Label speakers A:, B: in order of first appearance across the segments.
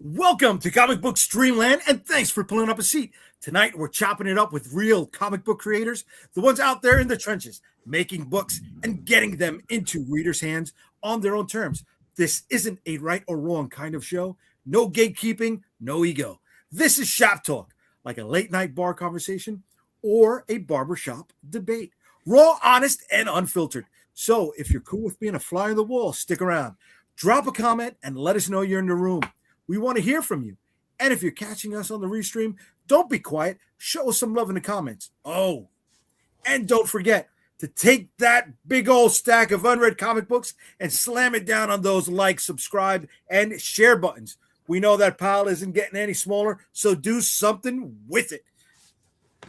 A: Welcome to Comic Book Streamland, and thanks for pulling up a seat. Tonight, we're chopping it up with real comic book creators, the ones out there in the trenches, making books and getting them into readers' hands on their own terms. This isn't a right or wrong kind of show. No gatekeeping, no ego. This is shop talk, like a late-night bar conversation or a barbershop debate. Raw, honest, and unfiltered. So if you're cool with being a fly on the wall, stick around. Drop a comment and let us know you're in the room. We want to hear from you. And if you're catching us on the restream, don't be quiet. Show us some love in the comments. Oh, and don't forget to take that big old stack of unread comic books and slam it down on those like, subscribe, and share buttons. We know that pile isn't getting any smaller, so do something with it.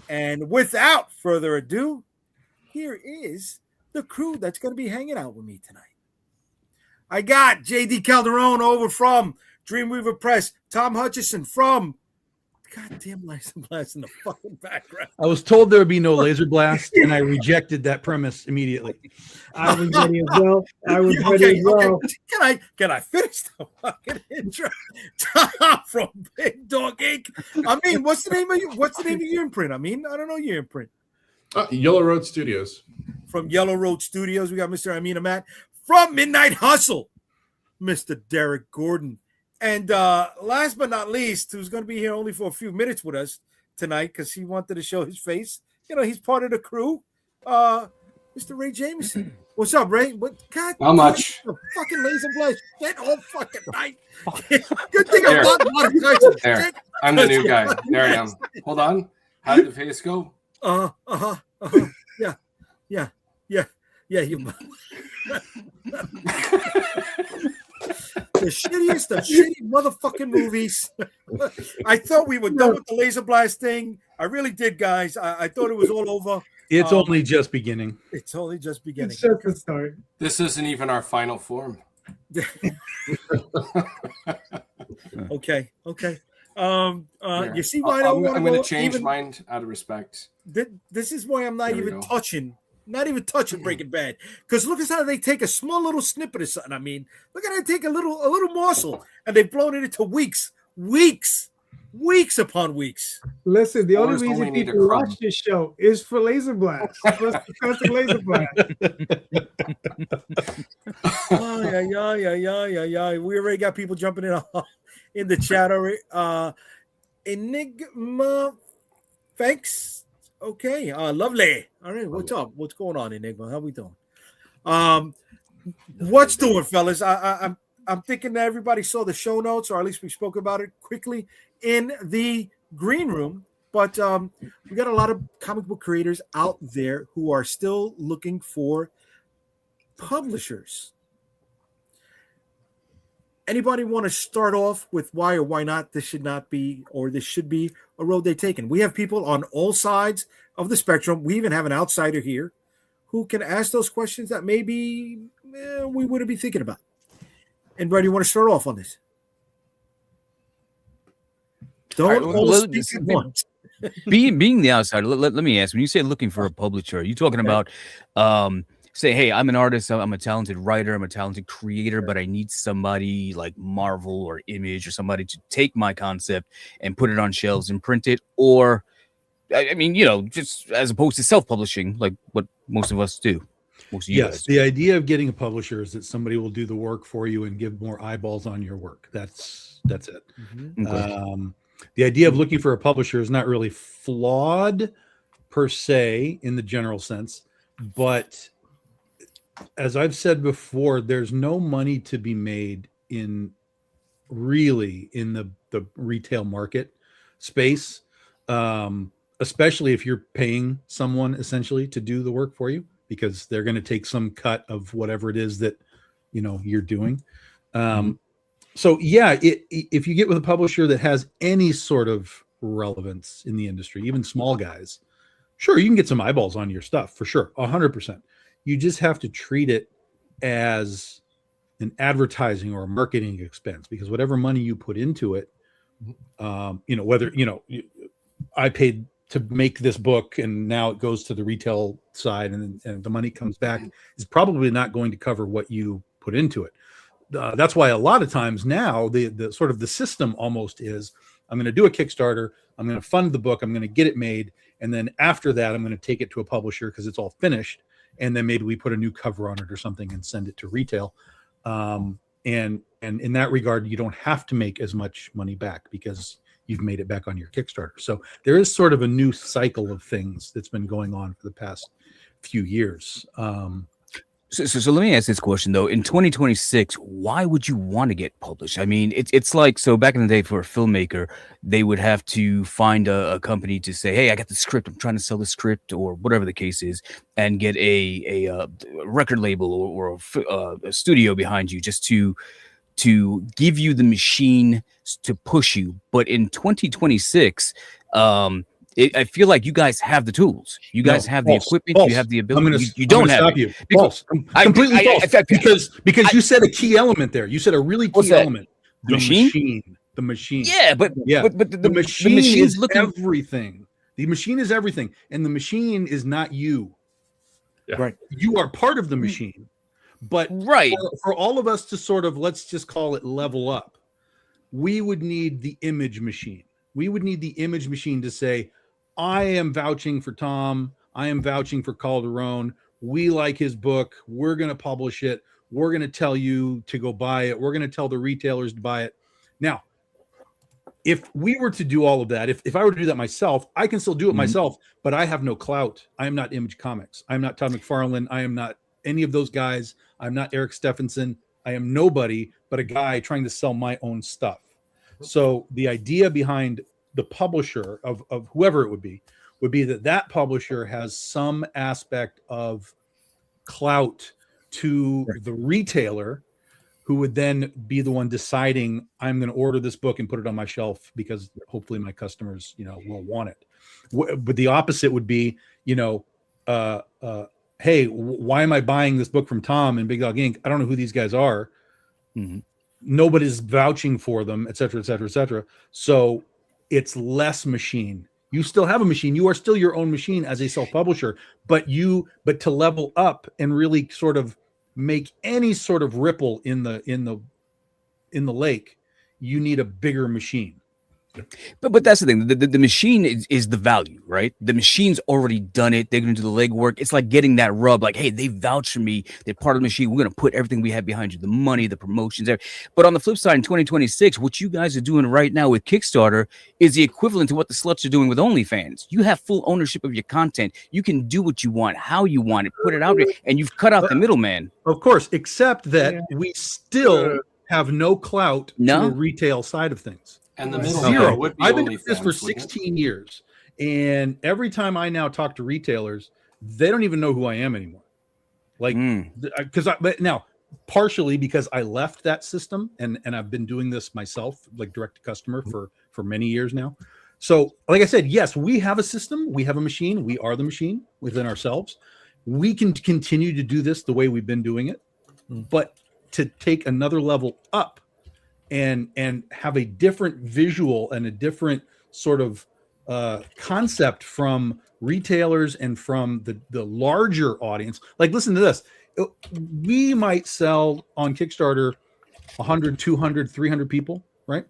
A: And without further ado, here is the crew that's going to be hanging out with me tonight. I got JayDee Calderon over from Dreamweaver Press, Tom Hutchison from goddamn Laser Blast in the fucking background.
B: I was told there would be no laser blast, and I rejected that premise immediately.
C: I was ready as well.
A: Can I finish the fucking intro? Tom from Big Dog Inc. I mean, what's the name of your imprint? I mean, I don't know your imprint.
D: Yellow Road Studios.
A: From Yellow Road Studios, we got Mr. Amina Matt. From Midnight Hustle, Mr. Derek Gordon. And last but not least, who's going to be here only for a few minutes with us tonight because he wanted to show his face. You know, he's part of the crew. Mr. Ray Jameson. What's up, Ray? God,
D: how much?
A: Fucking laser blast. Get all fucking night. Good thing I'm not
D: there. I'm the new guy. There I am. Hold on. How did the face go?
A: Yeah. You. The shitty motherfucking movies. I thought we were done with the laser blast thing. I really did, guys. I thought it was all over.
B: It's only just beginning.
A: It's only just beginning.
C: It's just the start.
D: This isn't even our final form.
A: Okay. You see why
D: I'm going to change mine out of respect.
A: This is why I'm not even touching Breaking Bad, because look at how they take a small little snippet of something. I mean, look at how they take a little morsel and they've blown it into weeks upon weeks.
C: Listen, the only reason people watch this show is for Laser Blast. Because of Laser Blast.
A: Yeah. We already got people jumping in the chat already. Enigma, thanks. Okay, lovely. All right, what's up? What's going on, Enigma? How we doing? What's doing, fellas? I'm thinking that everybody saw the show notes, or at least we spoke about it quickly in the green room. But we got a lot of comic book creators out there who are still looking for publishers. Anybody want to start off with why or why not this should not be, or this should be a road they've taken? We have people on all sides of the spectrum. We even have an outsider here who can ask those questions that maybe we wouldn't be thinking about. Anybody want to start off on this? Don't all speak at once.
E: Being the outsider, let me ask, when you say looking for a publisher, are you talking about say, hey, I'm an artist, I'm a talented writer, I'm a talented creator, but I need somebody like Marvel or Image or somebody to take my concept and put it on shelves and print it? Or, I mean, just as opposed to self-publishing, like what most of us do.
B: Yes, the idea of getting a publisher is that somebody will do the work for you and give more eyeballs on your work. That's it.
A: Mm-hmm.
B: Okay. The idea of looking for a publisher is not really flawed per se in the general sense, but as I've said before, there's no money to be made in the retail market space, especially if you're paying someone essentially to do the work for you, because they're going to take some cut of whatever it is that you're doing. So yeah, if you get with a publisher that has any sort of relevance in the industry, even small guys, sure, you can get some eyeballs on your stuff for sure, 100%. You just have to treat it as an advertising or a marketing expense, because whatever money you put into it, whether, I paid to make this book and now it goes to the retail side and the money comes back, is probably not going to cover what you put into it. that's why a lot of times now the sort of the system almost is, I'm going to do a Kickstarter, I'm going to fund the book, I'm going to get it made, and then after that I'm going to take it to a publisher because it's all finished, and then maybe we put a new cover on it or something and send it to retail. And in that regard, you don't have to make as much money back because you've made it back on your Kickstarter. So there is sort of a new cycle of things that's been going on for the past few years.
E: So let me ask this question though. In 2026, why would you want to get published? I mean, it's like, so back in the day for a filmmaker, they would have to find a company to say, hey, I got the script, I'm trying to sell the script or whatever the case is, and get a record label or a studio behind you just to give you the machine to push you. But in 2026, I feel like you guys have the tools. You guys have the equipment. You have the ability. You don't have it.
B: False. Completely false. Because you said a key element there. You said a really key element. The machine. The machine.
E: Yeah, but
B: the machine is everything. The machine is everything, and the machine is not you.
A: Yeah. Right.
B: You are part of the machine. But for all of us to sort of, let's just call it level up, we would need the image machine. We would need the image machine to say, I am vouching for Tom. I am vouching for Calderon. We like his book. We're going to publish it. We're going to tell you to go buy it. We're going to tell the retailers to buy it. Now, if we were to do all of that, if I were to do that myself, I can still do it myself, but I have no clout. I am not Image Comics. I'm not Todd McFarlane. I am not any of those guys. I'm not Eric Stephenson. I am nobody but a guy trying to sell my own stuff. So the idea behind the publisher of whoever it would be that publisher has some aspect of clout to the retailer, who would then be the one deciding, I'm going to order this book and put it on my shelf because hopefully my customers, will want it. But the opposite would be, hey, why am I buying this book from Tom and Big Dog Inc.? I don't know who these guys are. Mm-hmm. Nobody's vouching for them, et cetera, et cetera, et cetera. So it's less machine. You still have a machine. You are still your own machine as a self-publisher, but to level up and really sort of make any sort of ripple in the lake, you need a bigger machine.
E: But that's the thing. The machine is the value, right? The machine's already done it. They're going to do the legwork. It's like getting that rub. Like, hey, they vouch for me. They're part of the machine. We're going to put everything we have behind you, the money, the promotions, everything. But on the flip side, in 2026, what you guys are doing right now with Kickstarter is the equivalent to what the sluts are doing with OnlyFans. You have full ownership of your content. You can do what you want, how you want it, put it out there, and you've cut out the middleman.
B: Of course, except that we still have no clout to the retail side of things.
D: And the middle
B: zero. I've been doing this for 16 years, and every time I now talk to retailers, they don't even know who I am anymore. Like, but now partially because I left that system, and I've been doing this myself, like direct to customer for many years now. So, like I said, yes, we have a system, we have a machine, we are the machine within ourselves. We can continue to do this the way we've been doing it, but to take another level up and have a different visual and a different sort of concept from retailers and from the larger audience. Like, listen to this. We might sell on Kickstarter 100, 200, 300 people, right?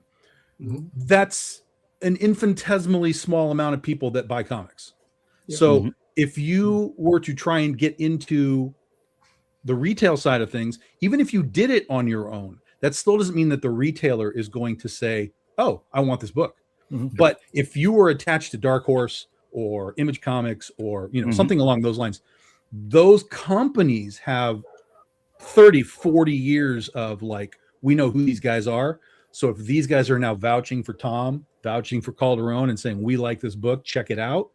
B: Mm-hmm. That's an infinitesimally small amount of people that buy comics. Yeah. So if you were to try and get into the retail side of things, even if you did it on your own, that still doesn't mean that the retailer is going to say, oh, I want this book. Mm-hmm. But if you were attached to Dark Horse or Image Comics or something along those lines, those companies have 30, 40 years of like, we know who these guys are. So if these guys are now vouching for Tom, vouching for Calderon and saying, we like this book, check it out,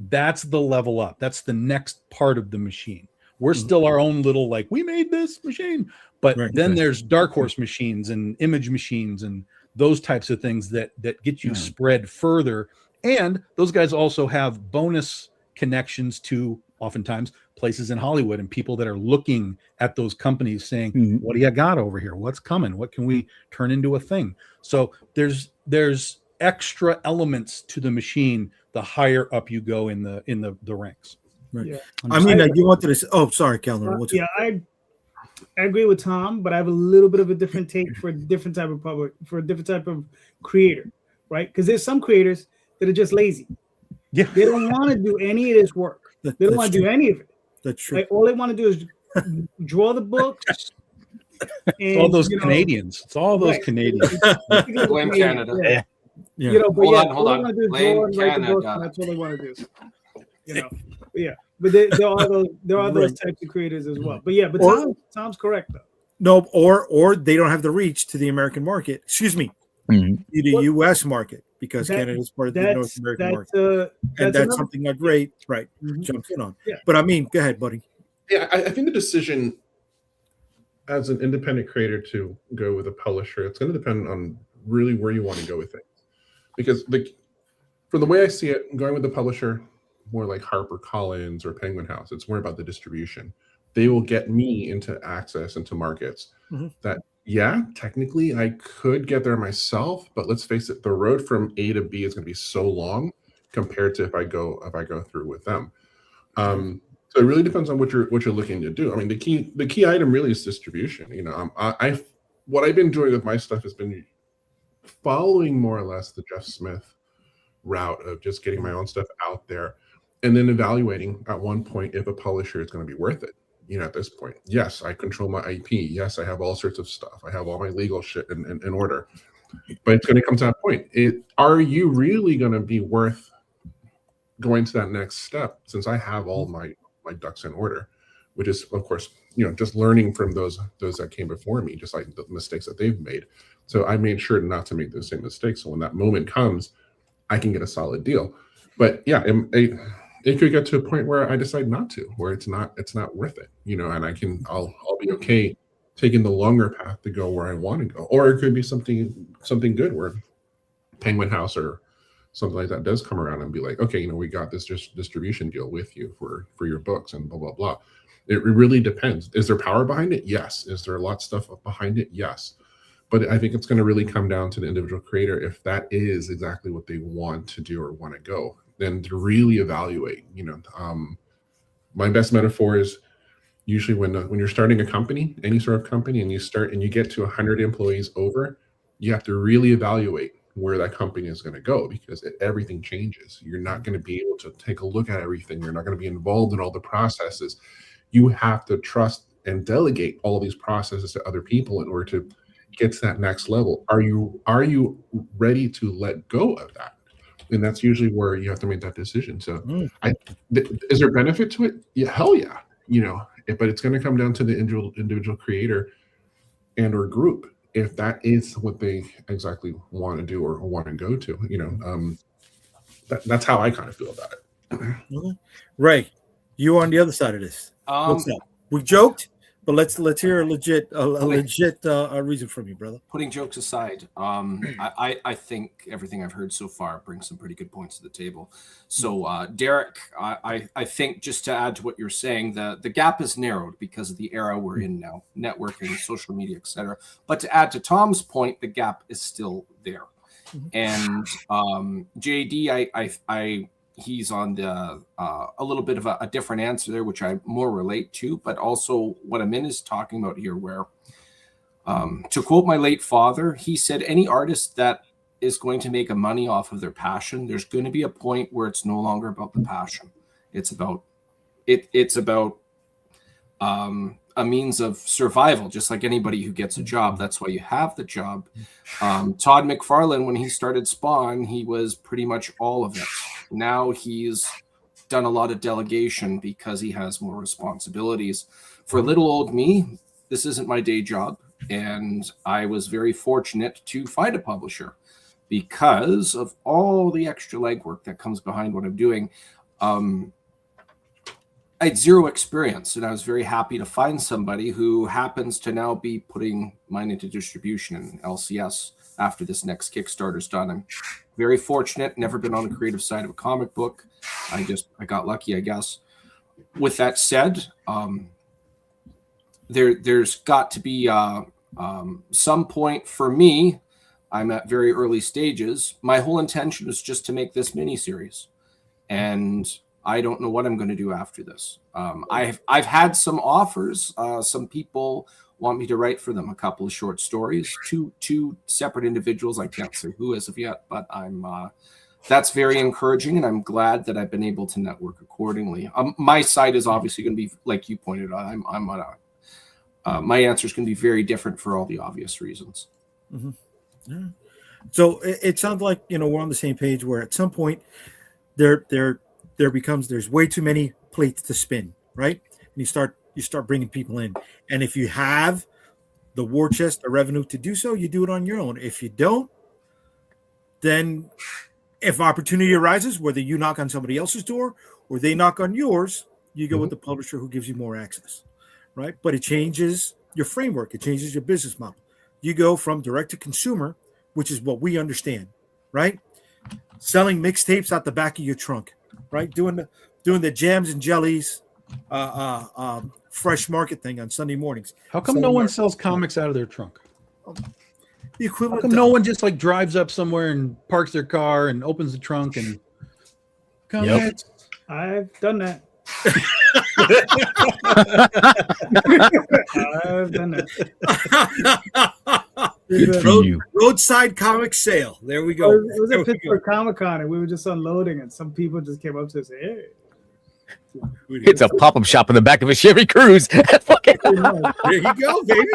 B: that's the level up. That's the next part of the machine. We're still our own little, like, we made this machine. But then there's Dark Horse machines and Image machines and those types of things that get you spread further. And those guys also have bonus connections to oftentimes places in Hollywood and people that are looking at those companies saying, what do you got over here? What's coming? What can we turn into a thing? So there's extra elements to the machine the higher up you go in the ranks.
A: Right. Yeah. I mean, you wanted to say, oh, sorry, Calvin.
C: I agree with Tom, but I have a little bit of a different take for a different type of creator, right? Because there's some creators that are just lazy.
B: Yeah.
C: They don't want to do any of this work. They don't want to do any of it.
A: That's true.
C: Like, all they want to do is draw the books.
B: It's all those Canadians. It's all those Canadians.
D: Blame Canada.
C: Yeah.
A: Yeah.
C: You know, but
D: Hold on.
C: all they want to do is
D: Blame
C: draw and write the books,
D: Canada.
C: and that's all they want to do. You know, but yeah. But there are those types of creators as well. But yeah, but Tom's correct though.
A: No, or they don't have the reach to the American market. Excuse me, the U.S. market, because Canada is part of the North American market, and that's something that Ray jumps in on.
C: Yeah.
A: But I mean, go ahead, buddy.
F: Yeah, I think the decision as an independent creator to go with a publisher, it's going to depend on really where you want to go with things. Because from the way I see it, going with the publisher, more like HarperCollins or Penguin House, it's more about the distribution. They will get me into access into markets that, yeah, technically I could get there myself, but let's face it, the road from A to B is going to be so long compared to if I go through with them. So it really depends on what you're looking to do. I mean, the key item really is distribution. You know, what I've been doing with my stuff has been following more or less the Jeff Smith route of just getting my own stuff out there, and then evaluating at one point if a publisher is going to be worth it. You know, at this point, yes, I control my IP. Yes, I have all sorts of stuff. I have all my legal shit in order. But it's going to come to that point. Are you really going to be worth going to that next step? Since I have all my ducks in order, which is, of course, you know, just learning from those that came before me, just like the mistakes that they've made. So I made sure not to make those same mistakes. So when that moment comes, I can get a solid deal. But yeah, it could get to a point where I decide not to, where it's not worth it, you know, and I'll be okay taking the longer path to go where I want to go. Or it could be something good where Penguin House or something like that does come around and be like, okay, you know, we got this distribution deal with you for your books and blah, blah, blah. It really depends. Is there power behind it? Yes. Is there a lot of stuff behind it? Yes. But I think it's going to really come down to the individual creator if that is exactly what they want to do or want to go. Then to really evaluate, you know, my best metaphor is usually when you're starting a company, any sort of company, and you get to 100 employees over, you have to really evaluate where that company is going to go, because everything changes. You're not going to be able to take a look at everything. You're not going to be involved in all the processes. You have to trust and delegate all these processes to other people in order to get to that next level. Are you ready to let go of that? And that's usually where you have to make that decision. So is there benefit to it? Yeah, hell yeah. You know, but it's going to come down to the individual creator and or group, if that is what they exactly want to do or want to go to. You know, that's how I kind of feel about it.
A: Ray, you on the other side of this. What's up? We joked, but let's hear a legit reason from you, brother.
D: Putting jokes aside, I think everything I've heard so far brings some pretty good points to the table. So, Derek, I think just to add to what you're saying, the gap is narrowed because of the era we're in now, networking, social media, etc. But to add to Tom's point, the gap is still there. And JayDee, he's on the a little bit of a different answer there, which I more relate to, but also what Amin is talking about here, where to quote my late father, he said, any artist that is going to make a money off of their passion, there's going to be a point where it's no longer about the passion. It's about a means of survival, just like anybody who gets a job. That's why you have the job. Todd McFarlane, when he started Spawn, he was pretty much all of it. Now he's done a lot of delegation because he has more responsibilities. For little old me, this isn't my day job. And I was very fortunate to find a publisher because of all the extra legwork that comes behind what I'm doing. I had zero experience, and I was very happy to find somebody who happens to now be putting mine into distribution in LCS after this next Kickstarter's done. I'm very fortunate, never been on the creative side of a comic book. I got lucky, I guess. With that said, there's got to be some point for me. I'm at very early stages. My whole intention is just to make this miniseries. And I don't know what I'm going to do after this. I've had some offers. Some people want me to write for them a couple of short stories. Two separate individuals. I can't say who as of yet, but that's very encouraging, and I'm glad that I've been able to network accordingly. My side is obviously going to be like you pointed out. I'm on a. My answer is going to be very different for all the obvious reasons.
A: Mm-hmm. Yeah. So it sounds like we're on the same page. Where at some point there's way too many plates to spin, right? And you start bringing people in, and if you have the war chest, the revenue to do so, you do it on your own. If you don't, then if opportunity arises, whether you knock on somebody else's door or they knock on yours, you go with the publisher who gives you more access, right? But it changes your framework. It changes your business model. You go from direct to consumer, which is what we understand, right? Selling mixtapes out the back of your trunk, right? Doing the jams and jellies, fresh market thing on Sunday mornings.
B: How come no one sells comics out of their trunk?
A: The equivalent.
B: How come no one just like drives up somewhere and parks their car and opens the trunk and comics?
C: Yep. I've done that. I've done that.
A: Roadside comic sale. There we go.
C: It was at Pittsburgh Comic-Con, and we were just unloading, and some people just came up to us and said, hey.
E: It's a pop-up shop in the back of a Chevy Cruze.
A: There you go, baby.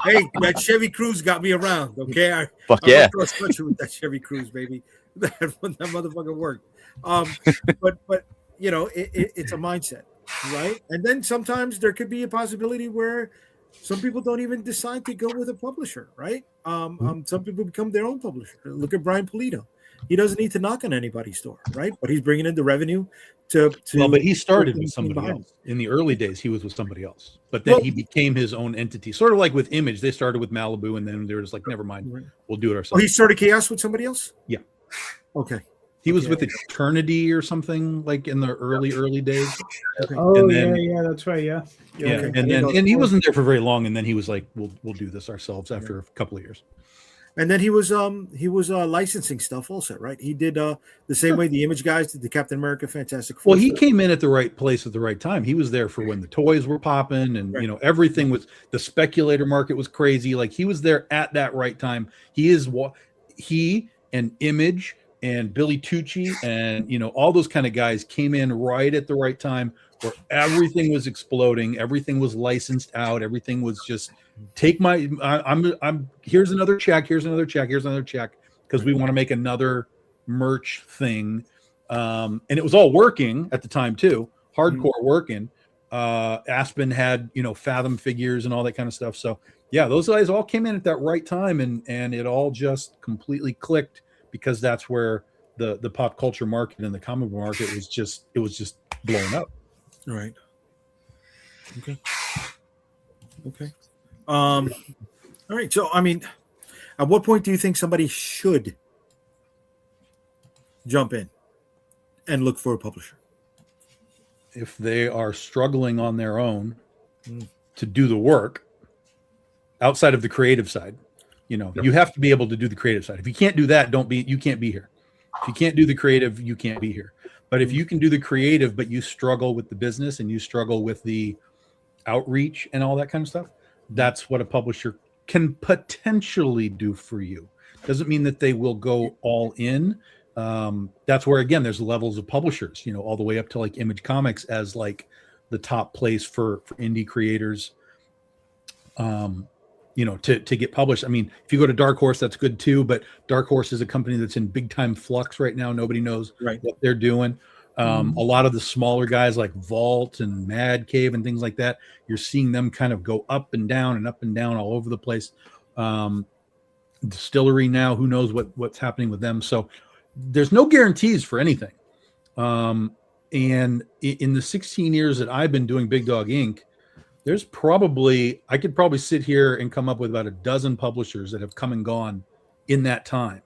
A: Hey, that Chevy Cruze got me around. Okay, I cross country with that Chevy Cruze, baby. That motherfucker worked. But it's a mindset, right? And then sometimes there could be a possibility where some people don't even decide to go with a publisher, right? Some people become their own publisher. Look at Brian Pulido. He doesn't need to knock on anybody's door, right? But he's bringing in the revenue to
B: but he started with somebody else. In the early days, he was with somebody else. But then he became his own entity. Sort of like with Image. They started with Malibu, and then they were just like, never mind. We'll do it ourselves.
A: Oh, he started Chaos with somebody else?
B: Yeah.
A: Okay.
B: He was with Eternity or something like in the early days.
C: Okay. Oh, then, yeah, that's right. Yeah.
B: Okay. And he wasn't there for very long, and then he was like, we'll do this ourselves after a couple of years.
A: And then he was licensing stuff also, right? He did the same way the Image guys did the Captain America Fantastic Four.
B: Well, he came in at the right place at the right time. He was there for when the toys were popping, and everything was, the speculator market was crazy. Like, he was there at that right time. He and Image and Billy Tucci and all those kind of guys came in right at the right time, where everything was exploding, everything was licensed out, everything was just I'm here's another check, because we want to make another merch thing, and it was all working at the time too, hardcore working. Aspen had Fathom figures and all that kind of stuff. So yeah, those guys all came in at that right time, and it all just completely clicked, because that's where the pop culture market and the comic book market was just blown up.
A: Right. Okay. All right. So, I mean, at what point do you think somebody should jump in and look for a publisher?
B: If they are struggling on their own to do the work outside of the creative side, you have to be able to do the creative side. If you can't do that, you can't be here. If you can't do the creative, you can't be here. But if you can do the creative, but you struggle with the business and you struggle with the outreach and all that kind of stuff, that's what a publisher can potentially do for you. Doesn't mean that they will go all in. That's where, again, there's levels of publishers, all the way up to like Image Comics as like the top place for indie creators, to get published. I mean, if you go to Dark Horse, that's good too, but Dark Horse is a company that's in big time flux right now. Nobody knows what they're doing. A lot of the smaller guys like Vault and Mad Cave and things like that, you're seeing them kind of go up and down all over the place. Distillery now, who knows what's happening with them. So there's no guarantees for anything. And in the 16 years that I've been doing Big Dog Inc., I could probably sit here and come up with about a dozen publishers that have come and gone in that time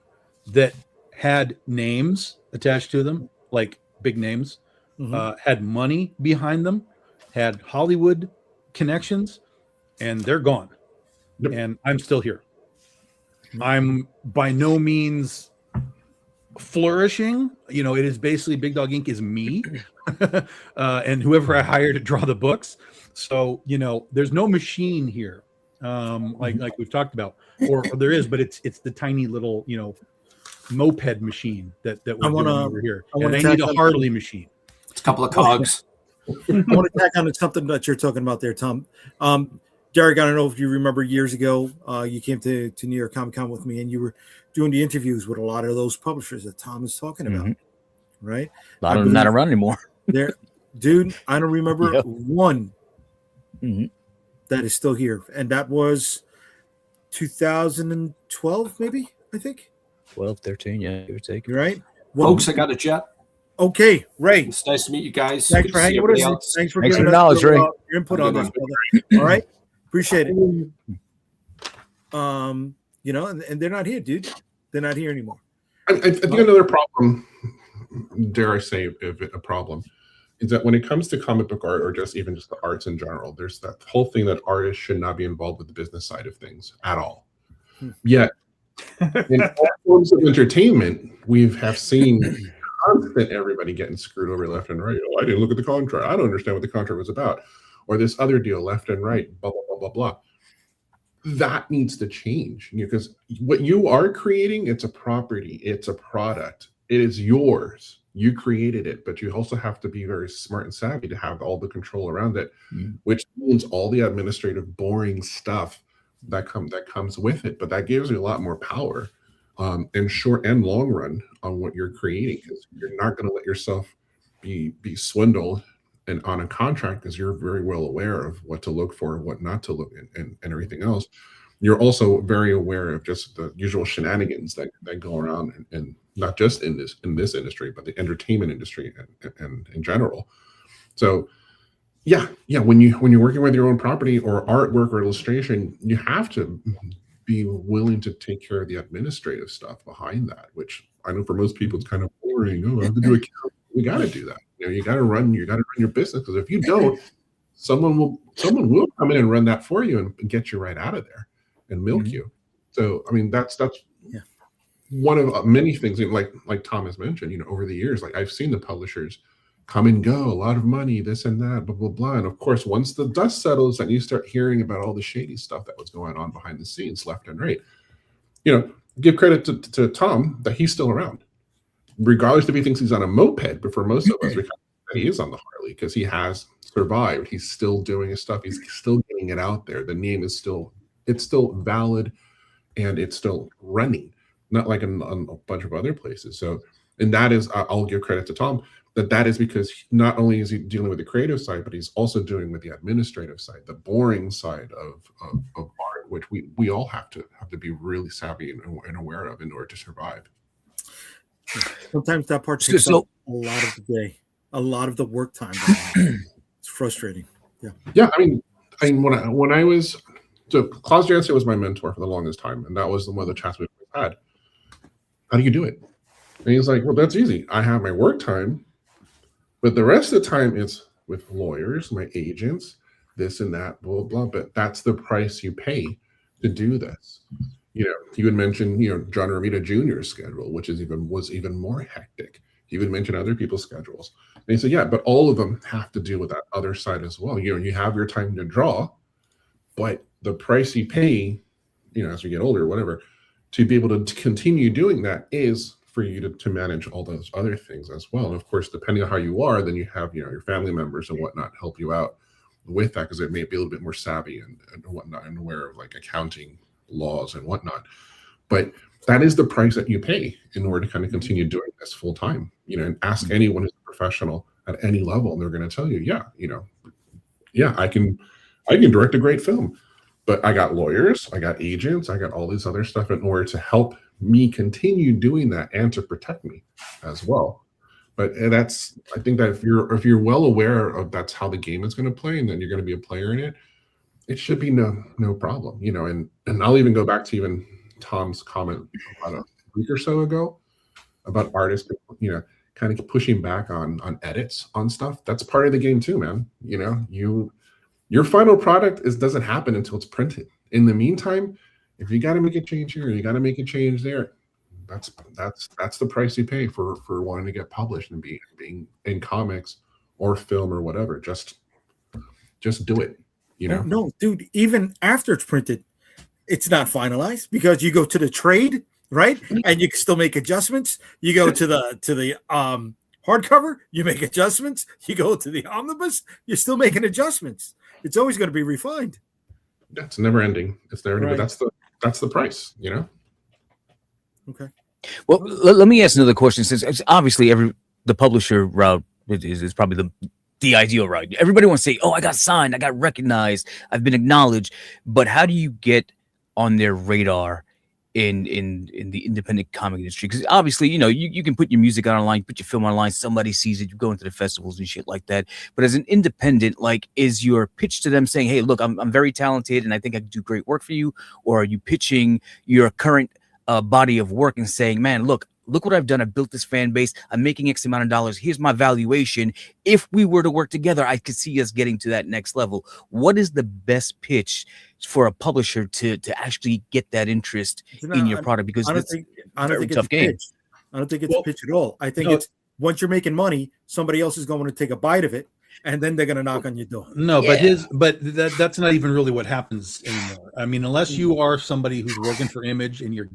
B: that had names attached to them, like big names, had money behind them, had Hollywood connections, and they're gone. And I'm still here. I'm by no means flourishing. You know, it is basically Big Dog Ink is me and whoever I hire to draw the books. So, you know, there's no machine here, like we've talked about, or there is, but it's the tiny little, you know, moped machine that we're doing over here. And I need a Harley machine.
D: It's a couple of cogs.
A: I want to tack on to something that you're talking about there, Tom. Derek, I don't know if you remember years ago, you came to New York Comic Con with me, and you were doing the interviews with a lot of those publishers that Tom is talking about, right?
E: A lot of them not around anymore.
A: There, dude, I don't remember one that is still here, and that was 2012, maybe, I think.
E: 12, 13, yeah, give or take.
A: Right?
D: Folks, I got a jet.
A: Okay, Ray.
D: It's nice to meet you guys.
A: Thanks
D: Good
A: for
D: to see
A: hanging with
D: everybody
A: us.
D: else.
A: Thanks for
E: Thanks
A: giving
E: for
A: us
E: knowledge,
A: your,
E: Ray.
A: your input
D: Have a
A: on
D: good
A: this, brother. All right? Appreciate it. You know, and they're not here, dude. They're not here anymore.
F: I think another problem, dare I say, if it a problem, is that when it comes to comic book art or just even just the arts in general, there's that whole thing that artists should not be involved with the business side of things at all. Yet, in all forms of entertainment, we have seen constant everybody getting screwed over left and right. Oh, I didn't look at the contract. I don't understand what the contract was about. Or this other deal, left and right, blah, blah, blah, blah, blah. That needs to change, because what you are creating, it's a property, it's a product, it is yours. You created it, but you also have to be very smart and savvy to have all the control around it, which means all the administrative, boring stuff that comes with it. But that gives you a lot more power in short and long run on what you're creating, because you're not going to let yourself be swindled and on a contract, because you're very well aware of what to look for, what not to look and everything else. You're also very aware of just the usual shenanigans that go around, and not just in this industry, but the entertainment industry and in general. So yeah, when you're working with your own property or artwork or illustration, you have to be willing to take care of the administrative stuff behind that, which I know for most people it's kind of boring. Oh, I have to do accounting. You got to do that. You know, you got to run your business, because if you don't, someone will come in and run that for you and get you right out of there and milk you. So I mean, that's one of many things, like Tom has mentioned. You know, over the years, like I've seen the publishers come and go, a lot of money, this and that, blah blah blah. And of course, once the dust settles and you start hearing about all the shady stuff that was going on behind the scenes, left and right, you know, give credit to Tom that he's still around, regardless if he thinks he's on a moped. But for most of us, he is on the Harley, because he has survived. He's still doing his stuff. He's still getting it out there. The name is still valid, and it's still running, not like in a bunch of other places. So, and that is, I'll give credit to Tom, that is because not only is he dealing with the creative side, but he's also doing with the administrative side, the boring side of art, which we all have to be really savvy and aware of in order to survive.
A: Sometimes that part takes up a lot of the day, a lot of the work time. It's frustrating. Yeah.
F: I mean, when I was, so Klaus Janson was my mentor for the longest time, and that was one of the chats we had. How do you do it? And he's like, well, that's easy. I have my work time, but the rest of the time it's with lawyers, my agents, this and that, blah, blah, blah. But that's the price you pay to do this. You know, he would mention, you know, John Romita Jr.'s schedule, which was even more hectic. He would mention other people's schedules. And he said, yeah, but all of them have to deal with that other side as well. You know, you have your time to draw, but the price you pay, you know, as we get older or whatever, to be able to continue doing that is for you to manage all those other things as well. And of course, depending on how you are, then you have, you know, your family members and whatnot help you out with that, because they may be a little bit more savvy and whatnot, and aware of like accounting laws and whatnot. But that is the price that you pay in order to kind of continue doing this full time. You know, and ask anyone who's a professional at any level, and they're going to tell you, I can direct a great film, but I got lawyers, I got agents, I got all this other stuff in order to help me continue doing that and to protect me as well. But that's, I think that if you're well aware of that's how the game is going to play, and then you're going to be a player in it, it should be no problem, you know. And I'll even go back to even Tom's comment about a week or so ago about artists, you know, kind of pushing back on edits on stuff. That's part of the game too, man. You know, your final product doesn't happen until it's printed. In the meantime, if you got to make a change here, you got to make a change there, that's the price you pay for wanting to get published and being in comics or film or whatever. Just do it. You know?
A: No, dude. Even after it's printed, it's not finalized because you go to the trade, right? And you can still make adjustments. You go to the hardcover, you make adjustments. You go to the omnibus, you're still making adjustments. It's always going to be refined.
F: It's never ending. It's never ending.
A: Right.
F: But that's the price, you know?
A: Okay.
E: Well, let me ask another question. Since it's obviously the publisher route is probably the ideal route. Everybody wants to say, "Oh, I got signed, I got recognized, I've been acknowledged." But how do you get on their radar in the independent comic industry? Because obviously, you can put your music out online, put your film online, somebody sees it, you go into the festivals and shit like that. But as an independent, like, is your pitch to them saying, "Hey, look, I'm very talented and I think I can do great work for you," or are you pitching your current body of work and saying, "Man, look what I've done. I built this fan base. I'm making X amount of dollars. Here's my valuation. If we were to work together, I could see us getting to that next level." What is the best pitch for a publisher to actually get that interest in your product? Because
A: I don't think it's
E: tough
A: a
E: game.
A: pitch. I don't think it's a pitch at all. I think it's once you're making money, somebody else is going to take a bite of it, and then they're going to knock on your door.
B: No, but that's not even really what happens anymore. I mean, unless you are somebody who's working for Image and you're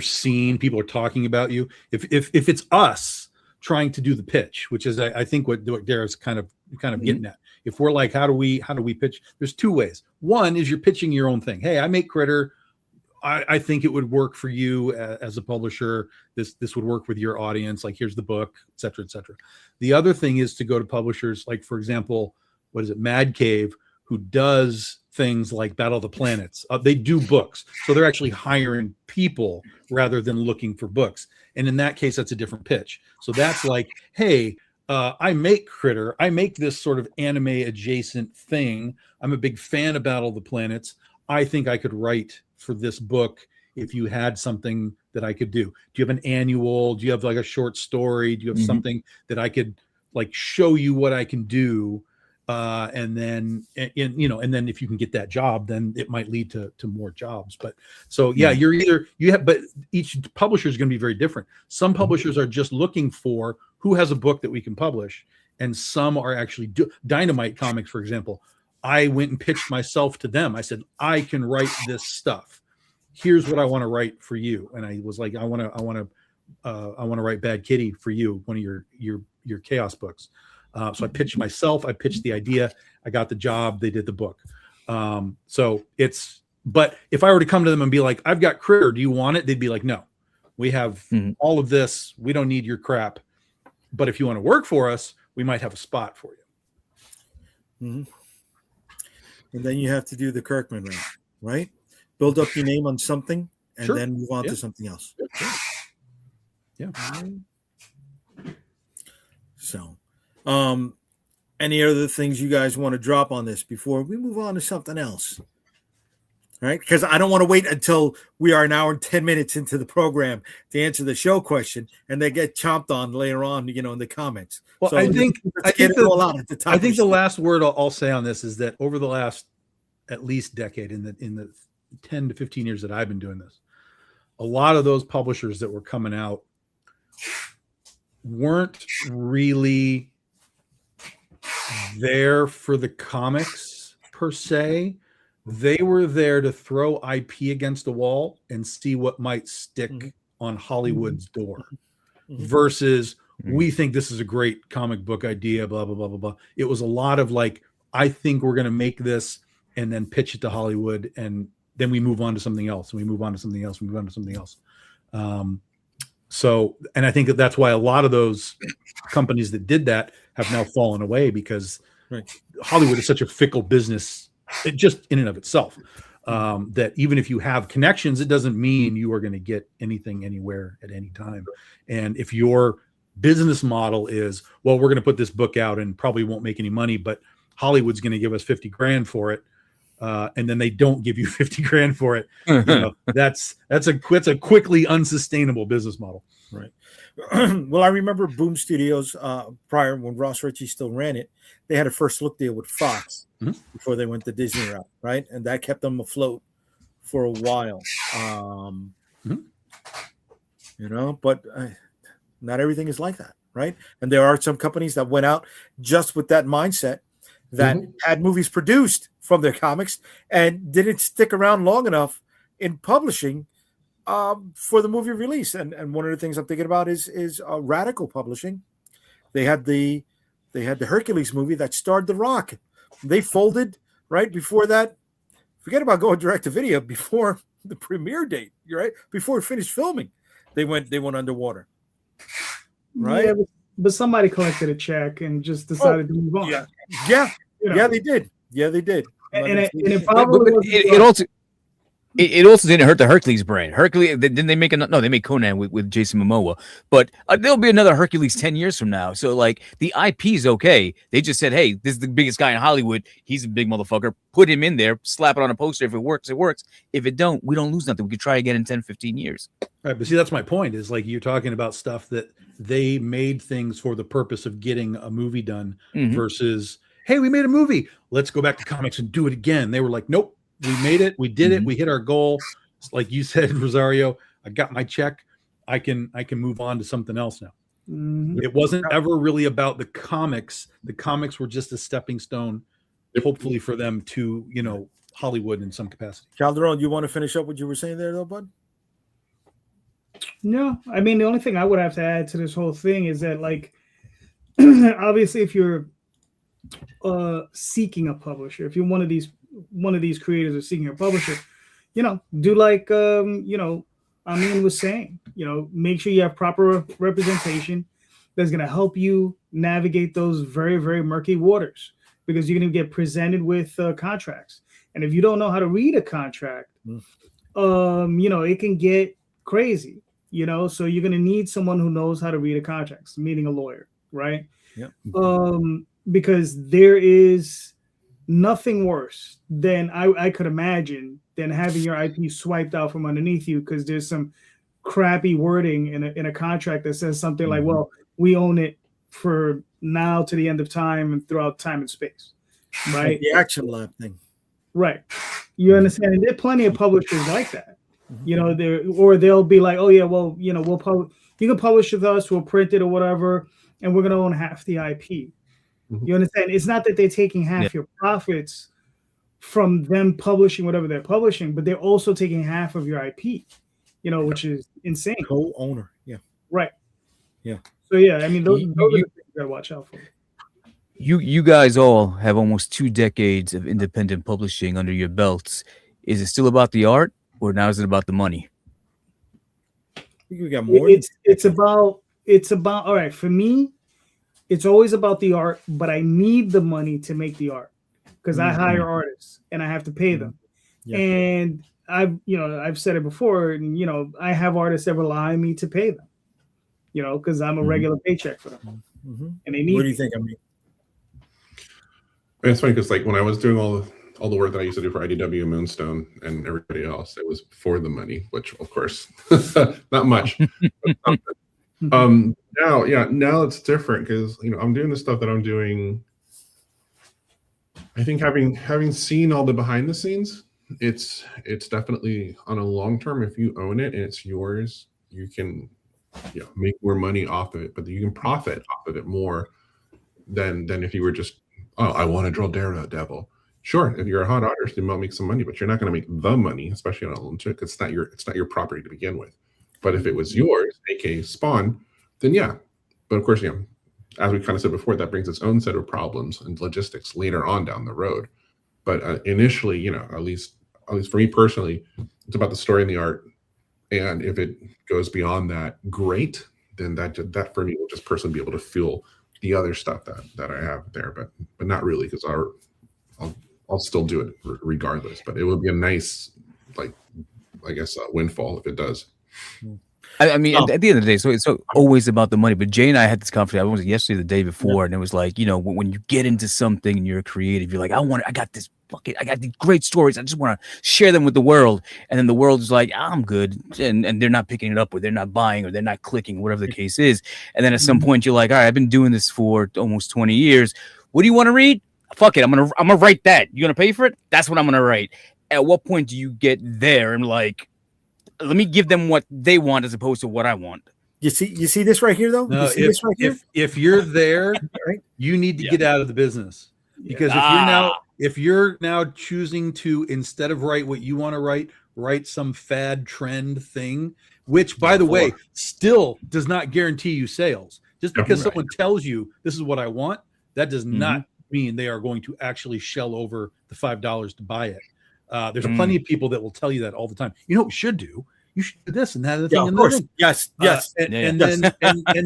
B: seen, people are talking about you. If it's us trying to do the pitch, which is I think what Dara's kind of getting at. If we're like, how do we pitch? There's two ways. One is you're pitching your own thing. Hey, I make Critter. I think it would work for you as a publisher. This would work with your audience. Like, here's the book, et cetera, et cetera. The other thing is to go to publishers like, for example, what is it, Mad Cave, who does things like Battle of the Planets. They do books, so they're actually hiring people rather than looking for books. And in that case, that's a different pitch. So that's like, hey, I make Critter. I make this sort of anime adjacent thing. I'm a big fan of Battle of the Planets. I think I could write for this book if you had something that I could do. Do you have an annual? Do you have like a short story? Do you have something that I could like show you what I can do? And then if you can get that job, then it might lead to more jobs. But so but each publisher is going to be very different. Some publishers are just looking for who has a book that we can publish, and some are actually Dynamite Comics, for example. I went and pitched myself to them. I said, I can write this stuff. Here's what I want to write for you. And I was like, I want to write Bad Kitty for you, one of your Chaos books. So I pitched myself. I pitched the idea. I got the job. They did the book. But if I were to come to them and be like, I've got Critter, do you want it? They'd be like, no, we have all of this. We don't need your crap. But if you want to work for us, we might have a spot for you.
A: Mm-hmm. And then you have to do the Kirkman route, right? Build up your name on something and then move on to something else.
B: Yeah.
A: So, any other things you guys want to drop on this before we move on to something else? All right, because I don't want to wait until we are an hour and 10 minutes into the program to answer the show question, and they get chomped on later on, in the comments.
B: Well,
A: so
B: I think the last word I'll say on this is that over the last at least decade, in the 10 to 15 years that I've been doing this, a lot of those publishers that were coming out weren't really there for the comics per se. They were there to throw IP against the wall and see what might stick on Hollywood's door versus we think this is a great comic book idea, blah, blah, blah, blah, blah. It was a lot of like, I think we're going to make this and then pitch it to Hollywood. And then we move on to something else and we move on to something else. We move on to something else. And I think that's why a lot of those companies that did that have now fallen away, because Hollywood is such a fickle business, just in and of itself, that even if you have connections, it doesn't mean you are going to get anything anywhere at any time. And if your business model is, well, we're going to put this book out and probably won't make any money, but Hollywood's going to give us 50 grand for it. And then they don't give you 50 grand for it. That's a quickly unsustainable business model.
A: Right. Well, I remember Boom Studios prior, when Ross Ritchie still ran it, they had a first look deal with Fox before they went the Disney route, right? And that kept them afloat for a while. But not everything is like that, right? And there are some companies that went out just with that mindset that had movies produced from their comics and didn't stick around long enough in publishing for the movie release. And one of the things I'm thinking about is Radical Publishing. They had the Hercules movie that starred The Rock. They folded right before that. Forget about going direct to video before the premiere date. You're right before we finished filming. They went underwater. Right.
C: Yeah, but somebody collected a check and just decided to move on.
A: Yeah, they did. Yeah, they did.
C: And it probably
E: it also. It also didn't hurt the Hercules brand. Hercules, didn't they make they made Conan with Jason Momoa, but there'll be another Hercules 10 years from now. So like the IP is okay. They just said, hey, this is the biggest guy in Hollywood. He's a big motherfucker. Put him in there, slap it on a poster. If it works, it works. If it don't, we don't lose nothing. We could try again in 10, 15 years.
B: Right, but see, that's my point is like you're talking about stuff that they made things for the purpose of getting a movie done versus, hey, we made a movie. Let's go back to comics and do it again. They were like, nope. We made it. We did it. We hit our goal. Like you said, Rosario, I got my check. I can move on to something else now. It wasn't ever really about the comics. The comics were just a stepping stone, hopefully for them to, Hollywood in some capacity.
A: Calderon, you want to finish up what you were saying there, though, bud?
C: No, I mean, the only thing I would have to add to this whole thing is that, like, obviously, if you're seeking a publisher, if you're one of these creators are seeking a publisher, do like Amin was saying, make sure you have proper representation that's going to help you navigate those very, very murky waters, because you're going to get presented with contracts. And if you don't know how to read a contract, it can get crazy, so you're going to need someone who knows how to read a contract, meaning a lawyer, right?
A: Yeah.
C: Because there is nothing worse than I could imagine than having your IP swiped out from underneath you because there's some crappy wording in a contract that says something like, well, we own it for now to the end of time and throughout time and space, right?
A: Like the Action Lab thing.
C: Right. You understand? And there are plenty of publishers like that. They'll be like, oh yeah, well, you can publish with us, we'll print it or whatever, and we're gonna own half the IP. You understand? It's not that they're taking half your profits from them publishing whatever they're publishing, but they're also taking half of your IP, which is insane.
A: Co-owner. Yeah.
C: Right.
A: Yeah.
C: So yeah, I mean, those are the things you gotta watch out for.
E: You guys all have almost 2 decades of independent publishing under your belts. Is it still about the art, or now is it about the money?
A: I think we got more.
C: It's about all right, for me, it's always about the art, but I need the money to make the art because I hire artists and I have to pay them. Yeah. And I've said it before, and I have artists that rely on me to pay them, because I'm a regular paycheck for them. And they need.
A: What do you think? I mean,
F: it's funny because like when I was doing all the work that I used to do for IDW, Moonstone, and everybody else, it was for the money, which of course not much. Now it's different because I'm doing the stuff that I'm doing. I think having seen all the behind the scenes, it's definitely on a long term. If you own it and it's yours, you can make more money off of it, but you can profit off of it more than if you were just, oh, I want to draw Daredevil. Sure, if you're a hot artist, you might make some money, but you're not going to make the money, especially on a loan check. It's not your property to begin with. But if it was yours, aka Spawn, then yeah. But of course, as we kind of said before, that brings its own set of problems and logistics later on down the road. But initially, at least for me personally, it's about the story and the art. And if it goes beyond that, great. Then that for me will just personally be able to fuel the other stuff that I have there. But not really, because I'll still do it regardless. But it will be a nice, windfall if it does.
E: I mean, at the end of the day, so it's always about the money. But Jay and I had this conversation. I was yesterday, the day before, and it was like, when you get into something and you're creative, you're like, I got these great stories. I just want to share them with the world. And then the world is like, I'm good, and they're not picking it up, or they're not buying, or they're not clicking, whatever the case is. And then at some point, you're like, all right, I've been doing this for almost 20 years. What do you want to read? Fuck it, I'm gonna write that. You gonna pay for it? That's what I'm gonna write. At what point do you get there and like, let me give them what they want as opposed to what I want.
A: You see this right here, though.
B: No,
A: You see this right here.
B: if you're there,
A: Right?
B: you need to get out of the business, because if you're now choosing to, instead of write what you want to write some fad trend thing, which by the way still does not guarantee you sales. Just because someone tells you this is what I want, that does not mean they are going to actually shell over the $5 to buy it. There's plenty of people that will tell you that all the time. You know what you should do? You should do this and that other thing.
A: Of
B: and
A: course.
B: thing.
A: Yes.
B: And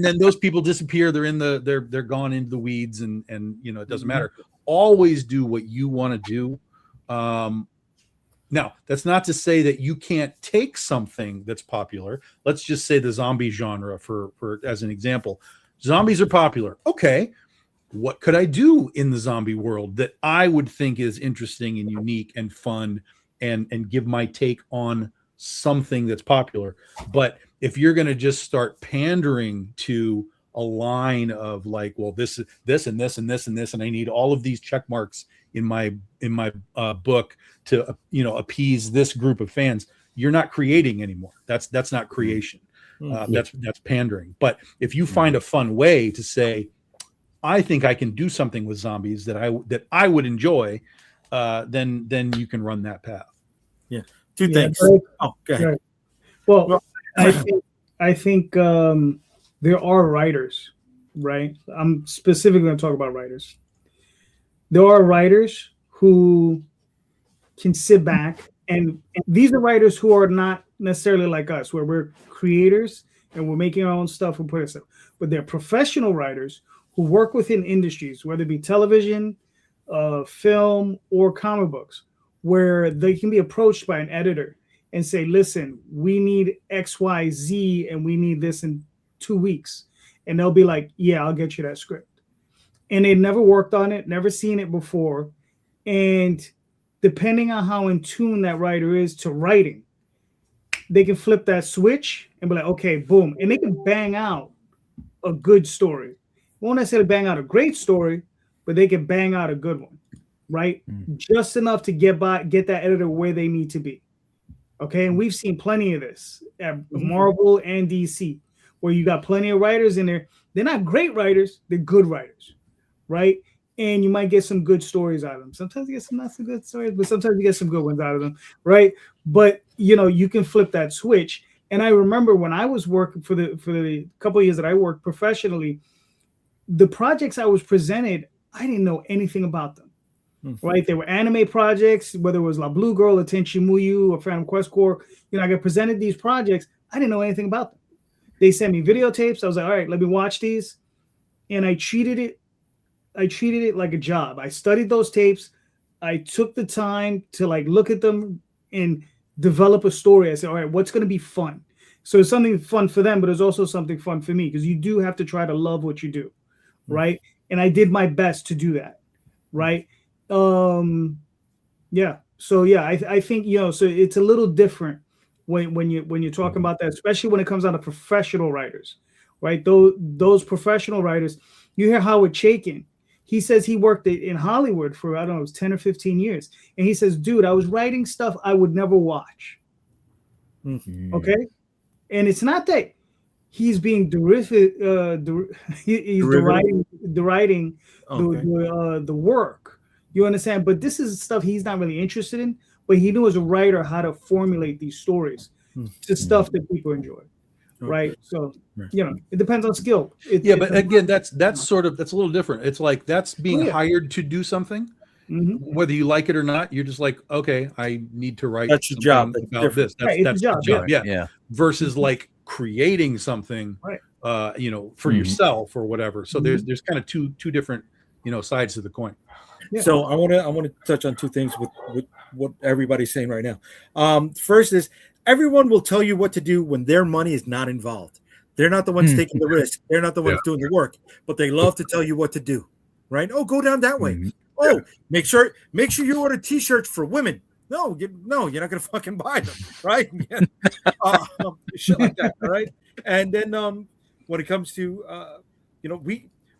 B: then those people disappear. They're gone into the weeds, and it doesn't matter. Always do what you want to do. Now, that's not to say that you can't take something that's popular. Let's just say the zombie genre for as an example. Zombies are popular. Okay, what could I do in the zombie world that I would think is interesting and unique and fun, and give my take on something that's popular? But if you're going to just start pandering to a line of like, well, this and this and this and this, and I need all of these check marks in my book to appease this group of fans, you're not creating anymore. That's not creation. That's pandering. But if you find a fun way to say, I think I can do something with zombies that I would enjoy, then you can run that path.
A: Yeah. Two things.
C: Right.
A: Oh, go ahead.
C: Right. Well, I think there are writers, right? I'm specifically going to talk about writers. There are writers who can sit back, and these are writers who are not necessarily like us, where we're creators and we're making our own stuff and putting stuff. But they're professional writers who work within industries, whether it be television, film, or comic books, where they can be approached by an editor and say, listen, we need X, Y, Z, and we need this in 2 weeks. And they'll be like, yeah, I'll get you that script. And they've never worked on it, never seen it before. And depending on how in tune that writer is to writing, they can flip that switch and be like, okay, boom. And they can bang out a good story. Won't necessarily bang out a great story, but they can bang out a good one, right? Just enough to get that editor where they need to be. Okay, and we've seen plenty of this at Marvel and DC, where you got plenty of writers in there. They're not great writers, they're good writers, right? And you might get some good stories out of them. Sometimes you get some not so good stories, but sometimes you get some good ones out of them, right? But you can flip that switch. And I remember when I was working for the couple of years that I worked professionally, the projects I was presented, I didn't know anything about them. Right, they were anime projects, whether it was La Blue Girl, or Tenchi Muyo, or Phantom Quest Corps. I got presented these projects. I didn't know anything about them. They sent me videotapes. I was like, all right, let me watch these, and I treated it like a job. I studied those tapes. I took the time to look at them and develop a story. I said, all right, what's going to be fun? So it's something fun for them, but it's also something fun for me, because you do have to try to love what you do, right? And I did my best to do that, right? I think so it's a little different when you're talking about that, especially when it comes down to professional writers, right? Those professional writers, you hear Howard Chaykin. He says he worked in Hollywood for, I don't know, it was 10 or 15 years, and he says, dude, I was writing stuff I would never watch. Okay, and it's not that he's being deriding the work. You understand? But this is stuff he's not really interested in, but he knew as a writer how to formulate these stories to stuff that people enjoy. Right. So, it depends on skill.
B: But again, that's a little different. It's like that's being hired to do something. Whether you like it or not, you're just like, okay, I need to write
A: that's your job
B: about this. That's the job. Yeah. Versus like creating something for yourself or whatever. So there's kind of two different sides to the coin.
A: Yeah. So I want to touch on two things with what everybody's saying right now. First is everyone will tell you what to do when their money is not involved. They're not the ones taking the risk. They're not the ones doing the work, but they love to tell you what to do. Right? Oh, go down that way. Oh, make sure you order T-shirts for women. No, you're not gonna fucking buy them, right? Shit like that, right? And then when it comes to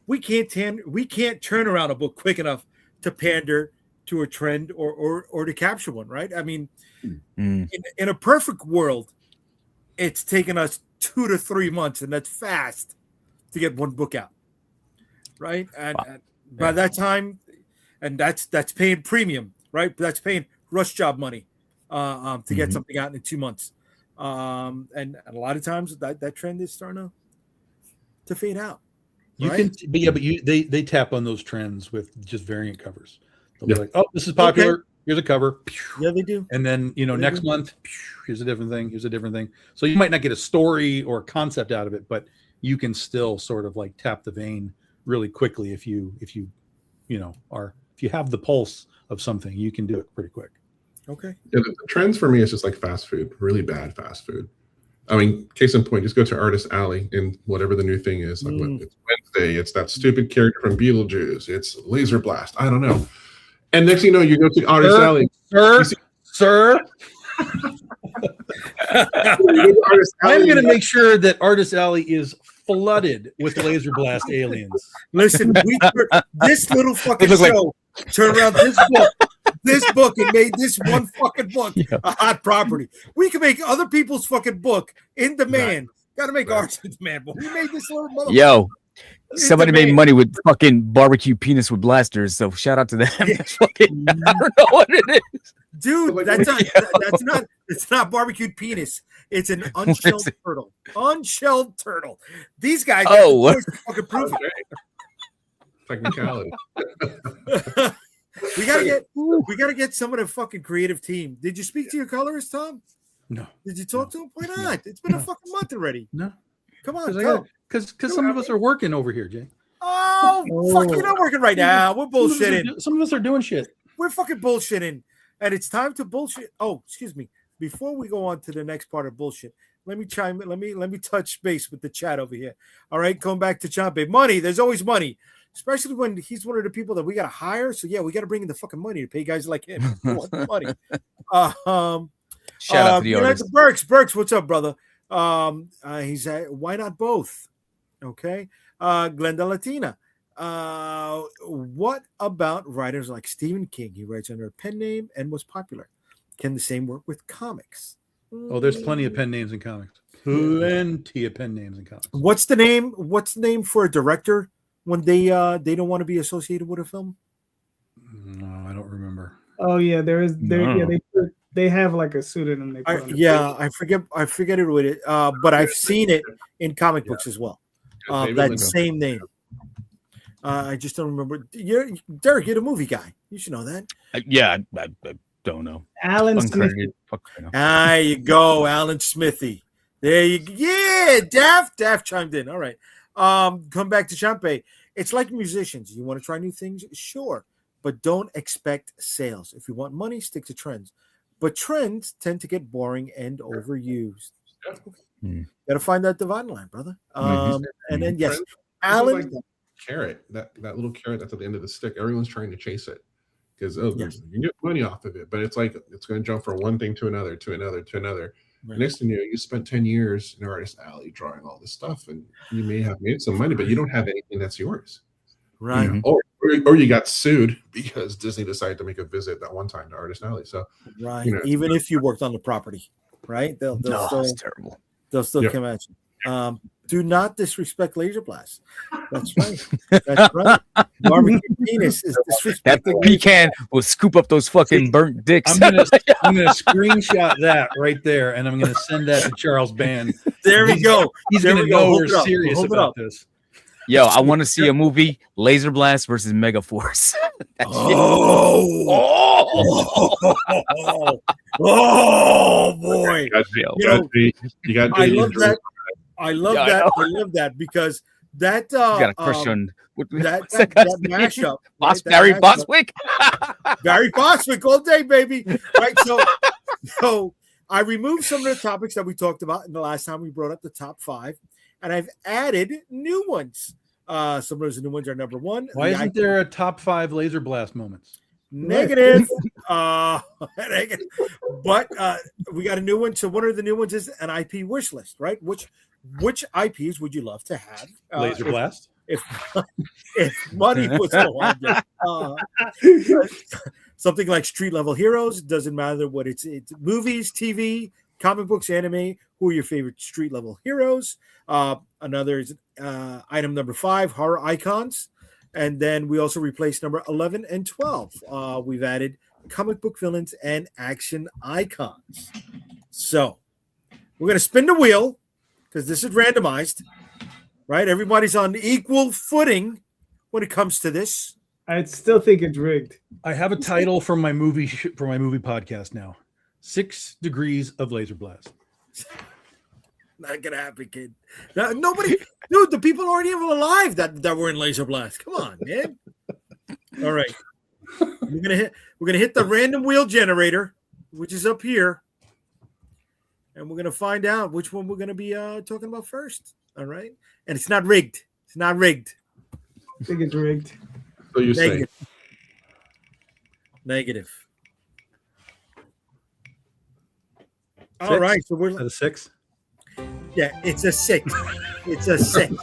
A: we can't turn around a book quick enough to pander to a trend or to capture one, right? I mean, in a perfect world, it's taken us 2 to 3 months, and that's fast to get one book out, right? And by that time, and that's paying premium, right? That's paying rush job money to get something out in 2 months. And a lot of times that trend is starting to fade out.
B: You
A: right?
B: can, but they tap on those trends with just variant covers. They'll be like, "Oh, this is popular.
A: Okay.
B: Here's a cover."
A: Yeah, they do.
B: And then next month, here's a different thing. Here's a different thing. So you might not get a story or a concept out of it, but you can still sort of like tap the vein really quickly if you have the pulse of something, you can do it pretty quick.
A: Okay.
F: Yeah, the trends for me is just like fast food, really bad fast food. I mean, case in point, just go to Artist Alley and whatever the new thing is. Like it's Wednesday, it's that stupid character from Beetlejuice, it's Laser Blast. I don't know. And next thing you know, you go to Artist Alley.
B: Sir. I'm going to make sure that Artist Alley is flooded with Laser Blast aliens.
A: Listen, this little fucking show turned around this book and made this one fucking book a hot property. We can make other people's fucking book in demand. Got to make ours in demand, but we made this little motherfucker.
E: Yo, somebody made money with fucking barbecue penis with blasters, so shout out to them.
A: Yeah.
E: I don't know what it is.
A: Dude, it's not barbecued penis. It's an unshelled turtle. Unshelled turtle. These guys fucking prove it.
F: Technicality.
A: We gotta get some of the fucking creative team. Did you speak to your colorist, Tom?
B: No.
A: Did you talk to him? Why not? It's been a fucking month already.
B: No.
A: Come on, go.
B: Because some of us are working over here, Jay.
A: Oh, fuck, you're not working right now. We're bullshitting.
B: Some of us are doing shit.
A: We're fucking bullshitting. And it's time to bullshit. Oh, excuse me. Before we go on to the next part of bullshit, let me chime in. Let me touch base with the chat over here. All right, going back to Champe. Money, there's always money. Especially when he's one of the people that we gotta hire. So yeah, we gotta bring in the fucking money to pay guys like him. Money.
E: Shout out to the artist.
A: Burks, what's up, brother? He's why not both? Okay. Glenda Latina. What about writers like Stephen King? He writes under a pen name and was popular. Can the same work with comics?
B: Oh, there's plenty of pen names in comics. Plenty of pen names in comics.
A: What's the name for a director when they don't want to be associated with a film?
B: No, I don't remember.
C: Oh yeah, they have like a pseudonym.
A: I forget it with it. But I've seen it in comic books as well. That same name. I just don't remember. Derek, you're the movie guy. You should know that.
E: I don't know.
C: Alan Smith.
A: There you go, Alan Smithy. There you go. Yeah, Daft chimed in. All right. Come back to Champe. It's like musicians. You want to try new things? Sure. But don't expect sales. If you want money, stick to trends. But trends tend to get boring and overused. Got to find that dividing line, brother. And then, yes, Alan.
F: Like that carrot, that little carrot that's at the end of the stick. Everyone's trying to chase it because you can get money off of it. But it's like it's going to jump from one thing to another, to another, to another. Right. Next thing you know, you spent 10 years in Artist Alley drawing all this stuff, and you may have made some money, but you don't have anything that's yours.
A: Right.
F: Or you got sued because Disney decided to make a visit that one time to Artist Alley. So
A: right. Even if you worked on the property, right? They'll still,
E: it's terrible.
A: They'll still come at you. Do not disrespect Laser Blast. That's right. That's right. Barbecue penis is disrespecting.
E: That pecan will scoop up those fucking burnt dicks.
B: I'm gonna screenshot that right there, and I'm gonna send that to Charles Band.
A: There we go.
B: He's gonna know we're serious about this.
E: Yo, I want to see a movie, Laser Blast versus Mega Force.
A: Oh boy!
F: You got.
A: I love that. I love that because that
E: you got a crush on
A: that mashup.
E: Barry Bostwick.
A: Barry Bostwick all day, baby. Right. So I removed some of the topics that we talked about in the last time we brought up the top 5, and I've added new ones. Some of those new ones are number 1.
B: Why isn't there a top 5 Laser Blast moments?
A: Negative. Negative. But we got a new one. So one of the new ones is an IP wish list, right? Which IPs would you love to have?
B: Laser Blast.
A: If money was something like Street Level Heroes, doesn't matter what it's movies, TV, comic books, anime. Who are your favorite street level heroes? Another is item number 5, horror icons. And then we also replaced number 11 and 12. We've added comic book villains and action icons. So we're going to spin the wheel because this is randomized, right? Everybody's on equal footing when it comes to this.
C: I still think it's rigged.
B: I have a title for my movie podcast now. 6 Degrees of Laser Blast.
A: Not gonna happen, kid. Nobody, dude. The people aren't even alive that were in Laser Blast. Come on, man. All right, we're gonna hit the random wheel generator, which is up here, and we're gonna find out which one we're gonna be talking about first. All right, and it's not rigged. It's not rigged.
C: I think it's rigged.
F: So you say
A: Negative. All
B: 6?
A: right, so we're
B: At a 6.
A: Yeah, it's a 6. It's a 6.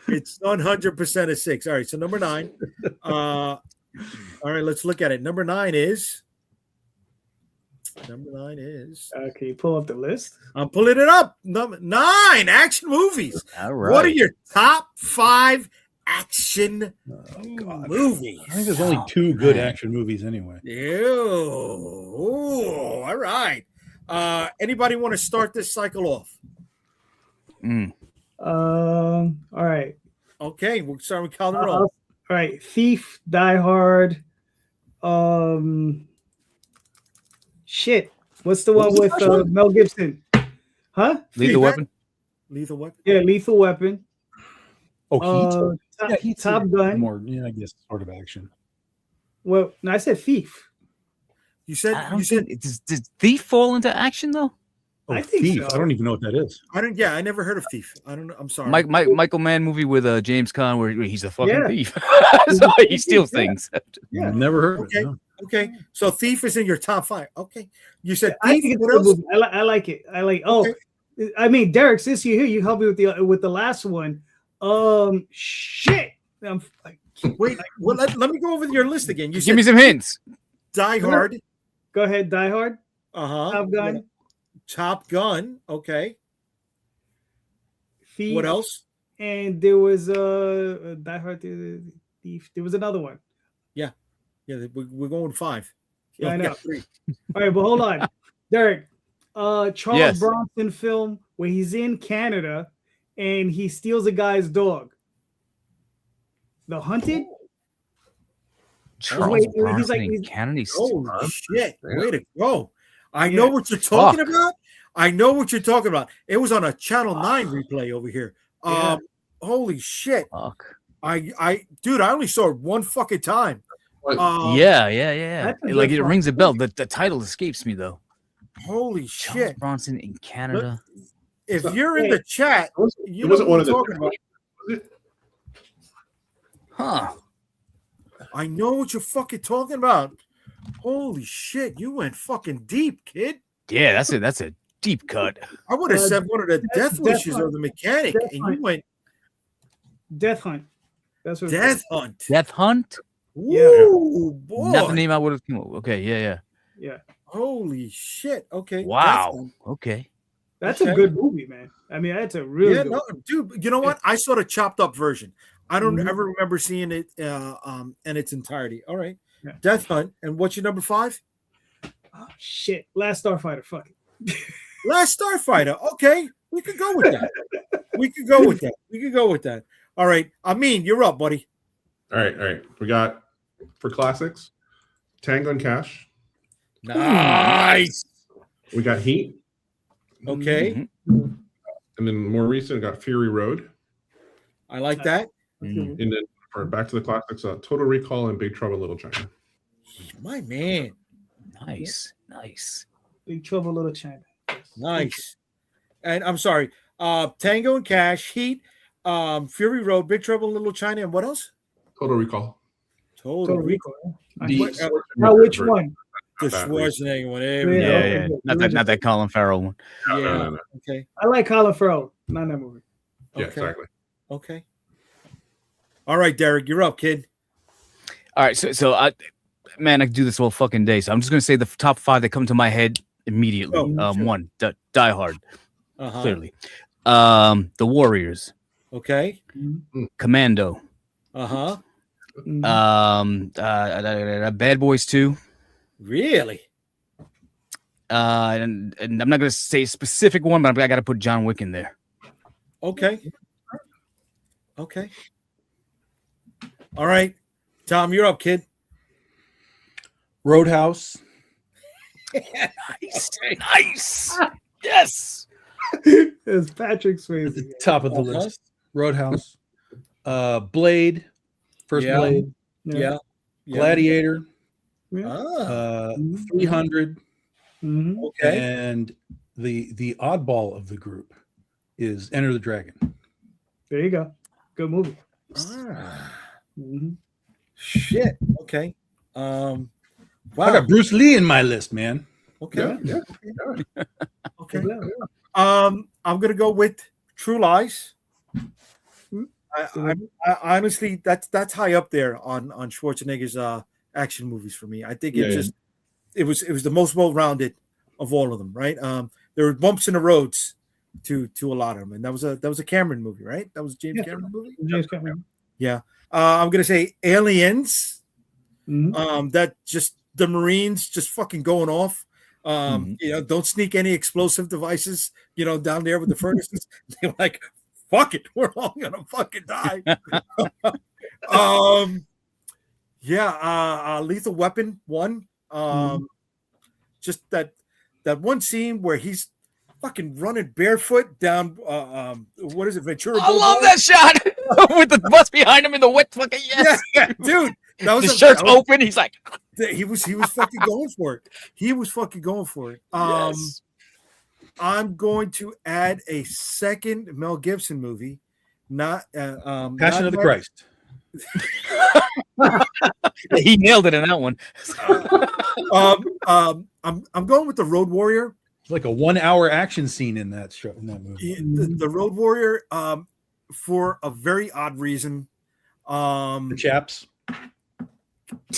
A: It's 100% a 6. All right, so number 9. All right, let's look at it. Number 9 is. Can
C: you pull up the list?
A: I'm pulling it up. Number 9 action movies.
E: All right.
A: What are your top 5 action movies?
B: I think there's only 2 good action movies anyway.
A: Ew. All right. Anybody want to start this cycle off?
C: All right.
A: Okay, we'll start with Calderon.
C: All right. Thief, Die Hard. Shit. What's the one with Mel Gibson? Huh?
E: Lethal Weapon.
A: Lethal Weapon.
C: Yeah, Lethal Weapon.
B: Oh, Heat.
C: Heat's Top Gun.
B: More, I guess, sort of action.
C: Well, no, I said Thief.
A: You said
E: Does Thief fall into action though?
B: Oh,
C: I think
B: Thief.
C: so.
B: I don't even know what that is.
A: I never heard of Thief. I don't know. I'm sorry.
E: Michael Mann movie with James Caan where he's a fucking
C: Yeah.
E: thief. So he steals things.
C: Yeah.
B: Never heard of
A: Okay.
B: it. No.
A: Okay. So Thief is in your top 5. Okay. You said
C: I
A: Thief.
C: think it's
A: What
C: a good
A: else?
C: movie. I like it. I like. Oh,
A: Okay.
C: I mean, Derek, since you're here, you help me with the last one. Shit. I'm like,
A: Wait. Well, let me go over your list again. You
E: Give me
A: said
E: some hints.
A: Die Hard.
C: go ahead. Die Hard.
A: Uh-huh.
C: Top Gun.
A: Top Gun. Okay.
C: Thief.
A: What else?
C: And there was Die Hard. Thief. There was another one.
A: Yeah, we're going 5.
C: Yeah, I
A: You
C: know.
A: got 3.
C: All right, but hold on, Derek. Charles
E: Yes.
C: Bronson film where he's in Canada and he steals a guy's dog. The Hunted.
E: Charles
C: wait, he's
E: Bronson
C: like-
E: in
C: he's-
E: Canada.
A: Holy shit. Way to go. I
C: Yeah.
A: know what you're talking
E: Fuck.
A: about. I know what you're talking about. It was on a Channel 9 replay over here.
C: Yeah.
A: Holy shit.
E: Fuck.
A: Dude, I only saw it one fucking time.
E: Yeah.
C: That's a
E: Like
C: good
E: it
C: one.
E: rings a bell. The title escapes me though.
A: Holy
E: Charles
A: shit.
E: Bronson in Canada.
A: If you're in the chat, you
F: It
A: know
F: wasn't
A: what
F: one
A: I'm
F: of the.
A: talking about.
F: Was it?
E: Huh.
A: I know what you're fucking talking about. Holy shit, you went fucking deep, kid.
E: Yeah, that's a deep cut.
A: I would have said one of the
C: Death
A: death wishes
C: Hunt.
A: of the mechanic,
C: Death
A: and
C: Hunt.
A: you went
C: Death Hunt. That's what.
A: Death Hunt.
E: Death Hunt.
A: Ooh, boy.
E: Not the name I would have come up. Okay, yeah.
C: Yeah,
A: Holy shit. Okay. Death
E: Wow.
A: Hunt.
E: Okay.
C: that's
A: Okay.
C: a good movie, man. I mean, that's a really
A: Yeah,
C: good.
A: no, dude. You know what? I saw the chopped up version. I don't
C: Mhm.
A: ever remember seeing it in its entirety. All right.
C: Yeah.
A: Death Hunt. And what's your number 5?
C: Oh, shit, Last Starfighter. Fuck it.
A: Last Starfighter. Okay. We could go with that. We could go with that. All right. You're up, buddy.
F: All right. We got for classics, Tango and Cash.
A: Nice.
F: We got Heat,
A: Okay.
E: Mhm.
F: and then more recent, we got Fury Road.
A: I like that.
E: Mhm.
F: And then for back to the classics, Total Recall and Big Trouble in Little China.
A: My man.
E: Nice.
C: Big Trouble in Little China.
A: Nice. And I'm sorry. Tango and Cash, Heat, Fury Road, Big Trouble in Little China, and what else?
F: Total Recall.
A: Total
C: Rico.
A: The
C: Now, which one?
A: The
F: Not that
A: Schwarzenegger one. There we
C: Yeah.
A: go.
E: Yeah. Not that Colin Farrell one.
F: No,
A: Yeah.
F: no.
A: Okay.
C: I like Colin Farrell. Not in that movie.
F: Yeah,
A: Okay.
F: exactly.
A: Okay. All right, Derek, you're up, kid.
E: All right, so Man, I could do this all fucking day. So I'm just gonna say the top 5 that come to my head immediately.
A: Oh, sure.
E: 1, Die Hard,
A: Uh-huh.
E: clearly. The Warriors,
A: Okay.
E: Commando,
A: Uh-huh.
E: Bad Boys 2.
A: Really?
E: And I'm not gonna say a specific one, but I got to put John Wick in there.
A: Okay. Okay. All right. Tom, you're up, kid.
B: Roadhouse.
E: Nice. Yes.
C: It's Patrick Swayze.
B: At the top of the list. Roadhouse. Blade. First
A: Yeah.
B: Blade.
A: Yeah.
B: Gladiator.
A: Ah,
B: 300.
C: Mhm.
A: okay.
B: And the oddball of the group is Enter the Dragon.
C: There you go. Good movie.
A: Ah,
C: Mhm.
A: shit. Okay.
B: I
A: Wow.
B: got Bruce Lee in my list, man.
A: Okay.
F: Yeah.
A: Okay.
C: Yeah, yeah.
A: I'm gonna go with True Lies. I honestly, that's high up there on Schwarzenegger's action movies for me. I think it was the most well-rounded of all of them, right? There were bumps in the roads to a lot of them, and that was a Cameron movie, right? That was a James Cameron movie.
C: James Cameron.
A: Yeah. I'm gonna say Aliens.
C: Mhm.
A: That just the Marines just fucking going off. Don't sneak any explosive devices, down there with the furnaces. They're like, fuck it, we're all gonna fucking die. Lethal Weapon 1. Just that one scene where he's fucking running barefoot down what is it, Ventura
E: I love
A: Boulevard?
E: that shot with the bus behind him in the wet fucking
A: Yeah, dude. That was
E: the shirt's open. He's like,
A: he was fucking going for it. He was fucking going for it.
E: yes.
A: I'm going to add a second Mel Gibson movie, not
B: Passion of the Christ.
E: He nailed it in that one.
A: I'm going with the Road Warrior.
B: It's like a 1 hour action scene in that show, in that movie.
A: The Road Warrior, for a very odd reason.
B: The chaps.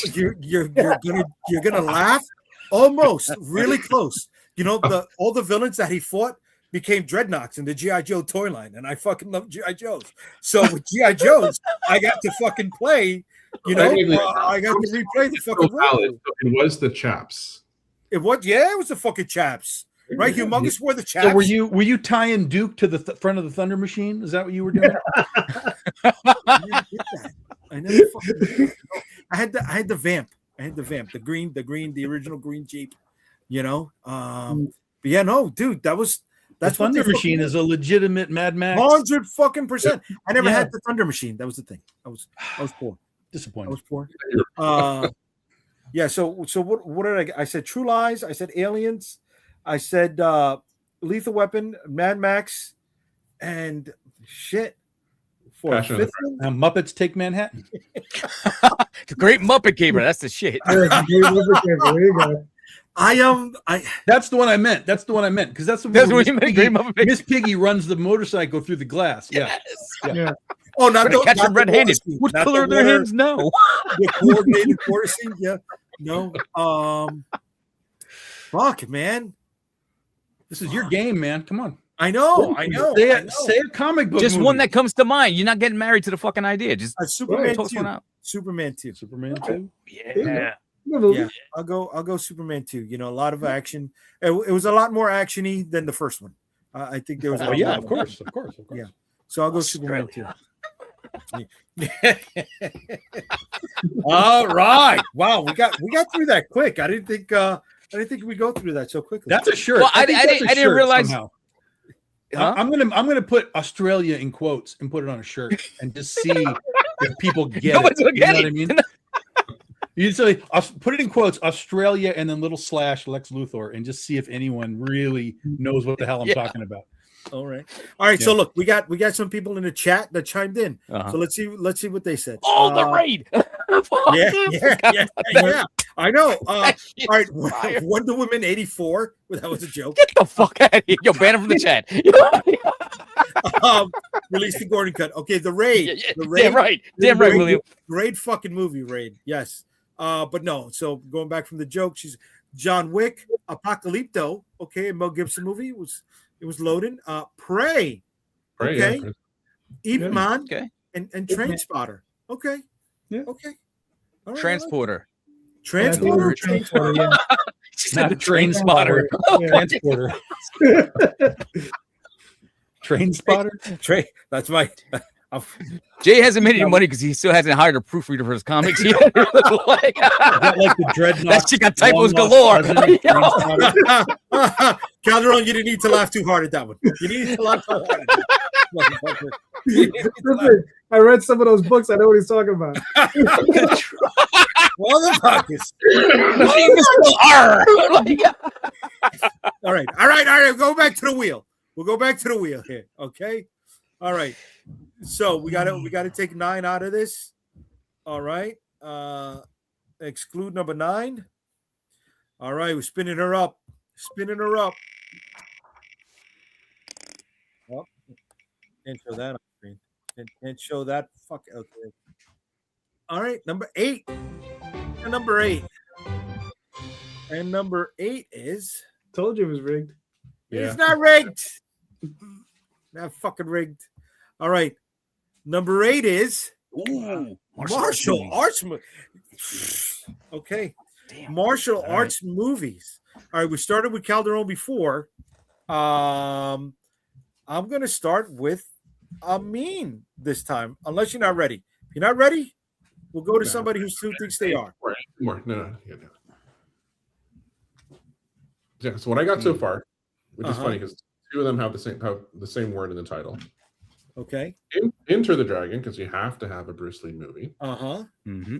A: You're gonna laugh, almost really close. All the villains that he fought became dreadnoughts in the G.I. Joe toy line, and I fucking love G.I. Joes. So with G.I. Joes, I got to fucking play. I got to replay the fucking road.
F: It was the chaps.
A: It was the fucking chaps, right? Humongous wore the chaps.
B: So were you tying Duke to the front of the Thunder Machine? Is that what you were doing?
A: I never fucking. I had the Vamp. The original green Jeep. But yeah, no, dude, that's
B: the Thunder Machine is a legitimate Mad Max.
A: 100%. I never had the Thunder Machine. That was the thing. I was poor.
B: Disappointed.
A: I was poor. Yeah. So what did I said True Lies. I said Aliens. I said Lethal Weapon, Mad Max, and shit. For a fifth one?
B: Now Muppets Take Manhattan.
E: The Great Muppet Caper. That's the shit.
C: There you go.
B: That's the one I meant. Because that's the
E: That's
B: one
E: what you meant. Great Muppet.
B: Miss Piggy runs the motorcycle through the glass. Yeah.
C: Yeah.
A: Oh, not
E: Trying to catch
A: not
E: them red-handed. What
A: not
E: color are
A: the
E: their
A: water-
E: hands now?
A: The coordinated water scene. Yeah. No. Fuck, man.
B: This is your game, man. Come on.
A: I know.
B: Say a comic book
E: Just
B: movie.
E: one that comes to mind. You're not getting married to the fucking idea. Just
A: Superman
E: toss
A: 2.
E: one out.
A: Superman 2.
B: Superman 2.
E: Yeah.
A: Yeah, I'll go Superman 2. A lot of action. It was a lot more actiony than the first one. I think there was.
B: Oh yeah, of course.
A: Yeah. So I'll go Superman 2. All right. Wow, we got through that quick. I didn't think we'd go through that so quickly.
B: That's a shirt.
E: Well, I
B: think that's a
E: didn't
B: shirt
E: realize-
B: somehow.
E: Huh?
B: I'm gonna put Australia in quotes and put it on a shirt and just see if people get
E: Nobody's
B: it.
E: gonna
B: You know
E: get
B: what
E: it.
B: I mean? You say put it in quotes, Australia, and then little slash Lex Luthor, and just see if anyone really knows what the hell I'm talking about.
A: All right. So look, we got some people in the chat that chimed in.
E: Uh-huh.
A: So let's see what they said.
E: Oh, the raid.
A: Yeah. I know. All
E: That shit's
A: right,
E: fire.
A: Wonder Woman 84. Well, that was a joke.
E: Get the fuck out of here. Yo, ban him from the chat.
A: Release the Gordon cut. Okay, the Raid.
E: Yeah,
A: The Raid.
E: Damn right,
A: Raid,
E: William.
A: Great fucking movie, Raid. Yes. But no. So going back from the joke, she's John Wick, Apocalypto. Okay, a Mel Gibson movie. It was loaded. Prey.
F: Right,
A: Okay.
F: yeah.
A: Ip Man
E: Okay.
A: and Train Spotter. Okay.
C: Yeah.
A: Okay. All right,
E: Transporter.
A: Transporter.
C: Transporter, yeah.
E: She
B: Not
E: said the train spotter.
B: Transporter. Train spotter.
A: Trey, that's my.
E: Jay hasn't made any money because he still hasn't hired a proofreader for his comics yet.
B: Is that like the dreadnought?
E: That shit got typos
B: long
E: galore.
B: lost president, Train spotter?
A: Calderon, you didn't need to laugh too hard at that one. You didn't to laugh too hard. At that. Motherfucker. You didn't need to laugh.
C: Listen, I read some of those books. I know what he's talking about.
A: Motherfuckers. All right. Go back to the wheel. We'll go back to the wheel here. Okay. All right. So we gotta take 9 out of this. All right. Exclude number 9. All right, we're spinning her up. Oh, can't show that on screen. Can't show that. Fuck. Okay. All right, number 8. And number 8. And number 8 is.
C: Told you it was rigged.
F: Yeah.
A: It's not rigged. Not fucking rigged. All right. Number 8 is martial arts. Okay.
E: Damn.
A: Martial arts movies. All right. We started with Calderon before. I'm going to start with Amin this time, unless you're not ready. If you're not ready, we'll go to somebody who thinks they are.
F: More. No. Yeah. So what I got so far, which is funny because 2 of them have the same word in the title.
A: Okay.
F: Enter the Dragon, because you have to have a Bruce Lee movie.
E: Mm-hmm.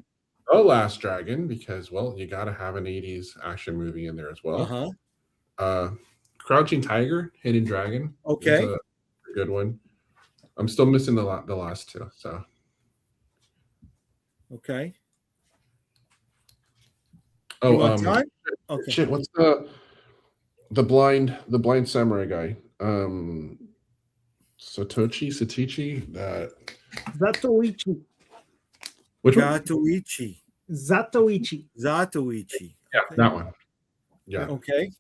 F: The Last Dragon, because you got to have an 80s action movie in there as well. Crouching Tiger, Hidden Dragon.
A: Okay.
F: Is a good one. I'm still missing the last 2. So.
A: Okay.
F: Oh,
A: You want time? Okay.
F: Shit. What's the blind samurai guy? Satichi. That.
C: Zatoichi.
F: Which one?
A: Zatoichi.
F: Yeah, that one. Yeah.
A: Okay.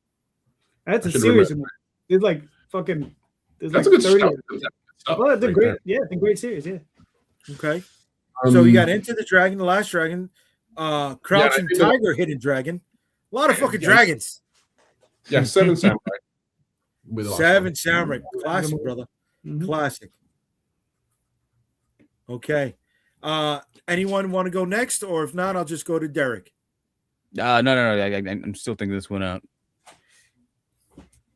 C: That's a
F: should
C: series.
F: remember.
C: It's like fucking. There's
F: That's
C: like
F: a good
C: 30
F: stuff.
C: of them.
F: Stuff
C: Oh, it's a
F: right
C: great.
F: there.
C: Yeah, it's a great series. Yeah.
A: Okay. So you
F: Um,
A: got Into the Dragon, The Last Dragon, Crouching
F: think
A: Tiger, Hidden Dragon. A lot of fucking
F: Yeah.
A: dragons.
F: Yeah, Seven Samurai. With the last
A: 7
F: one.
A: Samurai. Classic, brother.
C: Mhm.
A: Classic. Okay. Anyone want to go next? Or if not, I'll just go to Derek.
E: No. I'm still thinking this one out.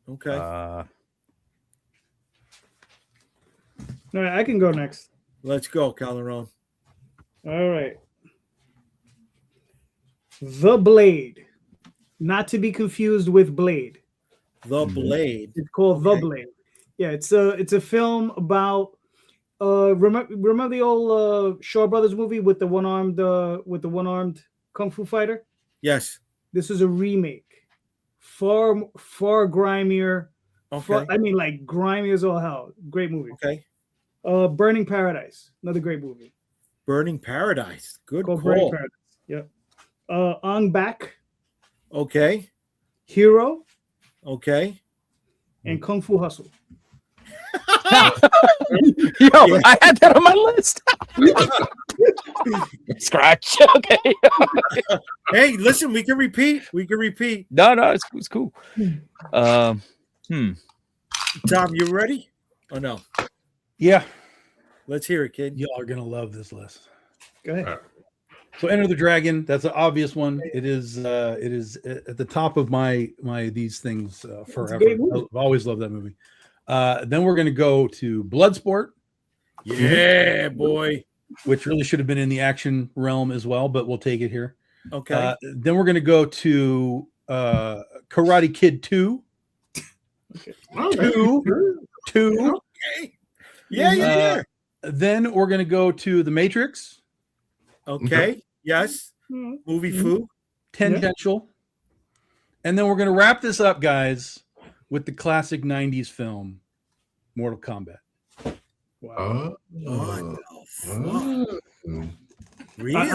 A: Okay.
C: All right, I can go next.
A: Let's go, Calderon.
C: All right. The Blade, not to be confused with Blade.
A: The Blade.
C: It's called
A: Okay.
C: The Blade. Yeah, it's a film about remember the old Shaw Brothers movie with the one-armed kung fu fighter?
A: Yes.
C: This is a remake. Far grimier.
A: Okay.
C: Like grimy as all hell. Great movie.
A: Okay.
C: Burning Paradise, another great movie.
A: Burning Paradise. Good
C: Called Burning
A: call.
C: Paradise. Yep. On Back,
A: Okay.
C: Hero,
A: Okay.
C: and Kung Fu Hustle.
E: Yo, I had that on my list. Scratch. Okay.
A: Hey, listen, we can repeat.
E: No, it's cool.
A: Tom, you ready? Oh no.
B: Yeah,
A: Let's hear it, kid.
B: y'all are gonna love this list.
C: Go ahead.
B: So, Enter the Dragon. That's an obvious one. It is at the top of my these things forever.
C: great movie.
B: I've always loved that movie. Then we're gonna go to Bloodsport,
A: Yeah, boy.
B: which really should have been in the action realm as well, but we'll take it here.
A: Okay.
B: Then we're gonna go to Karate Kid 2. Two.
A: Okay. Yeah.
B: Then we're gonna go to The Matrix,
A: Okay. Yes.
C: Mhm.
A: Movie foo.
B: tangential, and then we're gonna wrap this up, guys, with the classic '90s film, Mortal Kombat.
C: Wow.
A: What the fuck? Really?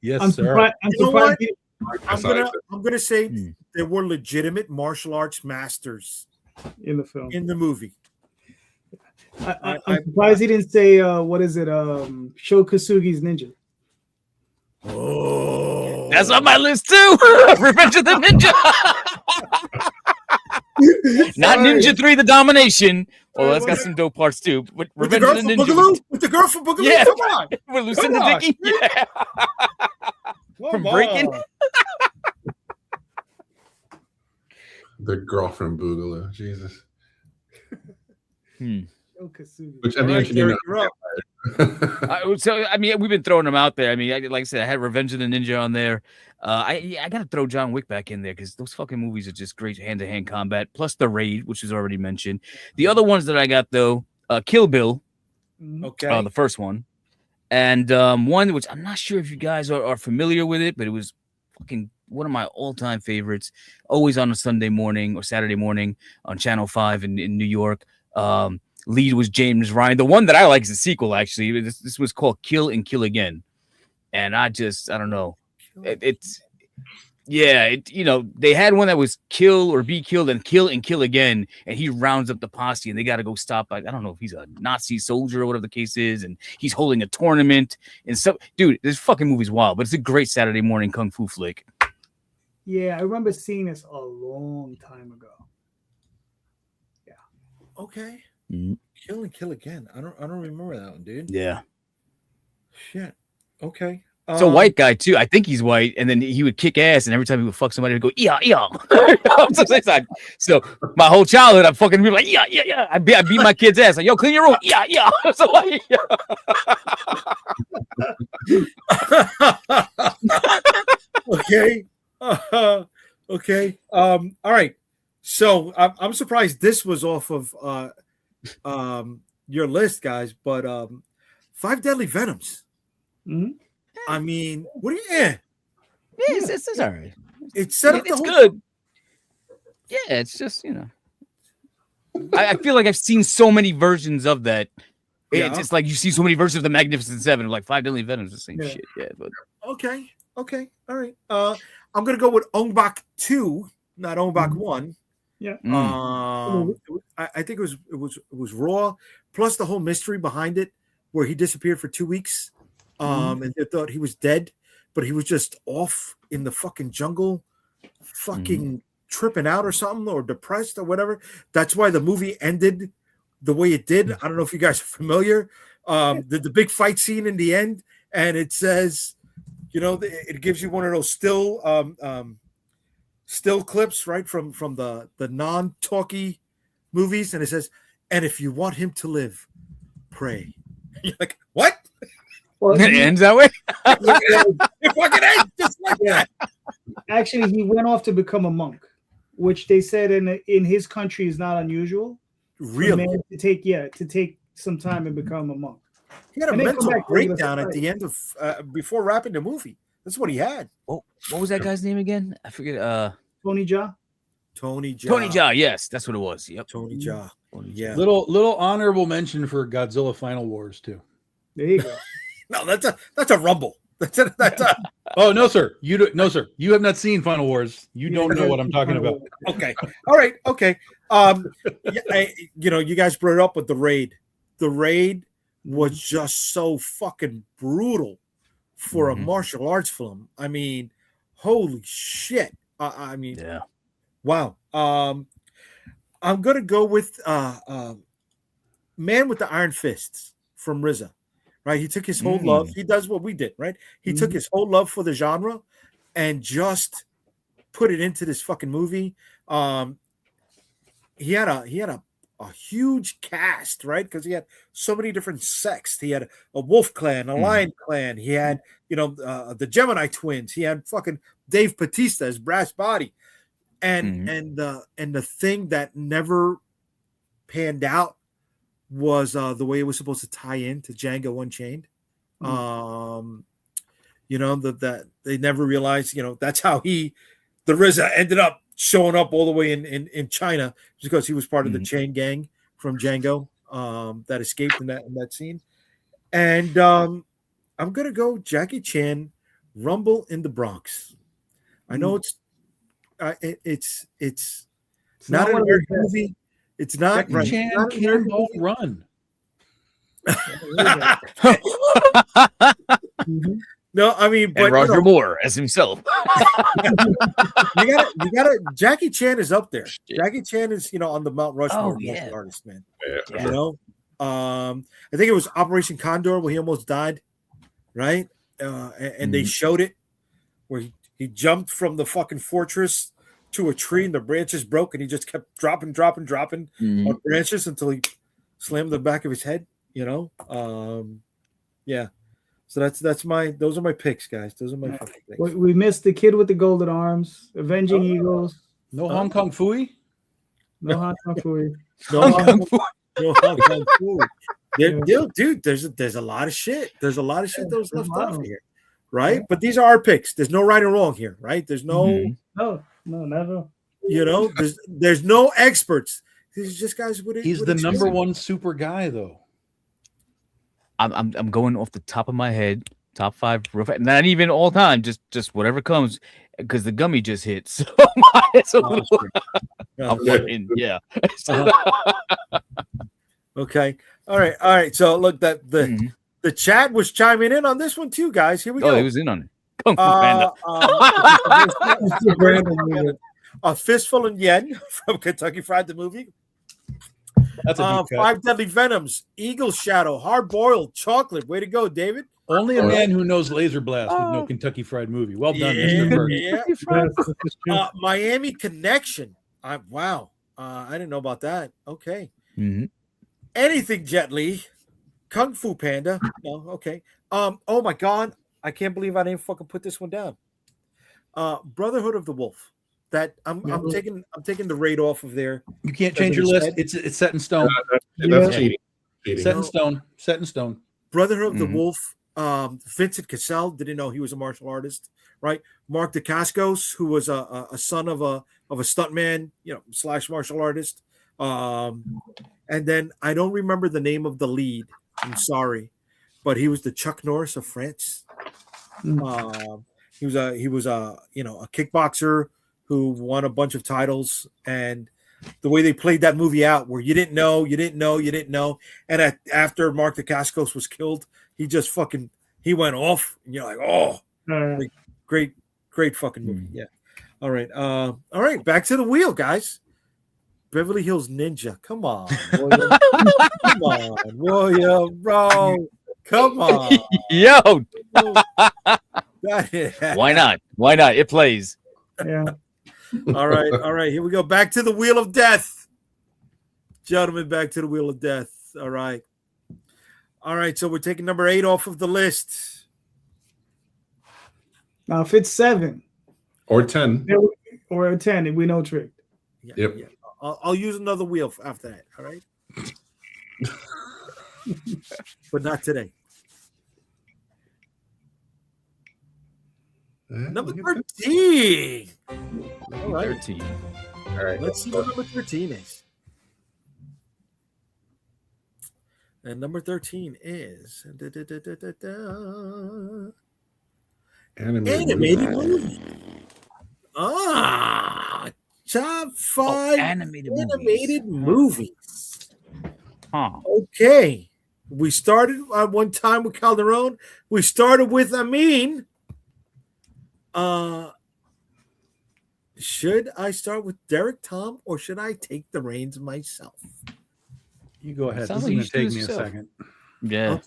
B: Yes,
C: I'm
B: sir.
C: surprised. I'm
A: You know
C: surprised.
A: what? I'm gonna say
E: Hmm.
A: there were legitimate martial arts masters
C: In the film.
A: in the movie.
C: I'm surprised he didn't say what is it? Sho Kosugi's ninja.
A: Oh,
E: That's on my list too. Revenge of the Ninja. Not Ninja 3 The Domination. Well, that's got some dope parts too. But
A: with the
E: Revenge
A: girl
E: of the
A: from
E: Ninja.
A: Boogaloo? With the girl from Boogaloo?
E: Yeah.
A: Come on.
E: With Lucinda
A: Come on.
E: Dickey. Yeah. From Breaking.
F: The girlfriend Boogaloo. Jesus.
C: Sho Kosugi.
F: Which
A: All
F: at the
A: right,
F: end, you know.
A: Derek, you're up.
E: So I mean, we've been throwing them out there. I mean, like I said, I had Revenge of the Ninja on there. I gotta throw John Wick back in there because those fucking movies are just great hand-to-hand combat. Plus the Raid, which was already mentioned. The other ones that I got though, Kill Bill,
A: Okay.
E: the first one, and one which I'm not sure if you guys are familiar with it, but it was fucking one of my all-time favorites. Always on a Sunday morning or Saturday morning on Channel 5 in New York. Lead was James Ryan. The one that I like is the sequel, actually. This was called Kill and Kill Again. And I don't know. They had one that was kill or be killed and kill again. And he rounds up the posse and they got to go stop. I don't know if he's a Nazi soldier or whatever the case is. And he's holding a tournament. And so, dude, this fucking movie's wild, but it's a great Saturday morning kung fu flick.
C: Yeah, I remember seeing this a long time ago.
A: Okay.
E: Mhm.
A: Kill and Kill Again. I don't remember that one, dude.
E: Yeah.
A: Shit. Okay.
E: So white guy too. I think he's white, and then he would kick ass, and every time he would fuck somebody, he'd go yeah. So my whole childhood, I'm fucking be like yeah. I beat my kid's ass like yo, clean your room, yeah. So like,
A: Okay. Okay. All right. So I'm surprised this was off of your list, guys. But Five Deadly Venoms.
C: Mhm.
A: I mean, what do you? Yeah,
E: it's all right.
A: it set up the
E: It's
A: whole.
E: good. Yeah, it's just I feel like I've seen so many versions of that.
A: Yeah.
E: It's like you see so many versions of the Magnificent Seven, like Five Deadly Venoms, the same
C: Yeah.
E: shit. Yeah, but
A: Okay. All right. I'm gonna go with Ong-Bak 2, not Ong-Bak 1.
C: Yeah.
A: I think it was Raw, plus the whole mystery behind it, where he disappeared for 2 weeks, and they thought he was dead, but he was just off in the fucking jungle, fucking tripping out or something, or depressed or whatever. That's why the movie ended the way it did. I don't know if you guys are familiar. The big fight scene in the end, and it says, it gives you one of those still clips, right, from the non-talky movies, and it says, and if you want him to live, pray. You're like, what?
C: Well,
E: it ends that way.
A: It fucking ends just like that.
C: actually, he went off to become a monk, which they said in his country is not unusual. For a
A: Really?
C: man to take some time and become a monk.
A: He had a
C: And then come
A: mental
C: back to regular
A: breakdown at
C: society.
A: the end of before wrapping the movie. That's what he had.
E: What was that guy's name again? I forget.
C: Tony Jaa.
A: Tony Jaa.
E: Tony Jaa. Yes, that's what it was. Yep.
A: Tony Jaa. Yeah.
B: Little honorable mention for Godzilla Final Wars too.
C: There you go.
A: No, that's a rumble. That's a
B: Oh no, sir. No, sir. You have not seen Final Wars. You don't know what I'm talking about.
A: okay. All right. Okay. You guys brought it up with the Raid. The Raid was just so fucking brutal for a martial arts film. I mean, holy shit. I mean,
E: Yeah.
A: wow. I'm gonna go with Man with the Iron Fists from RZA. Right, he took his whole love. He does what we did, right? He took his whole love for the genre and just put it into this fucking movie. He had a huge cast, right? Because he had so many different sects. He had a wolf clan, a lion clan. He had, the Gemini twins. He had fucking Dave Bautista as Brass Body, and the thing that never panned out was the way it was supposed to tie in to Django Unchained. That they never realized, that's how the RZA ended up showing up all the way in China, because he was part of the chain gang from Django that escaped in that scene. And I'm gonna go Jackie Chan, Rumble in the Bronx. I know it's not an
C: one of the
A: American
C: best.
A: movie. It's not
B: Jackie
A: right.
B: Chan,
A: Not an American
B: Cannonball
A: movie.
B: Run.
C: Mhm.
A: No, I mean, but
E: And Roger Moore as himself.
A: you gotta. Jackie Chan is up there.
E: Shit.
A: Jackie Chan is on the Mount Rushmore of
E: yeah.
A: martial artists, man.
F: Yeah.
A: You know, I think it was Operation Condor where he almost died, right? And they showed it where he jumped from the fucking fortress to a tree and the branches broke and he just kept dropping on branches until he slammed the back of his head. Yeah. So those are my picks, guys. Those are my fucking picks.
C: We missed the kid with the golden arms, Avenging Eagles.
B: No Hong Kong Phooey?
C: No Hong Kong Phooey.
A: No Hong Kong food. Dude, there's a lot of shit. There's a lot of shit that was left off here, right? But these are our picks. There's no right or wrong here, right? There's no,
C: No, never.
A: there's no experts. These are just guys with it.
B: He's the number one super guy, though.
E: I'm going off the top of my head, top 5, not even all time, just whatever comes, because the gummy just hit. So I'm fucking, yeah.
A: Okay. All right. So look, that the chat was chiming in on this one too, guys. Here we go.
E: Oh, he was in on it. Kung Fu Panda.
A: A Fistful of Yen from Kentucky Fried the movie.
B: That's a deep cut.
A: 5 Deadly Venoms, Eagle Shadow, Hard Boiled, Chocolate. Way to go, David.
B: Only a man who knows Laser Blast with no Kentucky Fried Movie. Well done, Mr. Burke.
A: Miami Connection. Wow. I didn't know about that. Okay. Anything Jet Li. Kung Fu Panda. No, okay. Oh my God. I can't believe I didn't fucking put this one down. Brotherhood of the Wolf. That I'm taking the rate off of there.
B: You can't change your list. It's set in stone.
F: That's cheating.
B: Set in stone. Set in stone.
A: Brotherhood of the Wolf. Vincent Cassell, didn't know he was a martial artist, right? Mark Dacascos, who was a son of a stuntman, / martial artist. And then I don't remember the name of the lead. I'm sorry, but he was the Chuck Norris of France. He was a kickboxer who won a bunch of titles, and the way they played that movie out, where you didn't know, and after Mark Dacascos was killed, he just he went off, and you're like, oh, great fucking movie. Yeah. All right, back to the wheel, guys. Beverly Hills Ninja, come on, William. Come on, William, bro, come on,
E: yo. Why not? It plays.
C: Yeah.
A: All right. Here we go. Back to the wheel of death, gentlemen. Back to the wheel of death. All right. So we're taking number 8 off of the list.
C: Now, if it's 7
F: or 10,
C: or 10, we know trick.
F: Yep.
A: Yeah. I'll use another wheel after that. All right. But not today. Number 13. All right.
E: 13.
F: All right.
A: Let's see what number 13 is. And number 13 is animated movie. Top 5 animated movies.
E: Huh.
A: Okay. We started one time with Calderon. We started with Amin. Should I start with Derek, Tom, or should I take the reins myself?
B: You go ahead.
E: Sounds
B: This
E: like
B: is going
E: you
B: to take
E: should
B: me a
E: yourself.
B: second.
E: Yeah.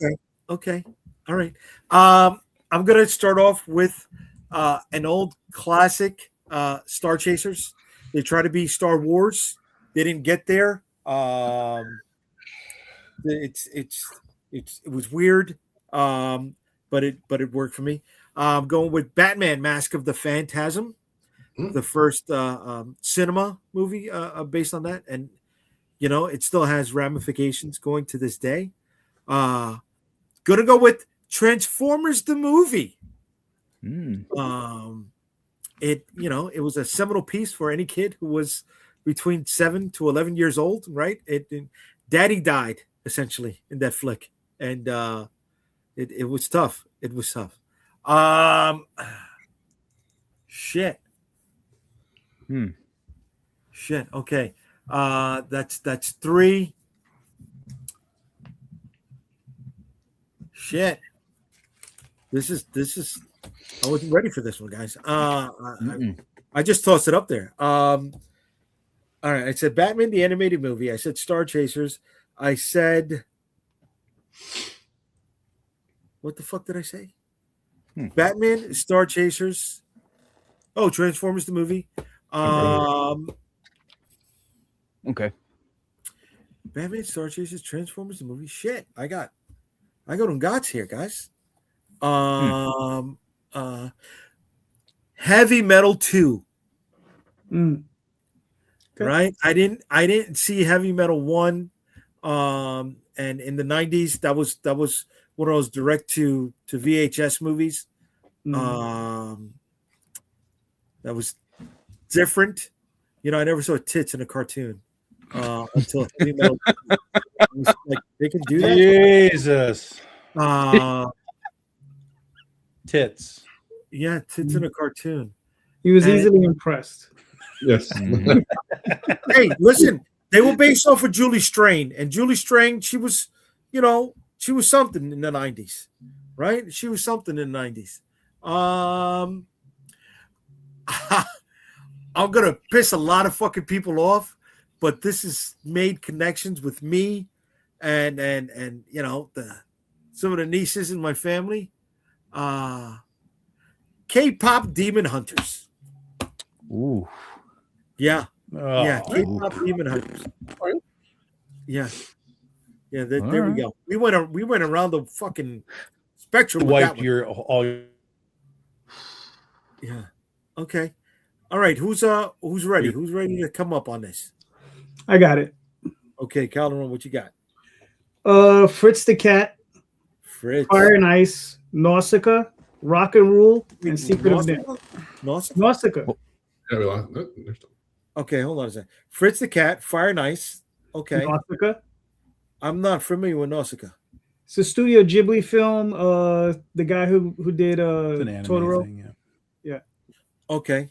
A: Okay. All right. I'm going to start off with an old classic, Star Chasers. They try to be Star Wars. They didn't get there. It was weird, but it worked for me. I'm going with Batman: Mask of the Phantasm, the first cinema movie based on that, and it still has ramifications going to this day. Gonna go with Transformers the movie. It was a seminal piece for any kid who was between 7 to 11 years old, right? Daddy died essentially in that flick, and it was tough. It was tough. Shit. Shit. Okay. That's 3. Shit. This is. I wasn't ready for this one, guys. I just tossed it up there. All right. I said Batman the animated movie. I said Star Chasers. I said. What the fuck did I say? Batman, Star Chasers. Oh, Transformers the movie.
E: Okay.
A: Batman, Star Chasers, Transformers the movie. Shit, I got them gots here, guys. Heavy Metal 2.
C: Okay.
A: Right? I didn't see Heavy Metal 1. And in the 90s, that was one of those direct to VHS movies. That was different. I never saw tits in a cartoon until Heavy Metal. Like, they can do that.
B: Jesus. Tits.
A: Yeah, tits in a cartoon.
C: He was easily impressed.
F: Yes.
A: Hey, listen, they were based off of Julie Strain, and Julie Strain, she was something in the 90s, right? She was something in the 90s. I'm gonna piss a lot of fucking people off, but this has made connections with me and some of the nieces in my family. K-pop Demon Hunters.
E: Ooh.
A: Yeah.
B: Oh.
A: Yeah, K-pop Demon Hunters. Yeah. Yeah, there we go. We went around the fucking spectrum with that
B: Wiped
A: one.
B: your all.
A: Yeah. Okay. All right. Who's ready? Who's ready to come up on this?
C: I got it.
A: Okay, Calderon, what you got?
C: Fritz the Cat,
A: Fritz.
C: Fire and Ice, Nausicaa, Rock and Rule, and Secret of Nim. Nausicaa.
F: Yeah, we lost.
A: Okay, hold on a second. Fritz the Cat, Fire and Ice. Okay.
C: Nausicaa.
A: I'm not familiar with Nausicaa.
C: It's a Studio Ghibli film. The guy who did
B: It's an anime
C: Totoro.
B: thing,
C: Yeah.
A: Okay.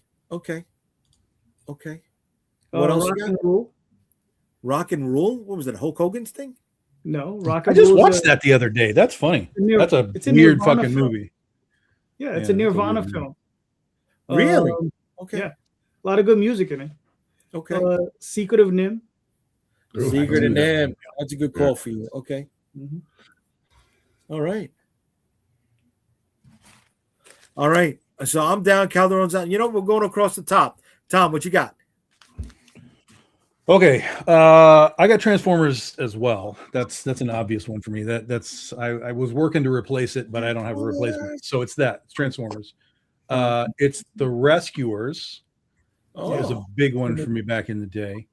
A: What else
C: Rock
A: you got?
C: and Rule.
A: Rock and Rule? What was it? Hulk Hogan's thing?
C: No, Rock
B: I
C: and
B: just
C: Rule.
B: watched that the other day. That's funny. That's a
C: it's a
B: weird
C: Nirvana
B: fucking
C: film.
B: movie.
C: Yeah, it's
B: Yeah,
C: a Nirvana
B: that's a weird
C: film.
A: Really? Okay.
C: Yeah. A lot of good music in it.
A: Okay.
C: Secret of Nim.
A: Secret of Nim. That's a good call for you. Okay.
C: Mm-hmm.
A: All right. So I'm down. Calderon's out. We're going across the top. Tom, what you got?
B: Okay, I got Transformers as well. That's an obvious one for me. That's I was working to replace it, but I don't have a replacement. So it's Transformers. It's The Rescuers. It was a big one for me back in the day.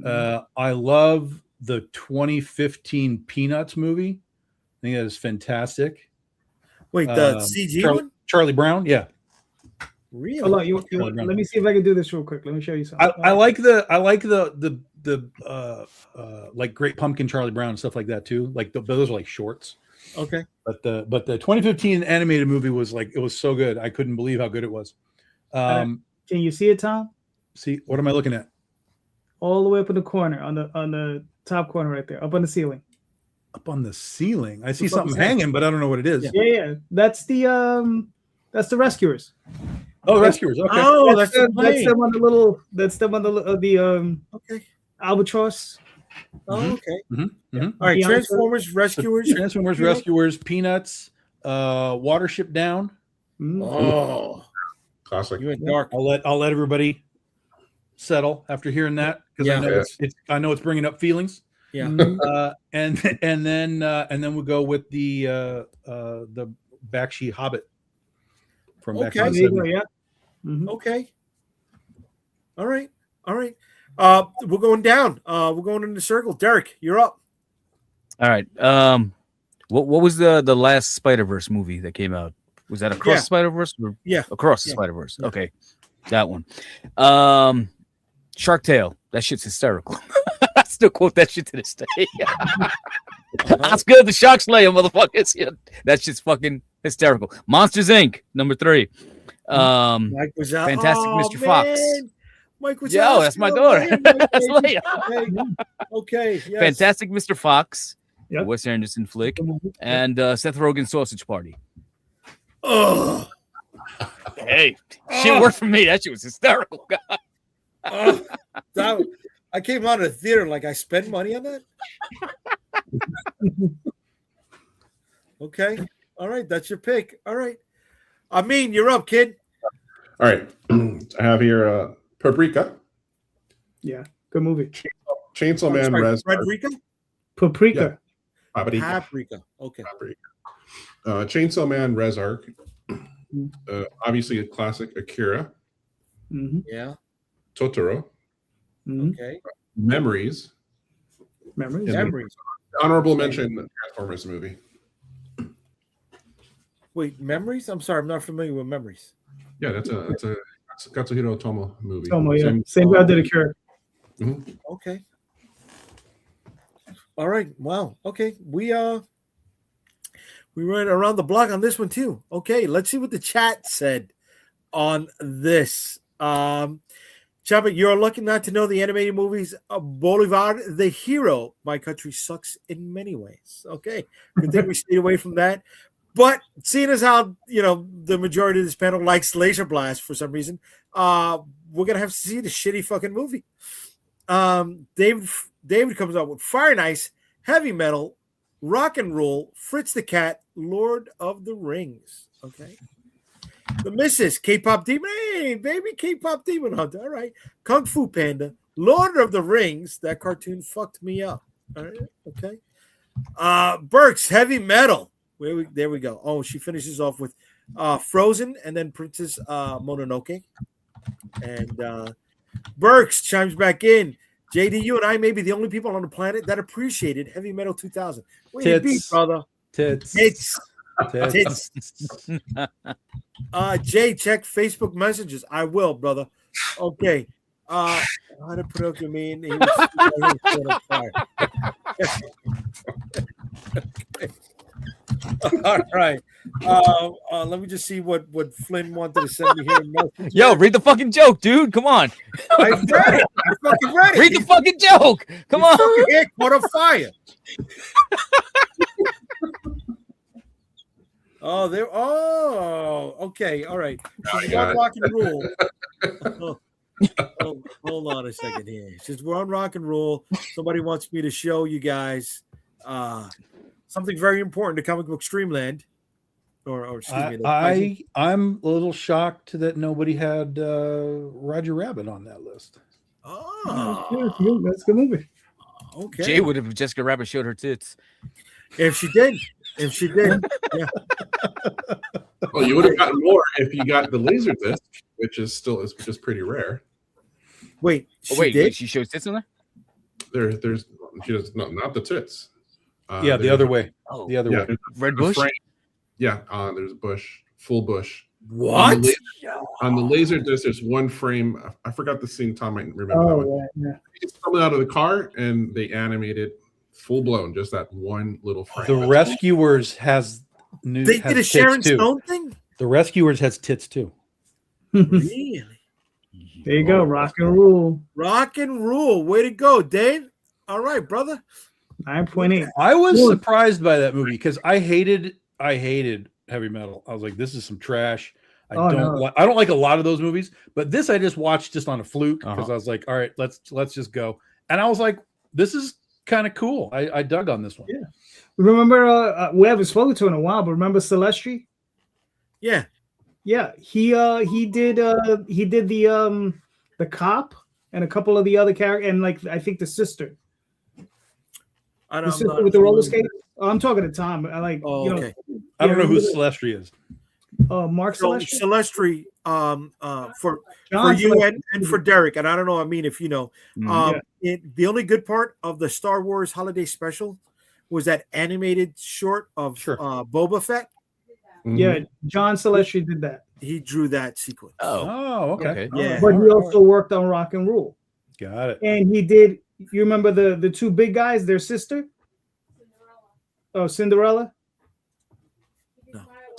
B: I love the 2015 Peanuts movie. I think that is fantastic.
A: Wait, the CG one?
B: Charlie Brown, yeah.
A: Really?
C: Hold on, let me see if I can do this real quick. Let me show you something.
B: I like the like Great Pumpkin Charlie Brown and stuff like that too. Like those are like shorts.
A: Okay.
B: But the 2015 animated movie was it was so good. I couldn't believe how good it was.
C: Can you see it, Tom?
B: See, what am I looking at?
C: All the way up in the corner, on the top corner right there, up on the ceiling.
B: Up on the ceiling. I see something hanging, but I don't know what it is.
C: Yeah. That's the Rescuers.
B: Oh, Rescuers. Okay.
A: Oh, that's
C: them on the little. That's them on the
A: okay.
C: albatross.
A: Oh, okay.
B: Mm-hmm.
A: All right. Transformers, Rescuers.
B: Transformers, Rescuers, Peanuts, Watership Down.
C: Mm-hmm.
A: Oh,
F: Classic.
A: you went dark.
B: I'll let everybody settle after hearing that because I know it's bringing up feelings.
A: Yeah.
B: And then we'll go with the Bakshi Hobbit from back in the 70s.
C: Yeah. Mm-hmm.
A: Okay. All right. We're going down. We're going in the circle. Derek, you're up.
E: All right. What was the last Spider-Verse movie that came out? Was that Across the Spider-Verse?
A: Yeah.
E: Across the Spider-Verse.
A: Yeah.
E: Okay. That one. Shark Tale. That shit's hysterical. I still quote that shit to this day. Oscar the Shark Slayer, motherfuckers. Yeah, that shit's fucking Hysterical. Monsters Inc. number 3.
A: Mike was out.
E: Fantastic Mr. Fox.
A: Mike was
E: Yo,
A: out.
E: that's my daughter. That's Leia.
A: Okay. Yes.
E: Fantastic Mr. Fox.
C: Yep.
E: The Wes Anderson flick. And Seth Rogen's Sausage Party.
A: Oh.
E: Hey, shit worked for me. That shit was hysterical.
A: I came out of the theater like I spent money on that. Okay. All right. That's your pick. All right. I mean, you're up, kid.
F: All right. I have here Paprika.
C: Yeah, good movie.
F: Chainsaw Man, Res.
A: Frederica?
C: Paprika.
A: Paprika. Okay.
F: Chainsaw Man, Res Arc. Obviously a classic, Akira.
C: Mm-hmm.
A: Yeah.
F: Totoro.
C: Mm-hmm.
A: Okay.
F: Memories.
C: Memories.
A: Memories.
F: Honorable mention, the Transformers movie.
A: Wait, Memories? I'm sorry, I'm not familiar with Memories.
F: Yeah, that's a Katsuhiro Otomo movie.
C: Tomo, yeah. Same guy did a cure.
A: Okay. All right. Wow. Okay. We went around the block on this one too. Okay, let's see what the chat said on this. Chapa, you're lucky not to know the animated movies Bolivar the Hero. My country sucks in many ways. Okay. Good thing we stayed away from that. But seeing as how, the majority of this panel likes Laser Blast for some reason, we're going to have to see the shitty fucking movie. David comes up with Fire and Ice, Heavy Metal, Rock and Roll, Fritz the Cat, Lord of the Rings. Okay. The Missus, K-Pop Demon. Hey, baby, K-Pop Demon Hunter. All right. Kung Fu Panda, Lord of the Rings. That cartoon fucked me up. All right. Okay. Burks, Heavy Metal. There we go. Oh, she finishes off with Frozen and then Princess Mononoke. And Burks chimes back in. JD, you and I may be the only people on the planet that appreciated Heavy Metal 2000. Where you be, brother?
B: Tits.
A: Jay, check Facebook messages. I will, brother. Okay. How to put up to me? And he was fire. Okay. All right. Let me just see what Flynn wanted to send me here.
E: Yo, read the fucking joke, dude. Come on.
A: I read it. I fucking read it.
E: Read the fucking joke. Come on.
A: Head caught on fire. Okay. All right. So we're on rock and roll. Hold on a second here. Since we're on rock and roll, somebody wants me to show you guys something very important to Comic Book Streamland. Or excuse me.
B: I'm a little shocked that nobody had Roger Rabbit on that list.
A: Oh,
C: that's a good movie.
A: Okay.
E: Jay would have Jessica Rabbit showed her tits.
A: If she did, yeah.
F: Well, you would have gotten more if you got the laser disc, which is pretty rare.
A: Wait,
E: wait, she shows tits on there?
F: There's she does not the tits.
B: The other way.
E: Oh,
B: the other way.
E: Red bush.
F: Yeah, there's a bush, full bush.
A: What?
F: On the laser disc, there's one frame. I forgot the scene. Tom might remember that one.
C: Yeah.
F: He's coming out of the car, and they animated full blown, just that one little frame.
B: The Rescuers has new.
A: They did a Sharon Stone thing.
B: The Rescuers has tits too.
A: Really?
C: There you go. Rock and roll.
A: Rock and roll. Way to go, Dave. All right, brother.
C: 9.8.
B: I was surprised by that movie because I hated Heavy Metal. I was like, this is some trash. I don't like a lot of those movies, but this I just watched just on a fluke because I was like, all right, let's just go. And I was like, this is kind of cool. I dug on this one.
C: Yeah. Remember, we haven't spoken to in a while, but remember Celestri?
A: Yeah.
C: Yeah. He did the cop and a couple of the other characters, and I think the sister.
A: The
C: sister with the roller skate. Oh, I'm talking to Tom. I like.
A: Okay.
B: I don't know who Celestri is.
C: Mark
A: Celestri. For you and for Derek, and I don't know. I mean, if you know, the only good part of the Star Wars Holiday Special was that animated short of Boba Fett.
C: Mm-hmm. Yeah, John Celestri did that.
A: He drew that sequence.
B: Oh, okay.
A: Yeah,
C: but he also worked on Rock and Roll.
B: Got it.
C: And he did. You remember the two big guys, their sister? Oh, Cinderella?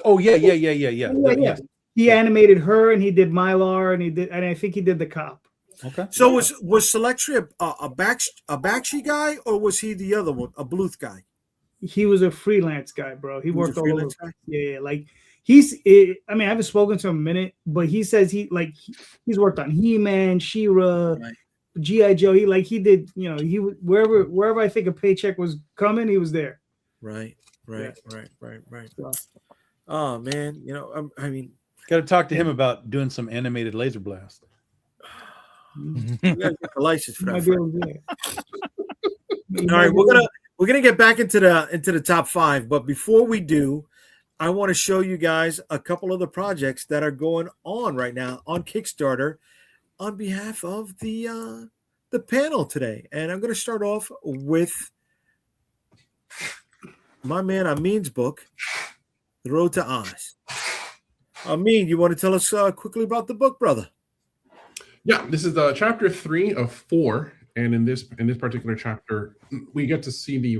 B: Oh yeah.
C: Yeah. He animated her, and he did Mylar, and I think he did the cop.
B: Okay.
A: So was Selectri a Bakshi guy, or was he the other one, a Bluth guy?
C: He was a freelance guy, bro. He
A: was
C: worked
A: a
C: all over.
A: freelance guy?
C: Yeah. Like I mean, I haven't spoken to him a minute, but he says he's worked on He-Man, She-Ra,
A: Right.
C: G.I. Joe. He did, he wherever I think a paycheck was coming, he was there.
A: Right.
C: Yeah. So,
A: Oh man, I mean,
B: Got to talk to him about doing some animated laser blast.
A: you gotta get the license for that.
C: might be
A: Frank.
C: able to-
A: All right, we're gonna get back into the top 5, but before we do, I want to show you guys a couple of the projects that are going on right now on Kickstarter on behalf of the panel today, and I'm going to start off with my man Amin's book, The Road to Oz. Amin, you want to tell us quickly about the book, brother?
F: Yeah, this is chapter 3 of 4, and in this particular chapter, we get to see the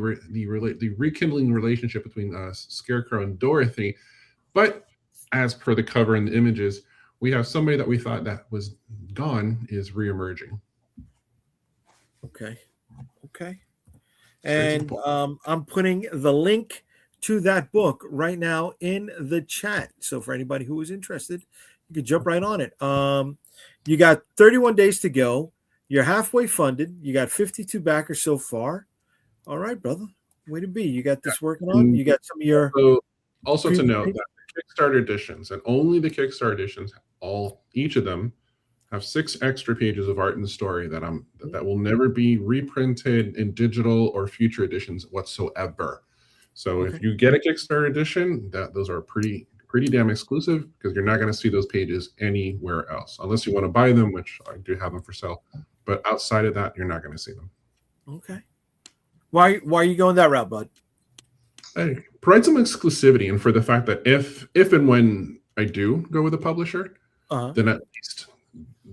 F: rekindling relationship between Scarecrow and Dorothy. But as per the cover and the images, we have somebody that we thought that was gone is reemerging.
A: Okay. And I'm putting the link to that book right now in the chat. So for anybody who is interested, you can jump right on it. You got 31 days to go. You're halfway funded. You got 52 backers so far. All right, brother. Way to be. You got this working on. You got some of your.
F: Also to note that the Kickstarter editions, and only the Kickstarter editions, each of them have 6 extra pages of art and story that will never be reprinted in digital or future editions whatsoever. So if you get a Kickstarter edition, those are pretty damn exclusive, because you're not going to see those pages anywhere else unless you want to buy them, which I do have them for sale. But outside of that, you're not going to see them.
A: Okay. Why are you going that route, bud?
F: I provide some exclusivity, and for the fact that if and when I do go with a publisher, then at least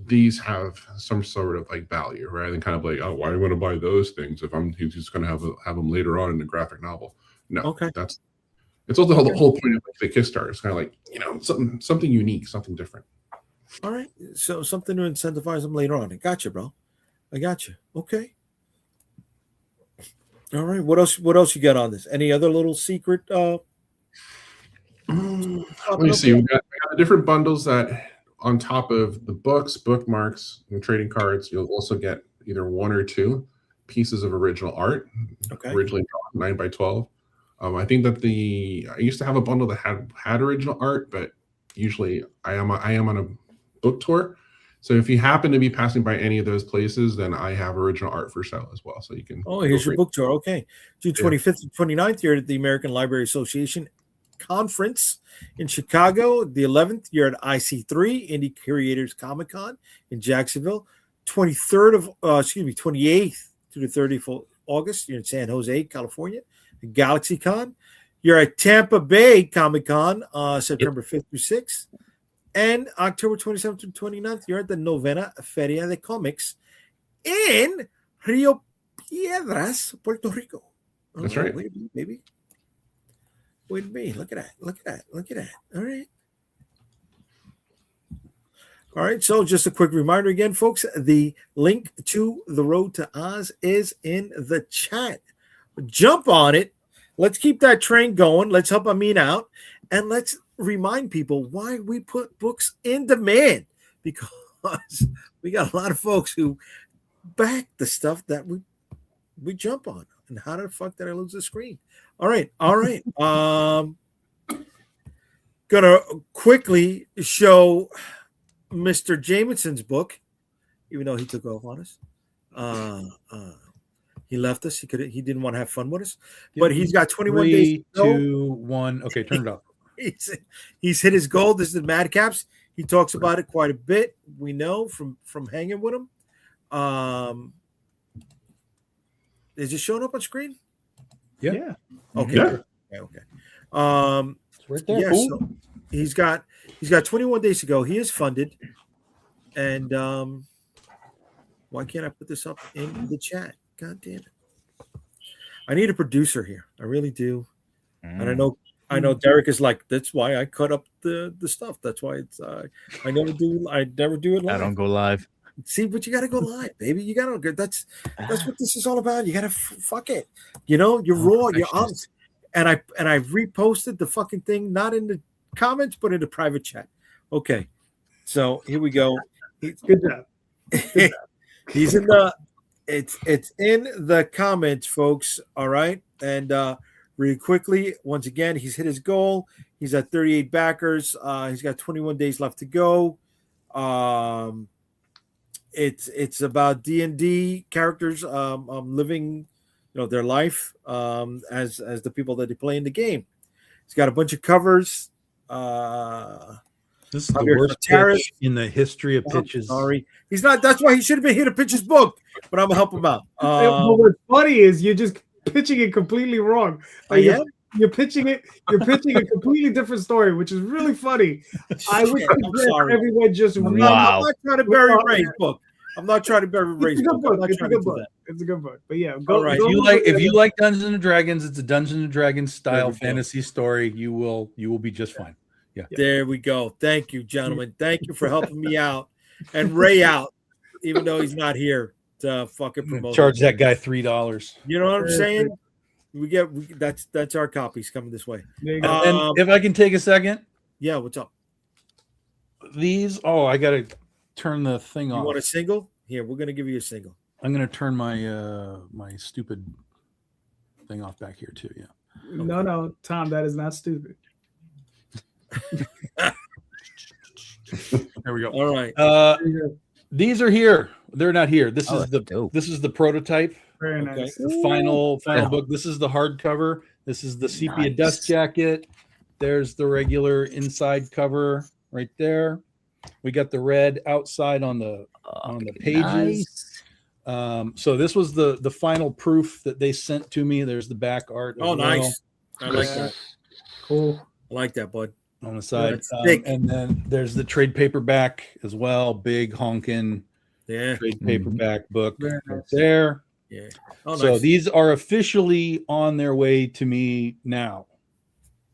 F: these have some sort of like value, rather than kind of like, oh, why do I want to buy those things if he's just going to have them later on in the graphic novel? No, it's also the whole point of the Kickstarter. It's kind of like, something unique, something different.
A: All right, so something to incentivize them later on. I got you, bro. I got you. Okay. All right. What else you got on this? Any other little secret?
F: Let me see. We got different bundles that, on top of the books, bookmarks, and trading cards, you'll also get either 1 or 2 pieces of original art, originally drawn 9 by 12. I think that I used to have a bundle that had original art, but usually I am on a book tour. So if you happen to be passing by any of those places, then I have original art for sale as well. So you can.
A: Oh, here's your book tour. Okay. June 25th and 29th, you're at the American Library Association Conference in Chicago. The 11th, you're at IC3, Indie Creators Comic Con in Jacksonville. 28th to the 30th of August, you're in San Jose, California, Galaxy Con. You're at Tampa Bay Comic Con, September 5th through 6th. And October 27th to 29th, you're at the Novena Feria de Comics in Rio Piedras, Puerto Rico.
F: That's right.
A: Wait a minute, baby. Wait a minute. Look at that. All right. So just a quick reminder again, folks, the link to The Road to Oz is in the chat. Jump on it. Let's keep that train going. Let's help Amin out. And let's remind people why we put books in demand, because we got a lot of folks who back the stuff that we jump on. And how the fuck did I lose the screen? All right. Gonna quickly show Mr. Jameson's book, even though he took off on us. He left us. He didn't want to have fun with us, but he's got 21 days.
B: 3, 2, 1. Okay, turn it off.
A: He's hit his goal. This is the Madcaps. He talks about it quite a bit. We know from hanging with him. Is it showing up on screen?
B: Yeah.
A: Okay.
F: Yeah.
A: Okay.
B: It's right there.
A: Yeah, so he's got 21 days to go. He is funded, and why can't I put this up in the chat? God damn it! I need a producer here. I really do. And I know I know Derek is like, that's why I cut up the stuff. That's why it's I never do it live.
E: I don't go live.
A: See, but you got to go live, baby. You got to. That's what this is all about. You got to fuck it. You know, you're raw. You're honest. And I reposted the fucking thing, not in the comments, but in the private chat. Okay, so here we go.
C: Good job.
A: He's in the. It's in the comments, folks. All right, and really quickly, once again, he's hit his goal. He's at 38 backers. He's got 21 days left to go. It's about D&D characters living, their life as the people that they play in the game. He's got a bunch of covers.
B: This is the worst pitch in the history of pitches.
A: Sorry, he's not. That's why he should have been here to pitch his book. But I'm gonna help him out.
C: But what's funny is you're just pitching it completely wrong. You're pitching it. You're pitching a completely different story, which is really funny. I would suggest everyone just read.
A: I'm not trying to bury Ray's book. I'm not trying to bury Ray's book.
C: It's a good book. It's a good book. But yeah,
A: all right.
B: If you like Dungeons and Dragons, it's a Dungeons and Dragons style fantasy story. You will be just fine. Yeah.
A: There we go. Thank you, gentlemen. Thank you for helping me out and Ray out, even though he's not here to fucking promote.
B: Charge that guy $3.
A: You know what I'm saying? That's our copies coming this way.
B: And if I can take a second.
A: Yeah, what's up?
B: These. Oh, I gotta turn the thing off.
A: You want a single? Here, we're gonna give you a single.
B: I'm gonna turn my my stupid thing off back here too. Yeah.
C: No, Tom, that is not stupid.
B: There we go.
A: All right.
B: These are here. They're not here. This is the prototype.
C: Very nice.
B: The final book. This is the hardcover. This is the sepia dust jacket. There's the regular inside cover right there. We got the red outside on the pages.
E: Nice.
B: So this was the final proof that they sent to me. There's the back art.
A: Oh, nice. I like that.
C: Cool.
A: I like that, bud.
B: On the side. And then there's the trade paperback as well. Big honkin' trade paperback book right there.
A: Yeah. Oh,
B: so
A: nice.
B: these are officially on their way to me now.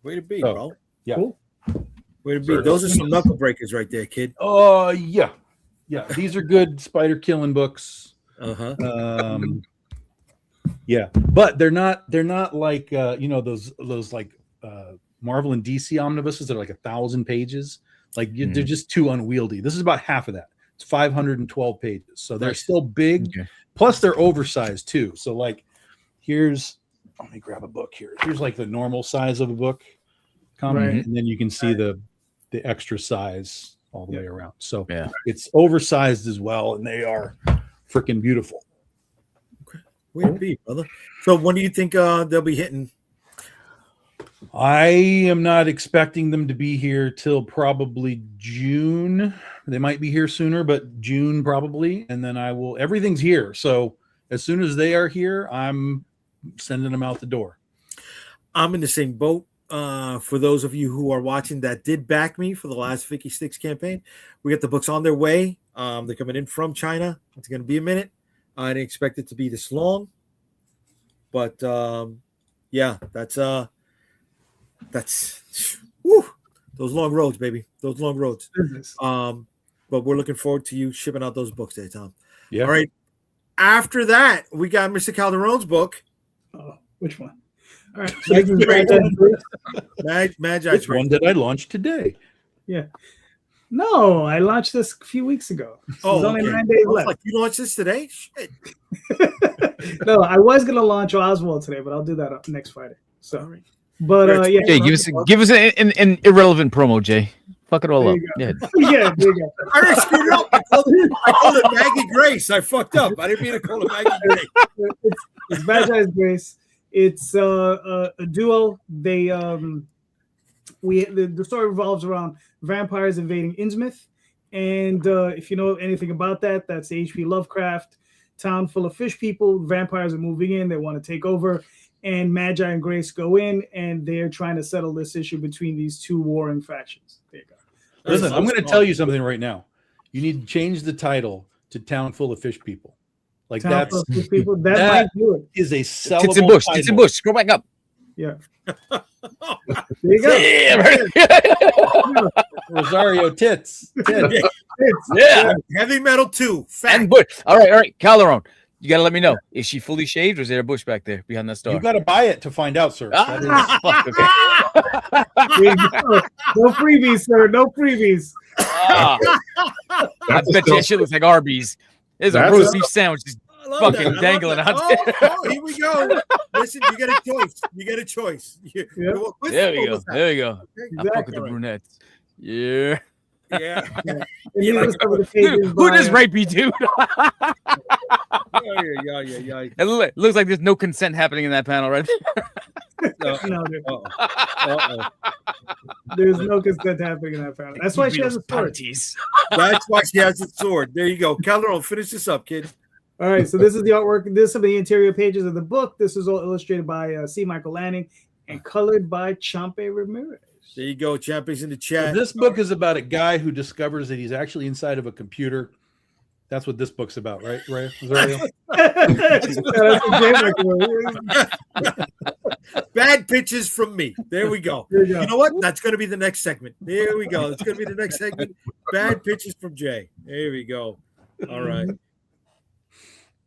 A: Way to be, bro.
B: Yeah.
C: Cool.
A: Way to be. Those are some knuckle breakers right there, kid.
B: Oh, yeah. Yeah. These are good spider killing books.
A: Uh-huh.
B: Yeah. But they're not like those like Marvel and DC omnibuses that are like 1,000 pages. Like they're just too unwieldy. This is about half of that. It's 512 pages. So they're still big. Okay. Plus they're oversized too. So like let me grab a book here. Here's like the normal size of a book comic, right. And then you can see the extra size all the way around. So it's oversized as well, and they are freaking beautiful.
A: Okay. Way to be, brother. So when do you think they'll be hitting?
B: I am not expecting them to be here till probably June. They might be here sooner, but June probably. And then everything's here. So as soon as they are here, I'm sending them out the door.
A: I'm in the same boat. For those of you who are watching that did back me for the last Vicky Sticks campaign, we got the books on their way. They're coming in from China. It's going to be a minute. I didn't expect it to be this long. But that's those long roads, baby. Those long roads. But we're looking forward to you shipping out those books there, Tom.
B: Yeah.
A: All right. After that, we got Mr. Calderon's book.
C: Oh, which one? All right.
A: Magi.
B: Which one did I launch today?
C: Yeah. No, I launched this a few weeks ago. There's only 9 days left.
A: Like, you launched this today? Shit.
C: No, I was gonna launch Oswald today, but I'll do that next Friday. So, but
E: Jay, give us an irrelevant promo, Jay. Fuck it all up.
C: Yeah, there you go.
A: I already screwed it up. I called it Maggie Grace. I fucked up. I didn't mean to call it Maggie Grace.
C: It's Magi's Grace. It's a duo. They the story revolves around vampires invading Innsmouth, and if you know anything about that, that's the H.P. Lovecraft town full of fish people. Vampires are moving in. They want to take over, and Magi and Grace go in, and they're trying to settle this issue between these two warring factions. There you go.
B: Listen, I'm going to tell you something right now. You need to change the title to Town Full of Fish People. Like that
C: might do it.
B: Is a sellable
E: Tits and Bush.
B: title.
E: Tits and Bush. Scroll back up.
C: Yeah. There you go.
E: Yeah,
B: Rosario tits. Tits.
E: yeah.
A: Heavy metal 2.
E: And
A: Fact.
E: bush. All right. Calderon, you gotta let me know. Is she fully shaved, or is there a bush back there behind that star?
B: You got to buy it to find out, sir. That is-
E: Fuck, okay.
C: There you go. No freebies, sir. No freebies.
E: I bet you that shit looks like Arby's. There's a
F: That's
E: roast beef sandwich just
A: I love
E: fucking
A: that. I love
E: dangling
A: that.
E: out there.
A: Oh, here we go. Listen, you get a choice. You get a choice.
C: Yeah.
E: There we go. There we go. I fuck with
C: Exactly.
E: the brunettes. Yeah.
A: Yeah.
C: And these are some of the pages
E: Who
C: by,
E: does rapey do?
A: Yeah.
E: It looks like there's no consent happening in that panel, right?
C: No,
A: Uh-oh.
C: there's no consent happening in that panel. That's why she has a sword.
E: Panties.
A: That's why she has a sword. There you go. Calderon, finish this up, kid.
C: All right, so this is the artwork. This is some of the interior pages of the book. This is all illustrated by C. Michael Lanning and colored by Champe Ramirez.
A: There you go. Champions in the
B: So
A: chat.
B: this book is about a guy who discovers that he's actually inside of a computer. That's what this book's about, right? Rosario?
C: That's a
A: Bad pitches from me. There we go.
C: There you go.
A: You know what? That's going to be the next segment. There we go. It's going to be the next segment. Bad pitches from Jay. There we go. All right.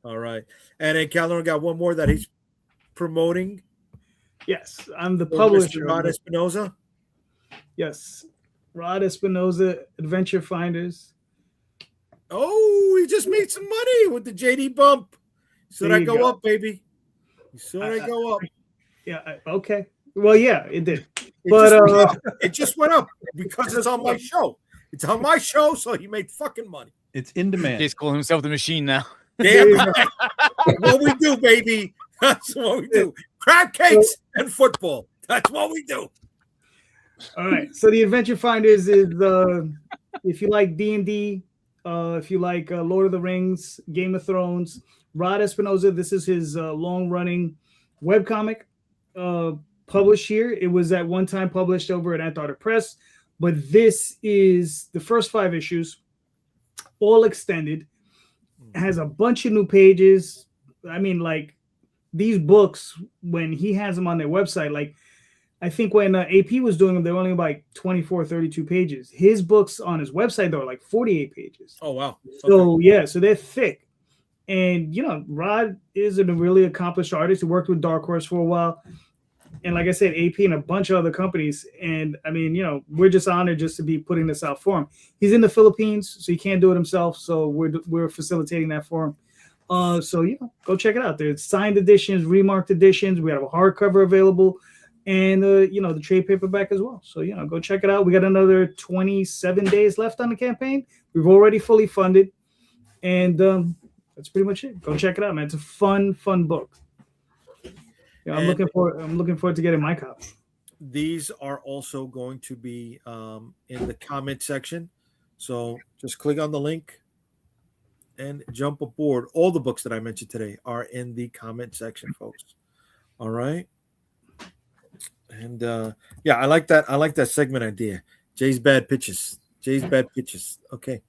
A: All right. And then Calderon got one more that he's promoting.
C: Yes, I'm the
A: Mr.
C: publisher.
A: Rod Espinoza.
C: Yes, Rod Espinoza, Adventure Finders.
A: Oh, he just made some money with the JD bump. So
C: There
A: I
C: you
A: go
C: go.
A: up, baby. So I go up.
C: Yeah, okay. Well, yeah, it did.
A: It
C: But
A: just went up. It just went up because it's on my show. It's on my show, so he made fucking money.
B: It's in demand.
E: He's calling himself the machine now.
A: Damn right. What we do, baby. That's what we do. Crab cakes and football. That's what we do.
C: All right. So the Adventure Finders is if you like D&D, if you like Lord of the Rings, Game of Thrones, Rod Espinoza, this is his long-running webcomic published here. It was at one time published over at Antarctic Press, but this is the first 5 issues, all extended. It has a bunch of new pages. I mean, like these books, when he has them on their website, like I think when AP was doing them, they were only about 24, 32 pages. His books on his website, though, are like 48 pages.
A: Oh, wow.
C: So, yeah, so they're thick. And, you know, Rod is a really accomplished artist who worked with Dark Horse for a while. And like I said, AP and a bunch of other companies. And, I mean, you know, we're just honored just to be putting this out for him. He's in the Philippines, so he can't do it himself. So we're facilitating that for him. So, you know, go check it out. There's signed editions, remarked editions. We have a hardcover available. And, you know, the trade paperback as well. So, you know, go check it out. We got another 27 days left on the campaign. We've already fully funded. And that's pretty much it. Go check it out, man. It's a fun book. Yeah, I'm looking forward to getting my copy.
A: These are also going to be in the comment section. So just click on the link and jump aboard. All the books that I mentioned today are in the comment section, folks. All right. And yeah, I like that. I like that segment idea. Jay's bad pitches. Okay.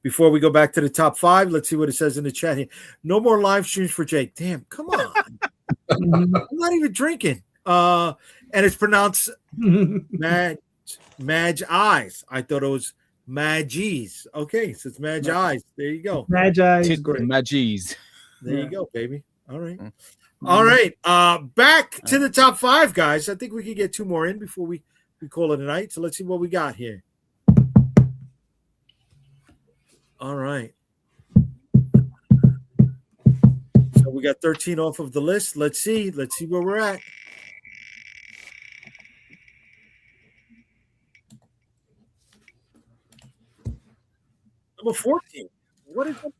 A: Before we go back to the top 5, let's see what it says in the chat here. No more live streams for Jake. Damn, come on. I'm not even drinking. And it's pronounced Magi. I thought it was Magi's. Okay, so it's Magi's. There you go.
C: Magi is great.
E: Magi's.
A: There you go, baby. All right. All right. Back to the top 5, guys. I think we can get 2 more in before we call it a night. So let's see what we got here. All right. So we got 13 off of the list. Let's see where we're at. Number 14. What is that?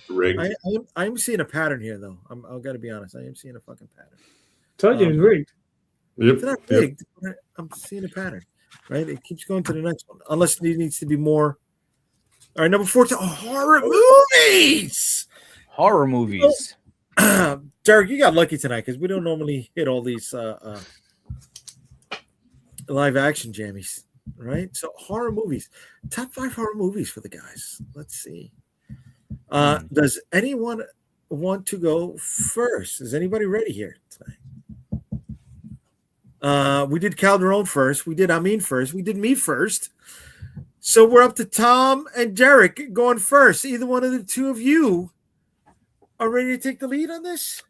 F: Rigged.
A: I'm seeing a pattern here, though. I've got to be honest. I am seeing a fucking pattern.
C: Told you it's rigged.
F: Yep.
A: It's not rigged. I'm seeing a pattern, right? It keeps going to the next one, unless it needs to be more. All right, number 14. Oh, horror movies.
E: Horror movies.
A: Derek, you got lucky tonight because we don't normally hit all these live action jammies, right? So horror movies, top 5 horror movies for the guys. Let's see. Does anyone want to go first? Is anybody ready here tonight? We did Calderon first. We did Amin first. We did me first. So we're up to Tom and Derek going first. Either one of the two of you are ready to take the lead on this?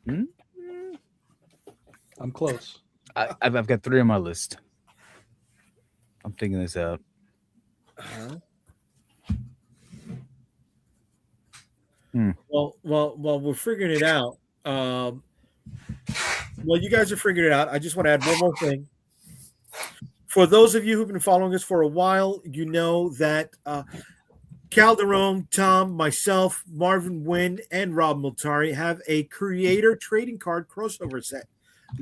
B: I'm close.
E: I've got 3 on my list. I'm thinking this out.
A: Well, we're figuring it out. Well, you guys are figuring it out. I just want to add one more thing. For those of you who've been following us for a while, you know that Calderon, Tom, myself, Marvin Wynn, and Rob Multari have a creator trading card crossover set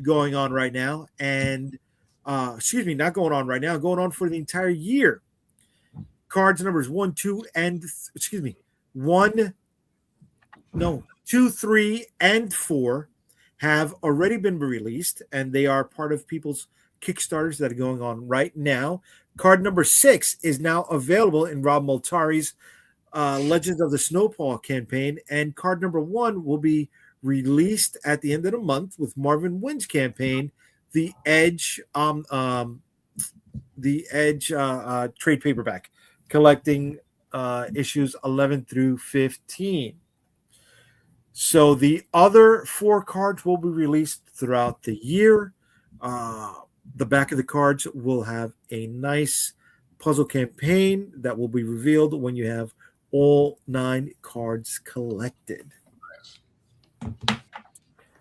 A: going on right now. And not going on right now, going on for the entire year. Cards numbers 1, 2, and 2, 3, and 4 have already been released, and they are part of people's Kickstarters that are going on right now. Card number 6 is now available in Rob Multari's Legends of the Snowpaw campaign, and card number 1 will be released at the end of the month with Marvin Wynn's campaign, the Edge trade paperback, collecting issues 11 through 15. So the other 4 cards will be released throughout the year. The back of the cards will have a nice puzzle campaign that will be revealed when you have all 9 cards collected.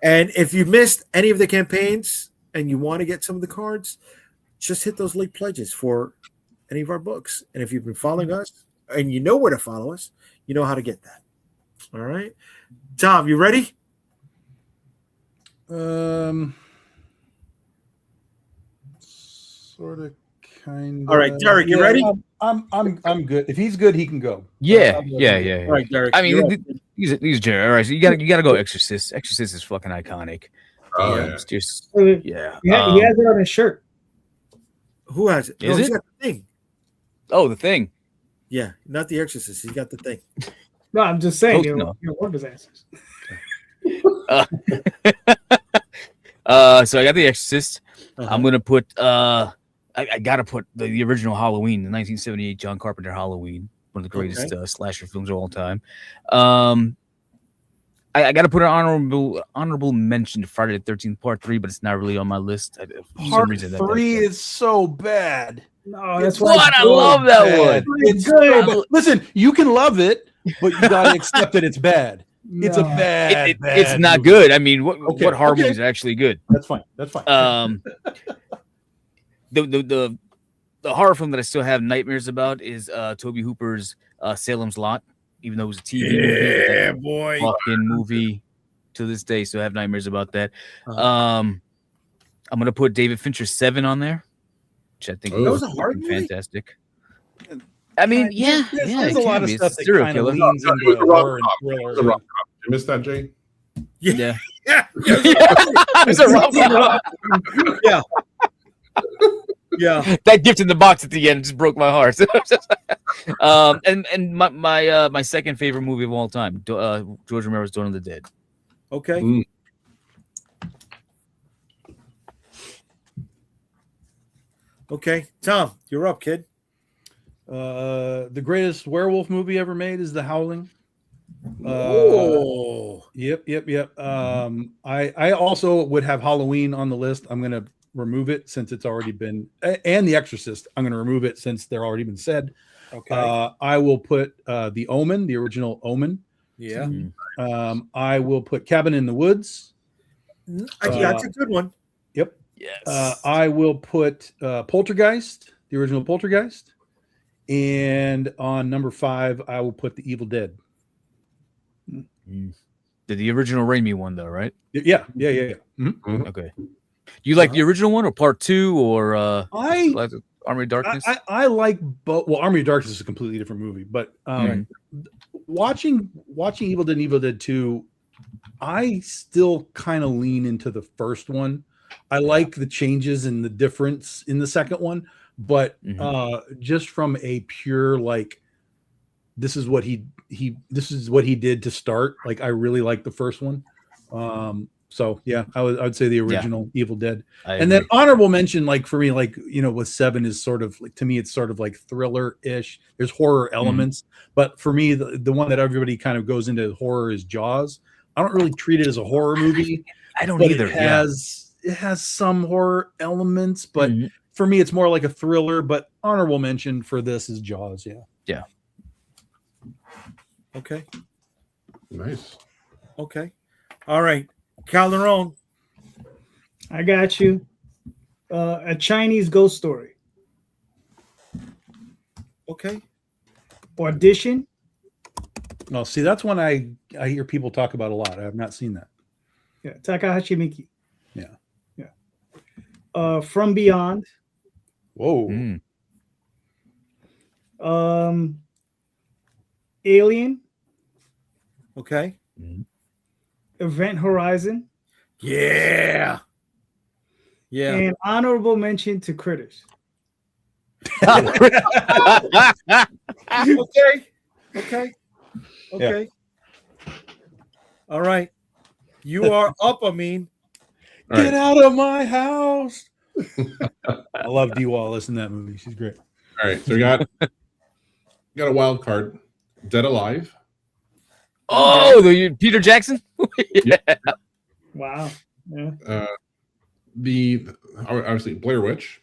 A: And if you missed any of the campaigns and you want to get some of the cards, just hit those link pledges for any of our books. And if you've been following us and you know where to follow us, you know how to get that. All right. Tom, you ready?
B: Sort of, kind of.
A: All right, Derek, you ready?
B: I'm good. If he's good, he can go.
E: Yeah.
A: All right, Derek.
E: I mean, these Jerry. All right, so you gotta go Exorcist. Exorcist is fucking iconic.
F: Oh,
E: Yeah,
F: yeah.
E: it's just
C: Yeah, he has it on his shirt.
A: Who has it?
E: Is
A: He's
E: it?
A: got the thing.
E: Oh, the Thing.
A: Yeah, not the Exorcist. He's got the thing.
C: No, I'm just saying.
E: No.
C: One of his answers.
E: So I got the Exorcist. I'm gonna put I gotta put the original Halloween, the 1978 John Carpenter Halloween, one of the greatest slasher films of all time. I gotta put an honorable mention to Friday the 13th Part 3, but it's not really on my list.
B: Part 3 is so bad.
C: No, that's
E: What? I love that one.
B: It's good. Listen, you can love it, but you gotta accept that it's bad. It's a bad.
E: It's not
B: movie.
E: good. I mean, what horror movies are actually good?
B: That's fine. That's fine.
E: The horror film that I still have nightmares about is Tobe Hooper's Salem's Lot, even though it was a TV movie.
A: Yeah, boy.
E: Fucking movie to this day, so I have nightmares about that. I'm gonna put David Fincher's 7 on there, which I think
A: That was a horror movie?
E: fantastic. I mean, yeah,
B: there's
E: it
B: a lot
E: can
B: of
E: be.
B: stuff
E: It's a
B: that
E: serial
B: kind of
E: killer.
B: leans into horror and thriller.
F: You missed that, Jay?
E: Yeah.
A: Yeah.
E: It's a rom-com.
A: Yeah. Yeah.
E: That gift in the box at the end just broke my heart. And my second favorite movie of all time, George Romero's Dawn of the Dead.
A: Okay.
F: Mm.
A: Okay. Tom, you're up, kid.
B: The greatest werewolf movie ever made is The Howling. Yep. I also would have Halloween on the list. I'm gonna remove it since it's already been, and The Exorcist. I'm gonna remove it since they're already been said.
A: Okay.
B: I will put The Omen, the original Omen.
A: Yeah.
B: I will put Cabin in the Woods.
A: That's a good one.
B: Yep.
E: Yes.
B: I will put Poltergeist, the original Poltergeist. And on number 5, I will put The Evil Dead.
E: The original Raimi one, though, right?
B: Yeah. Mm-hmm.
E: Okay. You like the original one or part 2 or
B: I
E: Army of Darkness?
B: I like both. Well, Army of Darkness is a completely different movie, but watching Evil Dead and Evil Dead 2, I still kind of lean into the first one. I like the changes and the difference in the second one, but just from a pure like this is what he did to start. Like I really like the first one. So yeah, I'd say the original Evil Dead. And then honorable mention, like for me, like with 7 is sort of like, to me, it's sort of like thriller-ish. There's horror elements, but for me, the one that everybody kind of goes into horror is Jaws. I don't really treat it as a horror movie.
E: I don't either.
B: It has some horror elements, but for me, it's more like a thriller. But honorable mention for this is Jaws.
E: Yeah.
A: Okay.
F: Nice.
A: Okay. All right. Calderon.
C: I got you. A Chinese ghost story.
A: Okay.
C: Audition.
B: No, see, that's one I hear people talk about a lot. I have not seen that.
C: Yeah. Takahashi Miki.
B: Yeah.
C: From Beyond.
B: Whoa.
C: Alien.
A: Okay.
C: Event Horizon.
A: Yeah.
C: And honorable mention to Critters.
A: Okay. All right. You are up, Amin.
B: Get out of my house. I love Dee Wallace in that movie. She's great.
F: All right. So we got a wild card. Dead Alive.
E: Oh, Peter Jackson?
F: Yeah.
C: Wow. Yeah.
F: Obviously Blair Witch.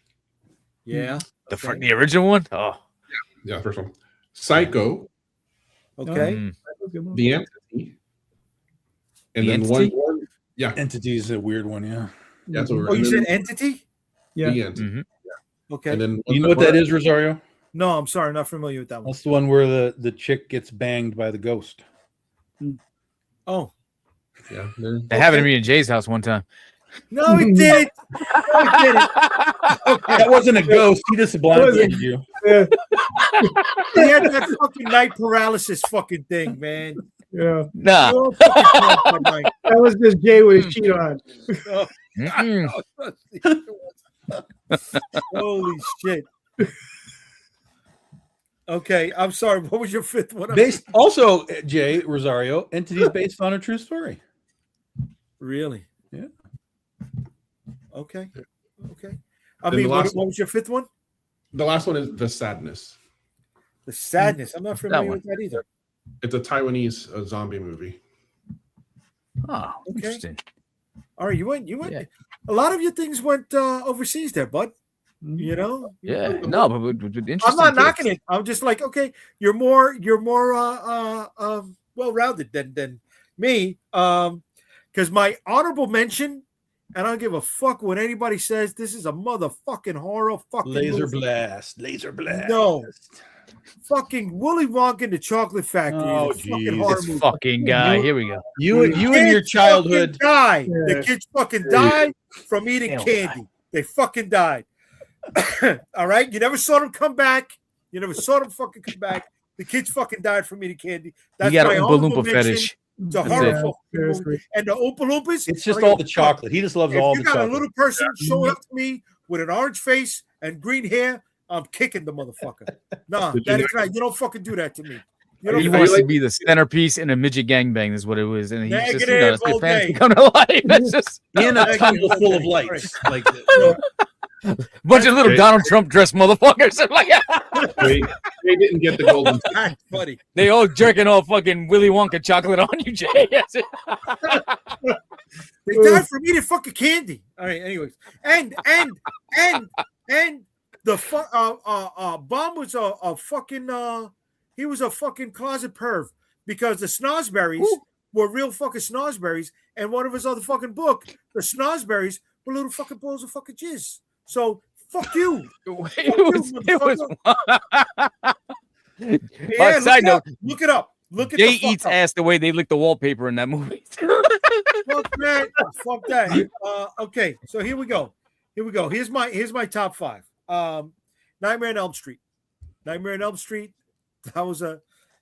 A: Yeah.
E: The original one? Oh.
F: Yeah, first one. Psycho.
A: Okay.
F: The Entity. And
E: The
F: then
E: Entity?
F: one more. Yeah.
B: Entity is a weird one, yeah.
F: Yeah, so
A: Oh, you said Entity?
C: Yeah.
F: The Entity.
A: Okay.
F: And then
B: You know what that is, Rosario?
A: No, I'm sorry. I'm not familiar with that one.
B: That's the one where the chick gets banged by the ghost.
A: Oh.
F: Yeah.
E: That happened to me in Jay's house one time.
A: No, he didn't. No, he didn't.
B: That wasn't a ghost. He just blindsided you.
C: Yeah.
A: He had that fucking night paralysis fucking thing, man.
C: Yeah.
E: Nah.
A: You all fucking can't that night.
C: That was just Jay with his cheat on.
A: Holy shit. Okay, I'm sorry. What was your fifth one?
B: Also, Jay Rosario, Entity's based on a true story.
A: Really?
B: Yeah.
A: Okay. I
F: Then
A: mean,
F: the
A: what
F: last
A: was your fifth one?
F: The last one is The Sadness.
A: The Sadness. I'm not familiar with that either.
F: It's a Taiwanese zombie movie.
E: Oh, interesting.
A: All right, you went.
E: Yeah.
A: A lot of your things went overseas there, bud. You know?
E: Yeah. No, but interesting.
A: I'm not
E: picks.
A: knocking it. I'm just like, okay, you're more well-rounded than me. Because my honorable mention, and I don't give a fuck what anybody says, this is a motherfucking horror fucking
B: Laser
A: movie.
B: blast.
A: No. Fucking Willy Wonka and the Chocolate Factory.
B: Oh,
A: is a fucking
B: geez.
A: horror
E: This
A: movie.
E: fucking guy. Here we go.
B: You and your
A: Kids
B: childhood.
A: fucking die.
C: Yeah.
A: The kids fucking died from eating
E: Hell,
A: candy. They fucking died. All right, you never saw them come back. You never saw them fucking come back. The kids fucking died from eating candy. That's
E: You got
A: my
E: an Oompa
A: honorable
E: Loompa
A: mention.
E: fetish.
A: It's a
E: That's
A: horror
E: it.
A: fucking movie.
C: Seriously.
A: And the Oompa Loompas.
B: It's just
A: I don't
B: all
A: give
B: the
A: a fuck.
B: chocolate. He just loves
A: If
B: all
A: you
B: the
A: got
B: chocolate.
A: a little person showing up to me with an orange face and green hair, I'm kicking the motherfucker. Nah,
F: Did you
A: that
F: like-
A: is right. You don't fucking do that to me. You
F: Are
A: don't
E: He
F: you
A: fucking-
E: wants to
F: like-
E: be the centerpiece in a midget gangbang, is what it was. And he's just,
A: Negative
E: it's
A: all
E: good fantasy
A: day.
E: come to life. It's just
B: And a
A: Thank
B: tunnel
A: you.
B: full of lights. Like
E: a bunch of little
F: Okay.
E: Donald Trump dressed motherfuckers. I'm like,
F: They didn't get the golden.
A: That's funny.
E: they all jerking all fucking Willy Wonka chocolate on you, Jay. That's it.
A: They died from eating fucking candy. All right. Anyways, and the Bomb was a fucking he was a fucking closet perv because the Snozzberries were real fucking Snozzberries, and one of his other fucking book, the Snozzberries were little fucking balls of fucking jizz. So fuck you.
E: It was
A: Yeah,
E: side note,
A: look it up. Look at
E: Jay
A: the fuck
E: eats
A: up.
E: ass the way they lick the wallpaper in that movie.
A: Fuck that. Fuck that. Okay, so here we go. Here's my top five. Nightmare on Elm Street. Nightmare on Elm Street. That was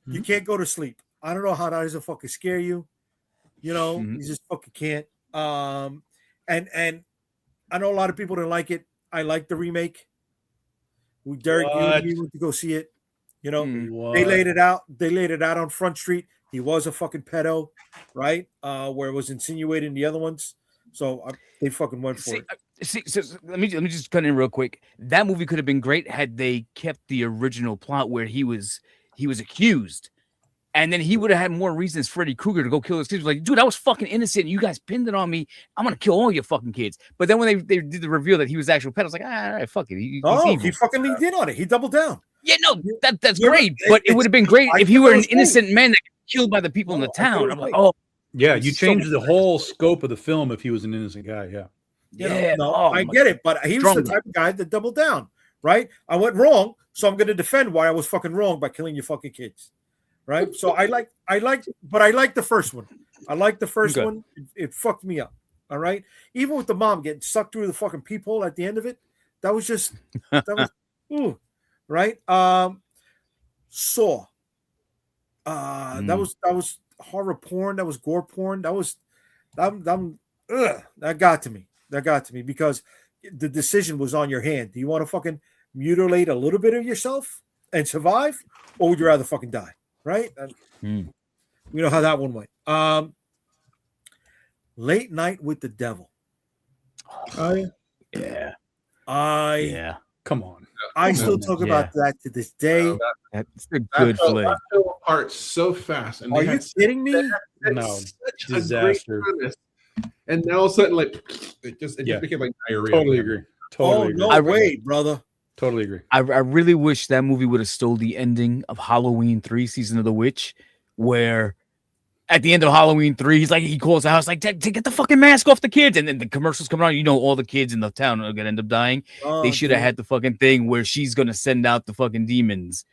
A: you can't go to sleep. I don't know how that doesn't fucking scare you. You know, you just fucking can't. And I know a lot of people didn't like it. I like the remake. Derek, you and me went to go see it. You know,
B: What?
A: they laid it out. They laid it out on Front Street. He was a fucking pedo, right? Where it was insinuated in the other ones. So they fucking went for it.
E: So let me just cut in real quick. That movie could have been great had they kept the original plot where he was accused, and then he would have had more reasons Freddy Krueger to go kill his kids. Like, dude, I was fucking innocent. You guys pinned it on me. I'm gonna kill all your fucking kids. But then when they did the reveal that he was actual pedo, I was like, all right, fuck it. He
A: fucking leaned in on it. He doubled down.
E: Yeah, no, that's great. But it would have been great if he were an innocent man that got killed by the people in the town. I'm like, oh.
B: Yeah, you changed the whole scope of the film if he was an innocent guy. Yeah.
A: I get it, but he was the type of guy that doubled down, right? I went wrong, so I'm going to defend why I was fucking wrong by killing your fucking kids, right? So I like the first one. I like the first one. It fucked me up, all right? Even with the mom getting sucked through the fucking peephole at the end of it, that was just ooh, right? Saw. That was horror porn. That was gore porn. That got to me. That got to me because the decision was on your hand. Do you want to fucking mutilate a little bit of yourself and survive, or would you rather fucking die? Right? We know how that one went. Late Night with the Devil.
E: Yeah.
B: Come on.
A: I still talk about that to this day.
E: That's a good flick.
F: That fell apart so fast. And
A: are you kidding me?
B: No, disaster.
F: And now all of a sudden, like, it just became like diarrhea.
B: Totally agree. Totally agree.
A: No way, brother.
B: Totally agree.
E: I really wish that movie would have stole the ending of Halloween 3 Season of the Witch, where at the end of Halloween 3, he calls the house like, get the fucking mask off the kids. And then the commercials come on, all the kids in the town are gonna end up dying. They should have had the fucking thing where she's gonna send out the fucking demons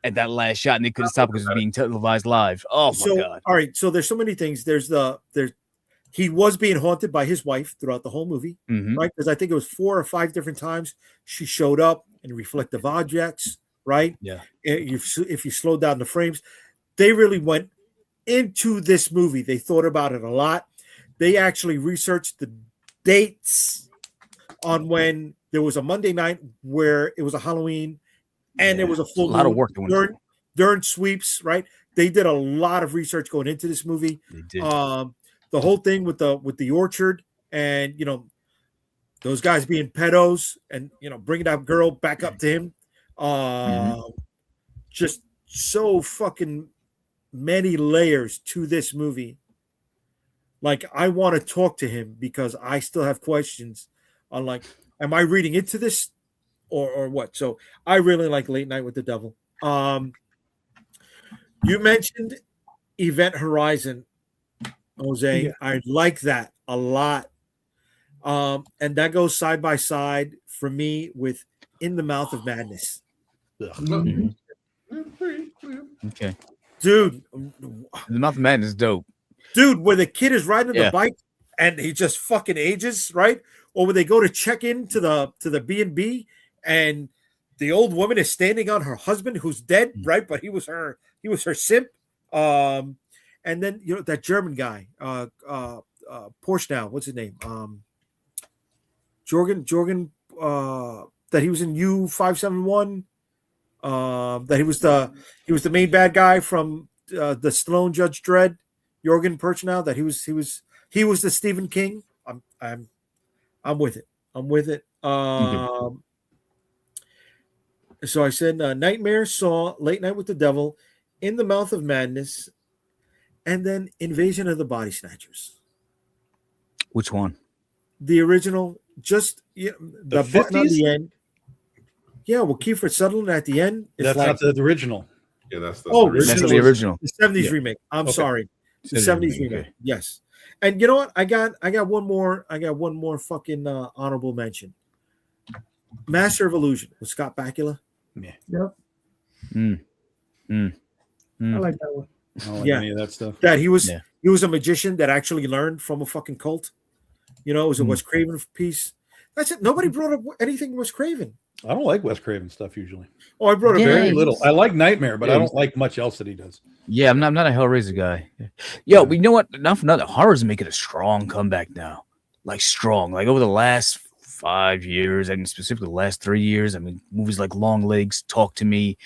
E: at that last shot, and they couldn't stop because it was being televised live. Oh my god.
A: All right, so there's so many things. He was being haunted by his wife throughout the whole movie, right? Because I think it was 4 or 5 different times she showed up in reflective objects, right?
E: Yeah.
A: If you slow down the frames, they really went into this movie. They thought about it a lot. They actually researched the dates on when there was a Monday night where it was a Halloween and there was a full
E: lot of work
A: during sweeps, right? They did a lot of research going into this movie.
E: They did.
A: The whole thing with the orchard and those guys being pedos and bringing that girl back up to him, just so fucking many layers to this movie. Like, I want to talk to him because I still have questions on, like, am I reading into this or what? So I really like Late Night with the Devil. You mentioned Event Horizon, Jose. I like that a lot. And that goes side by side for me with In the Mouth of Madness.
E: Okay.
A: Dude.
E: The Mouth of Madness is dope.
A: Dude, where the kid is riding the bike and he just fucking ages, right? Or when they go to check in to the B&B and the old woman is standing on her husband who's dead, right? But he was her simp. And then that German guy, Porsche now, what's his name? Jorgen, that he was in U571. That he was the main bad guy from the Stallone Judge Dredd, Jorgen Perchnow. That he was the Stephen King. I'm with it. So I said Nightmare, Saw, Late Night with the Devil, In the Mouth of Madness, and then Invasion of the Body Snatchers.
E: Which one?
A: The original, just the button on the end. Yeah, well, Kiefer Sutherland at the end.
B: That's not the original.
F: Yeah, that's the
E: original.
A: The 70s remake. I'm sorry. The 70s remake. Yes. And you know what? I got one more. I got one more fucking honorable mention. Master of Illusion with Scott Bakula.
B: Yeah.
C: Yep. I like that one.
B: I don't like any of that stuff.
A: That he was a magician that actually learned from a fucking cult. It was a Wes Craven piece. That's it. Nobody brought up anything Wes Craven.
B: I don't like Wes Craven stuff usually.
A: Oh, I brought up
B: very little. I like Nightmare, but I don't like much else that he does.
E: Yeah, I'm not a Hellraiser guy. Yo, but you know what? Enough for nothing. Horror's making a strong comeback now. Like strong. Like over the last 5 years, and specifically the last 3 years. I mean, movies like Long Legs, Talk to Me.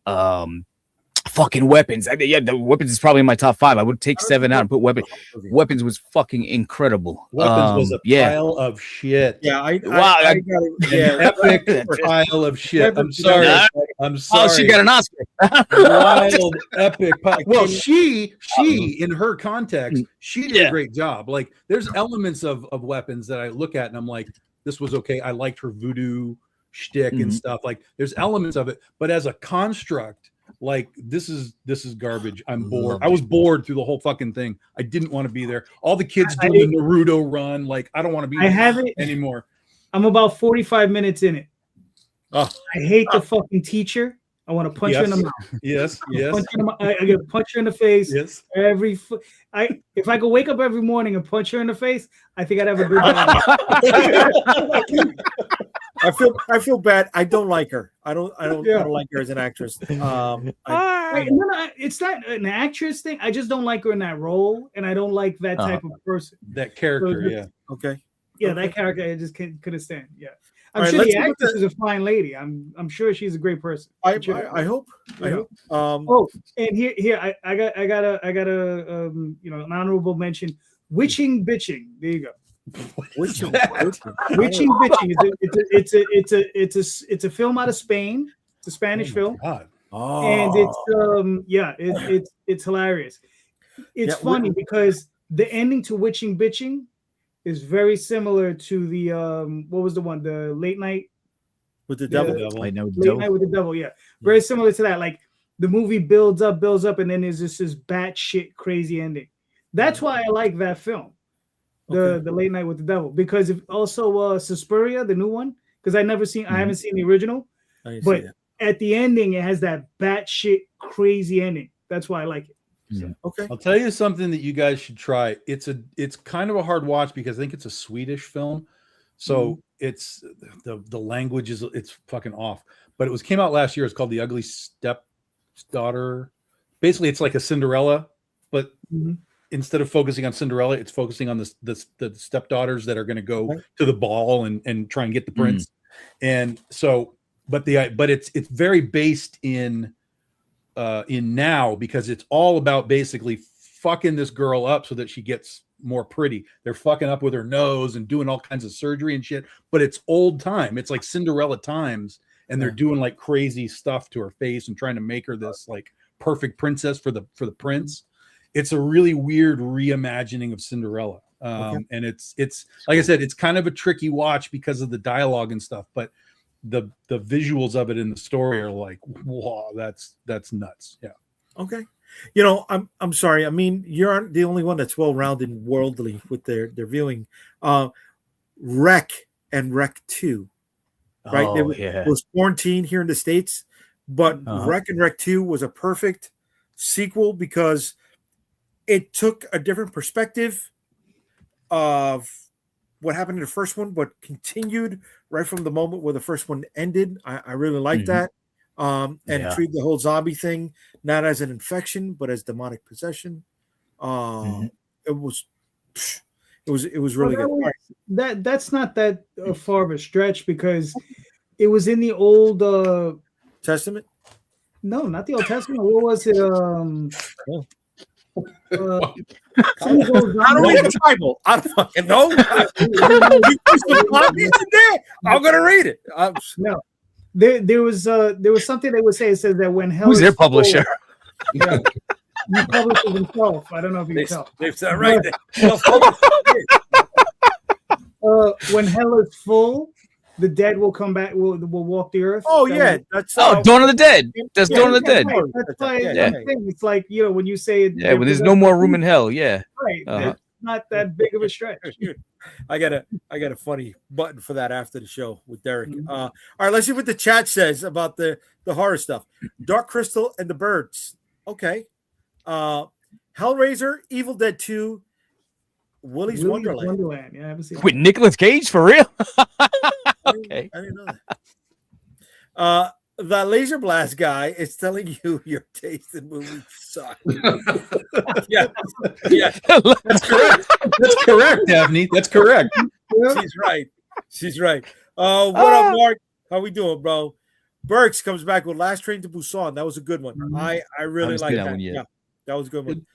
E: fucking Weapons. Yeah, the Weapons is probably in my top 5. I would take 7 out and put Weapons. Weapons was fucking incredible.
B: Weapons was a pile of shit.
A: Yeah, I
B: An epic pile of shit. I'm sorry. I'm sorry.
E: Oh, she got an Oscar.
B: Wild, epic. Well, she in her context, she did a great job. Like, there's elements of Weapons that I look at and I'm like, this was okay. I liked her voodoo shtick and stuff. Like, there's elements of it, but as a construct, like, this is garbage. I'm bored. I was bored through the whole fucking thing. I didn't want to be there. All the kids doing the Naruto run. Like, I don't want to be there anymore.
C: I'm about 45 minutes in it. I hate the fucking teacher. I want to punch her in the mouth.
B: Yes.
C: I get to punch her in the face.
B: Yes.
C: If I could wake up every morning and punch her in the face, I think I'd have a good day.
A: I feel bad. I don't like her. I don't like her as an actress.
C: It's not an actress thing. I just don't like her in that role, and I don't like that type of person.
B: That character,
A: Okay.
C: Yeah, that character I just couldn't stand. Yeah. I'm sure the actress is a fine lady. I'm sure she's a great person.
A: I hope.
C: And here I got an honorable mention. Witching bitching. There you go. Witching bitching. It's a film out of Spain. It's a Spanish film.
B: God.
C: And it's hilarious. It's funny because the ending to Witching bitching is very similar to the what was the one, the Late Night
A: with the Devil?
C: Late Night with the Devil, yeah. Very similar to that. Like, the movie builds up, and then there's just this batshit crazy ending. That's why I like that film, the Late Night with the Devil, because also Suspiria, the new one, because I haven't seen the original, but at the ending it has that batshit crazy ending. That's why I like it. So,
A: okay,
B: I'll tell you something that you guys should try. It's kind of a hard watch because I think it's a Swedish film, so it's the language it's fucking off. But it came out last year. It's called The Ugly Stepdaughter. Basically, it's like a Cinderella, but instead of focusing on Cinderella, it's focusing on the stepdaughters that are going to go to the ball and try and get the prince. And so, but it's very based in now, because it's all about basically fucking this girl up so that she gets more pretty. They're fucking up with her nose and doing all kinds of surgery and shit, but it's old time. It's like Cinderella times, and they're doing like crazy stuff to her face and trying to make her this like perfect princess for the prince. It's a really weird reimagining of Cinderella. And it's like I said, it's kind of a tricky watch because of the dialogue and stuff, but the visuals of it in the story are like, wow, that's nuts. Yeah.
A: Okay. I'm sorry. I mean, you aren't the only one that's well-rounded and worldly with their viewing. Rec and Rec 2, right? It was quarantine here in the States, but Rec and Rec 2 was a perfect sequel because it took a different perspective of what happened in the first one, but continued right from the moment where the first one ended. I really like that. Treat the whole zombie thing not as an infection, but as demonic possession. It was really good.
C: That's not that far of a stretch, because it was in the Old
A: Testament.
C: No, not the Old Testament. What was it?
A: I don't read the Bible. I don't fucking know. You put some copies in there, I'm gonna read it.
C: No, there was something they would say. It says that when hell
E: who's their publisher?
C: Yeah, he publishes himself. I don't know if you can tell.
A: They've said right there.
C: When hell is full, the dead will come back. Will walk the earth.
A: Oh yeah, that's
E: Dawn of the Dead. That's Dawn of the Dead.
C: Right. That's why it's like, when you say it.
E: Yeah, when there's no more room in hell. Yeah,
C: right. It's not that big of a stretch.
A: I got a funny button for that after the show with Derek. All right, let's see what the chat says about the horror stuff. Dark Crystal and the Birds. Okay. Hellraiser, Evil Dead 2, Willy's Wonderland.
C: Yeah, I haven't seen
E: with Nicolas Cage, for real. Okay.
A: I didn't know that. The Laser Blast guy is telling you your taste in movies suck. Yeah.
B: That's correct. That's correct, Daphne. That's correct.
A: She's right. What up, Mark? How we doing, bro? Burks comes back with Last Train to Busan. That was a good one. I really like that. Yeah, that was a good one.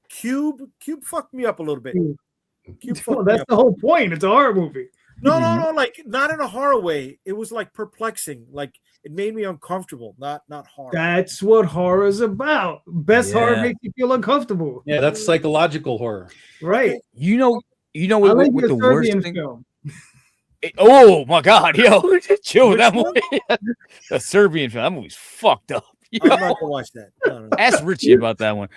A: Cube fucked me up a little bit.
C: Well, that's the whole point. It's a horror movie.
A: No, like not in a horror way. It was like perplexing. Like it made me uncomfortable. Not horror.
C: That's what horror is about. Best horror makes you feel uncomfortable.
B: Yeah, that's psychological horror.
C: Right.
E: You know what the worst thing?
C: Film.
E: Oh my God, yo, chill with that movie. The Serbian film. That movie's fucked up.
A: I'm not gonna watch that. No.
E: Ask Richie about that one.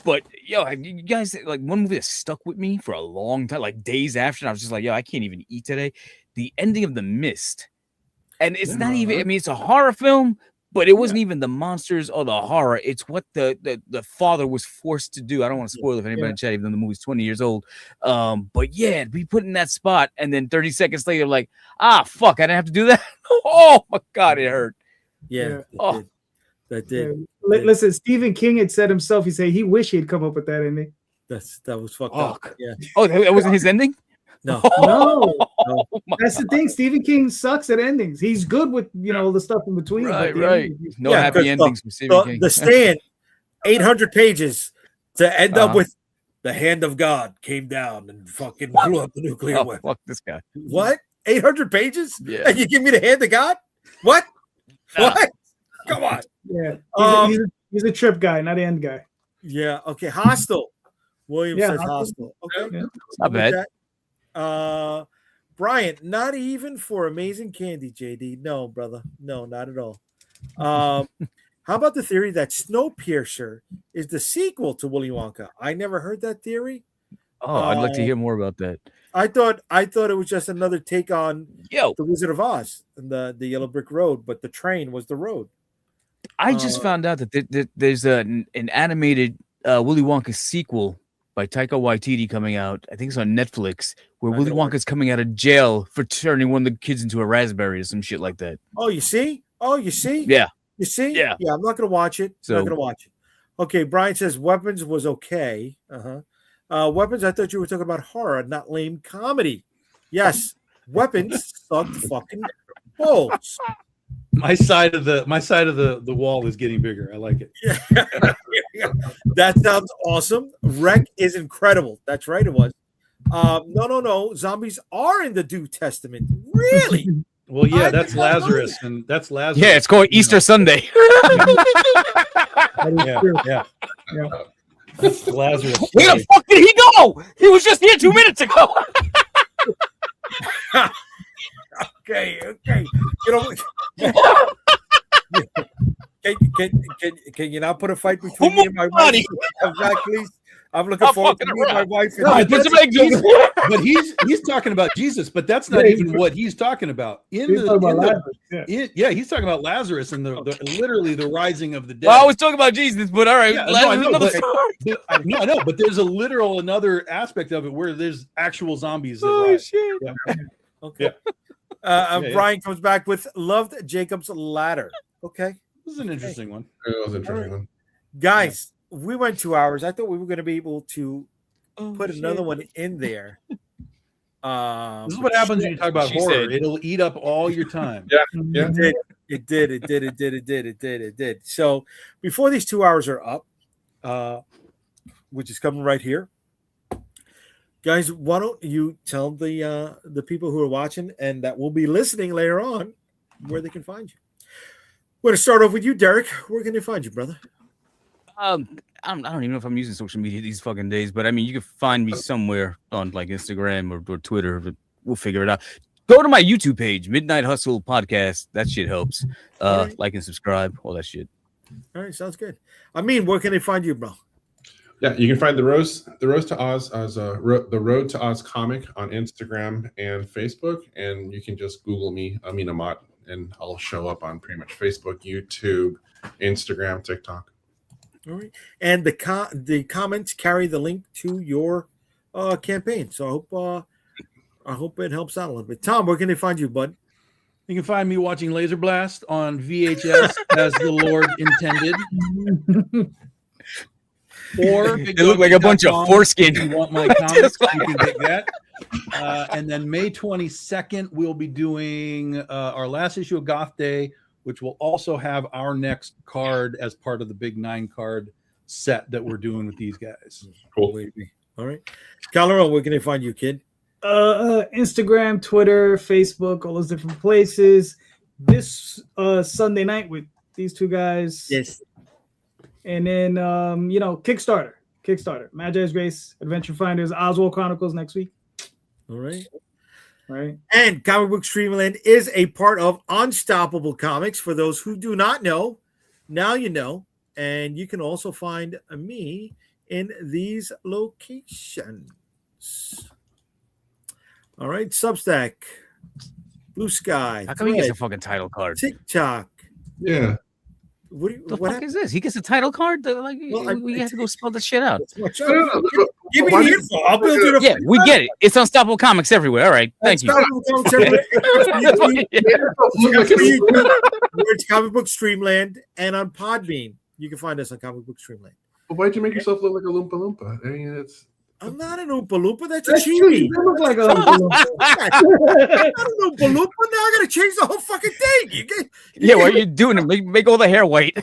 E: But yo, you guys, like one movie that stuck with me for a long time, like days after, and I was just like, yo, I can't even eat today. The ending of The Mist. And it's not even, I mean, it's a horror film, but it wasn't even the monsters or the horror. It's what the father was forced to do. I don't want to spoil it if anybody in chat, even though the movie's 20 years old. But yeah, to be put in that spot, and then 30 seconds later, like, fuck, I didn't have to do that. Oh my God, it hurt.
A: Yeah. That did.
C: Listen, Stephen King had said himself, he said he wished he'd come up with that ending.
A: That was fucked up. Yeah.
E: Oh, that wasn't his ending?
A: No.
C: No. That's the thing. Stephen King sucks at endings. He's good with the stuff in between.
E: Right. No happy endings from Stephen King.
A: The Stand, 800 pages to end up with the hand of God came down and fucking blew up the nuclear weapon.
E: Fuck this guy.
A: What? 800 pages?
E: Yeah.
A: And you give me the hand of God? What? What? Come on.
C: Yeah. He's a trip guy, not an end guy.
A: Yeah. Okay. Hostile. William says Hostile. Okay.
C: Yeah.
E: Not bad.
A: Bryant, not even for Amazing Candy, JD. No, brother. No, not at all. How about the theory that Snowpiercer is the sequel to Willy Wonka? I never heard that theory.
E: Oh, I'd like to hear more about that.
A: I thought it was just another take on
E: The
A: Wizard of Oz and the Yellow Brick Road, but the train was the road.
E: I just found out that there's an animated Willy Wonka sequel by Taika Waititi coming out. I think it's on Netflix, where Willy Wonka's coming out of jail for turning one of the kids into a raspberry or some shit like that.
A: Oh, you see?
E: Yeah.
A: You see?
E: Yeah.
A: Yeah, I'm not going to watch it.
E: So,
A: I'm not going to watch it. Okay, Brian says Weapons was okay. Weapons, I thought you were talking about horror, not lame comedy. Yes, Weapons sucked fucking balls.
B: My side of the wall is getting bigger. I like it.
A: Yeah. That sounds awesome. Wreck is incredible. That's right, it was. No. Zombies are in the New Testament. Really?
B: Well, yeah, that's Lazarus, and that's Lazarus.
E: Yeah, it's called Easter Sunday.
B: Yeah. That's Lazarus.
E: Where the fuck did he go? He was just here 2 minutes ago.
A: Okay. Can you not put a fight between me and my wife? Please. I'm looking forward to meeting my wife.
B: But he's talking about Jesus, but that's not even what he's talking about. He's talking about Lazarus and literally the rising of the dead.
E: Well, I was talking about Jesus, but all right.
B: No, but there's a literal another aspect of it where there's actual zombies.
E: Shit.
B: Yeah.
A: Okay. Brian comes back with loved Jacob's Ladder. Okay.
B: This is an interesting one.
F: It was an interesting one.
A: Guys, we went 2 hours. I thought we were going to be able to put another one in there.
B: This is what happens when you talk about horror. It'll eat up all your time.
F: Yeah.
A: It did. So before these 2 hours are up, which is coming right here, guys, why don't you tell the people who are watching and that will be listening later on where they can find you? We're going to start off with you, Derek. Where can they find you, brother?
E: I don't even know if I'm using social media these fucking days, but I mean, you can find me somewhere on like Instagram or Twitter. But we'll figure it out. Go to my YouTube page, Midnight Hustle Podcast. That shit helps. Like and subscribe, all that shit.
A: All right, sounds good. I mean, where can they find you, bro?
F: Yeah, you can find the Rose to Oz as the Road to Oz comic on Instagram and Facebook, and you can just Google me, Amin Amat, and I'll show up on pretty much Facebook, YouTube, Instagram, TikTok.
A: All right, and the comments carry the link to your campaign. So I hope it helps out a little bit. Tom, where can they find you, bud?
B: You can find me watching Laser Blast on VHS as the Lord intended. Or
E: they look like a bunch of foreskin.
B: If you want my comics, you can get that. And then May 22nd, we'll be doing our last issue of Goth Day, which will also have our next card as part of the big 9-card set that we're doing with these guys.
F: Cool.
A: All right. Calero, where can they find you, kid?
C: Instagram, Twitter, Facebook, all those different places. This Sunday night with these two guys.
A: Yes.
C: And then Kickstarter. Magi's Grace, Adventure Finders, Oswald Chronicles next week.
A: All right.
C: Right.
A: And Comic Book Streamland is a part of Unstoppable Comics. For those who do not know, now you know. And you can also find me in these locations. All right. Substack, Blue Sky.
E: How come he gets a fucking title card?
A: TikTok.
F: Yeah.
A: What
E: fuck is this? He gets a title card? We have to go spell this shit out.
A: Give me the info. I'll build it up.
E: Yeah, we get it. It's Unstoppable Comics everywhere. All right. Thank you.
A: It's Comic Book Streamland, and on Podbean, you can find us on Comic Book Streamland.
F: Well, why'd you make yourself look like a Loompa Loompa? I mean,
A: I'm not an Oompa Loompa. That's a
C: That's true.
A: chibi.
C: You look like a
A: I'm not an Oompa Loompa. Now I gotta change the whole fucking thing.
E: Yeah, what are you doing? Make all the hair white.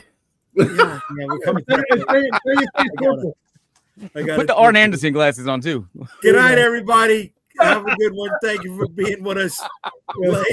A: Yeah, we're coming.
E: Put the Arn Anderson glasses on too.
A: Good night, everybody. Have a good one. Thank you for being with us. Later.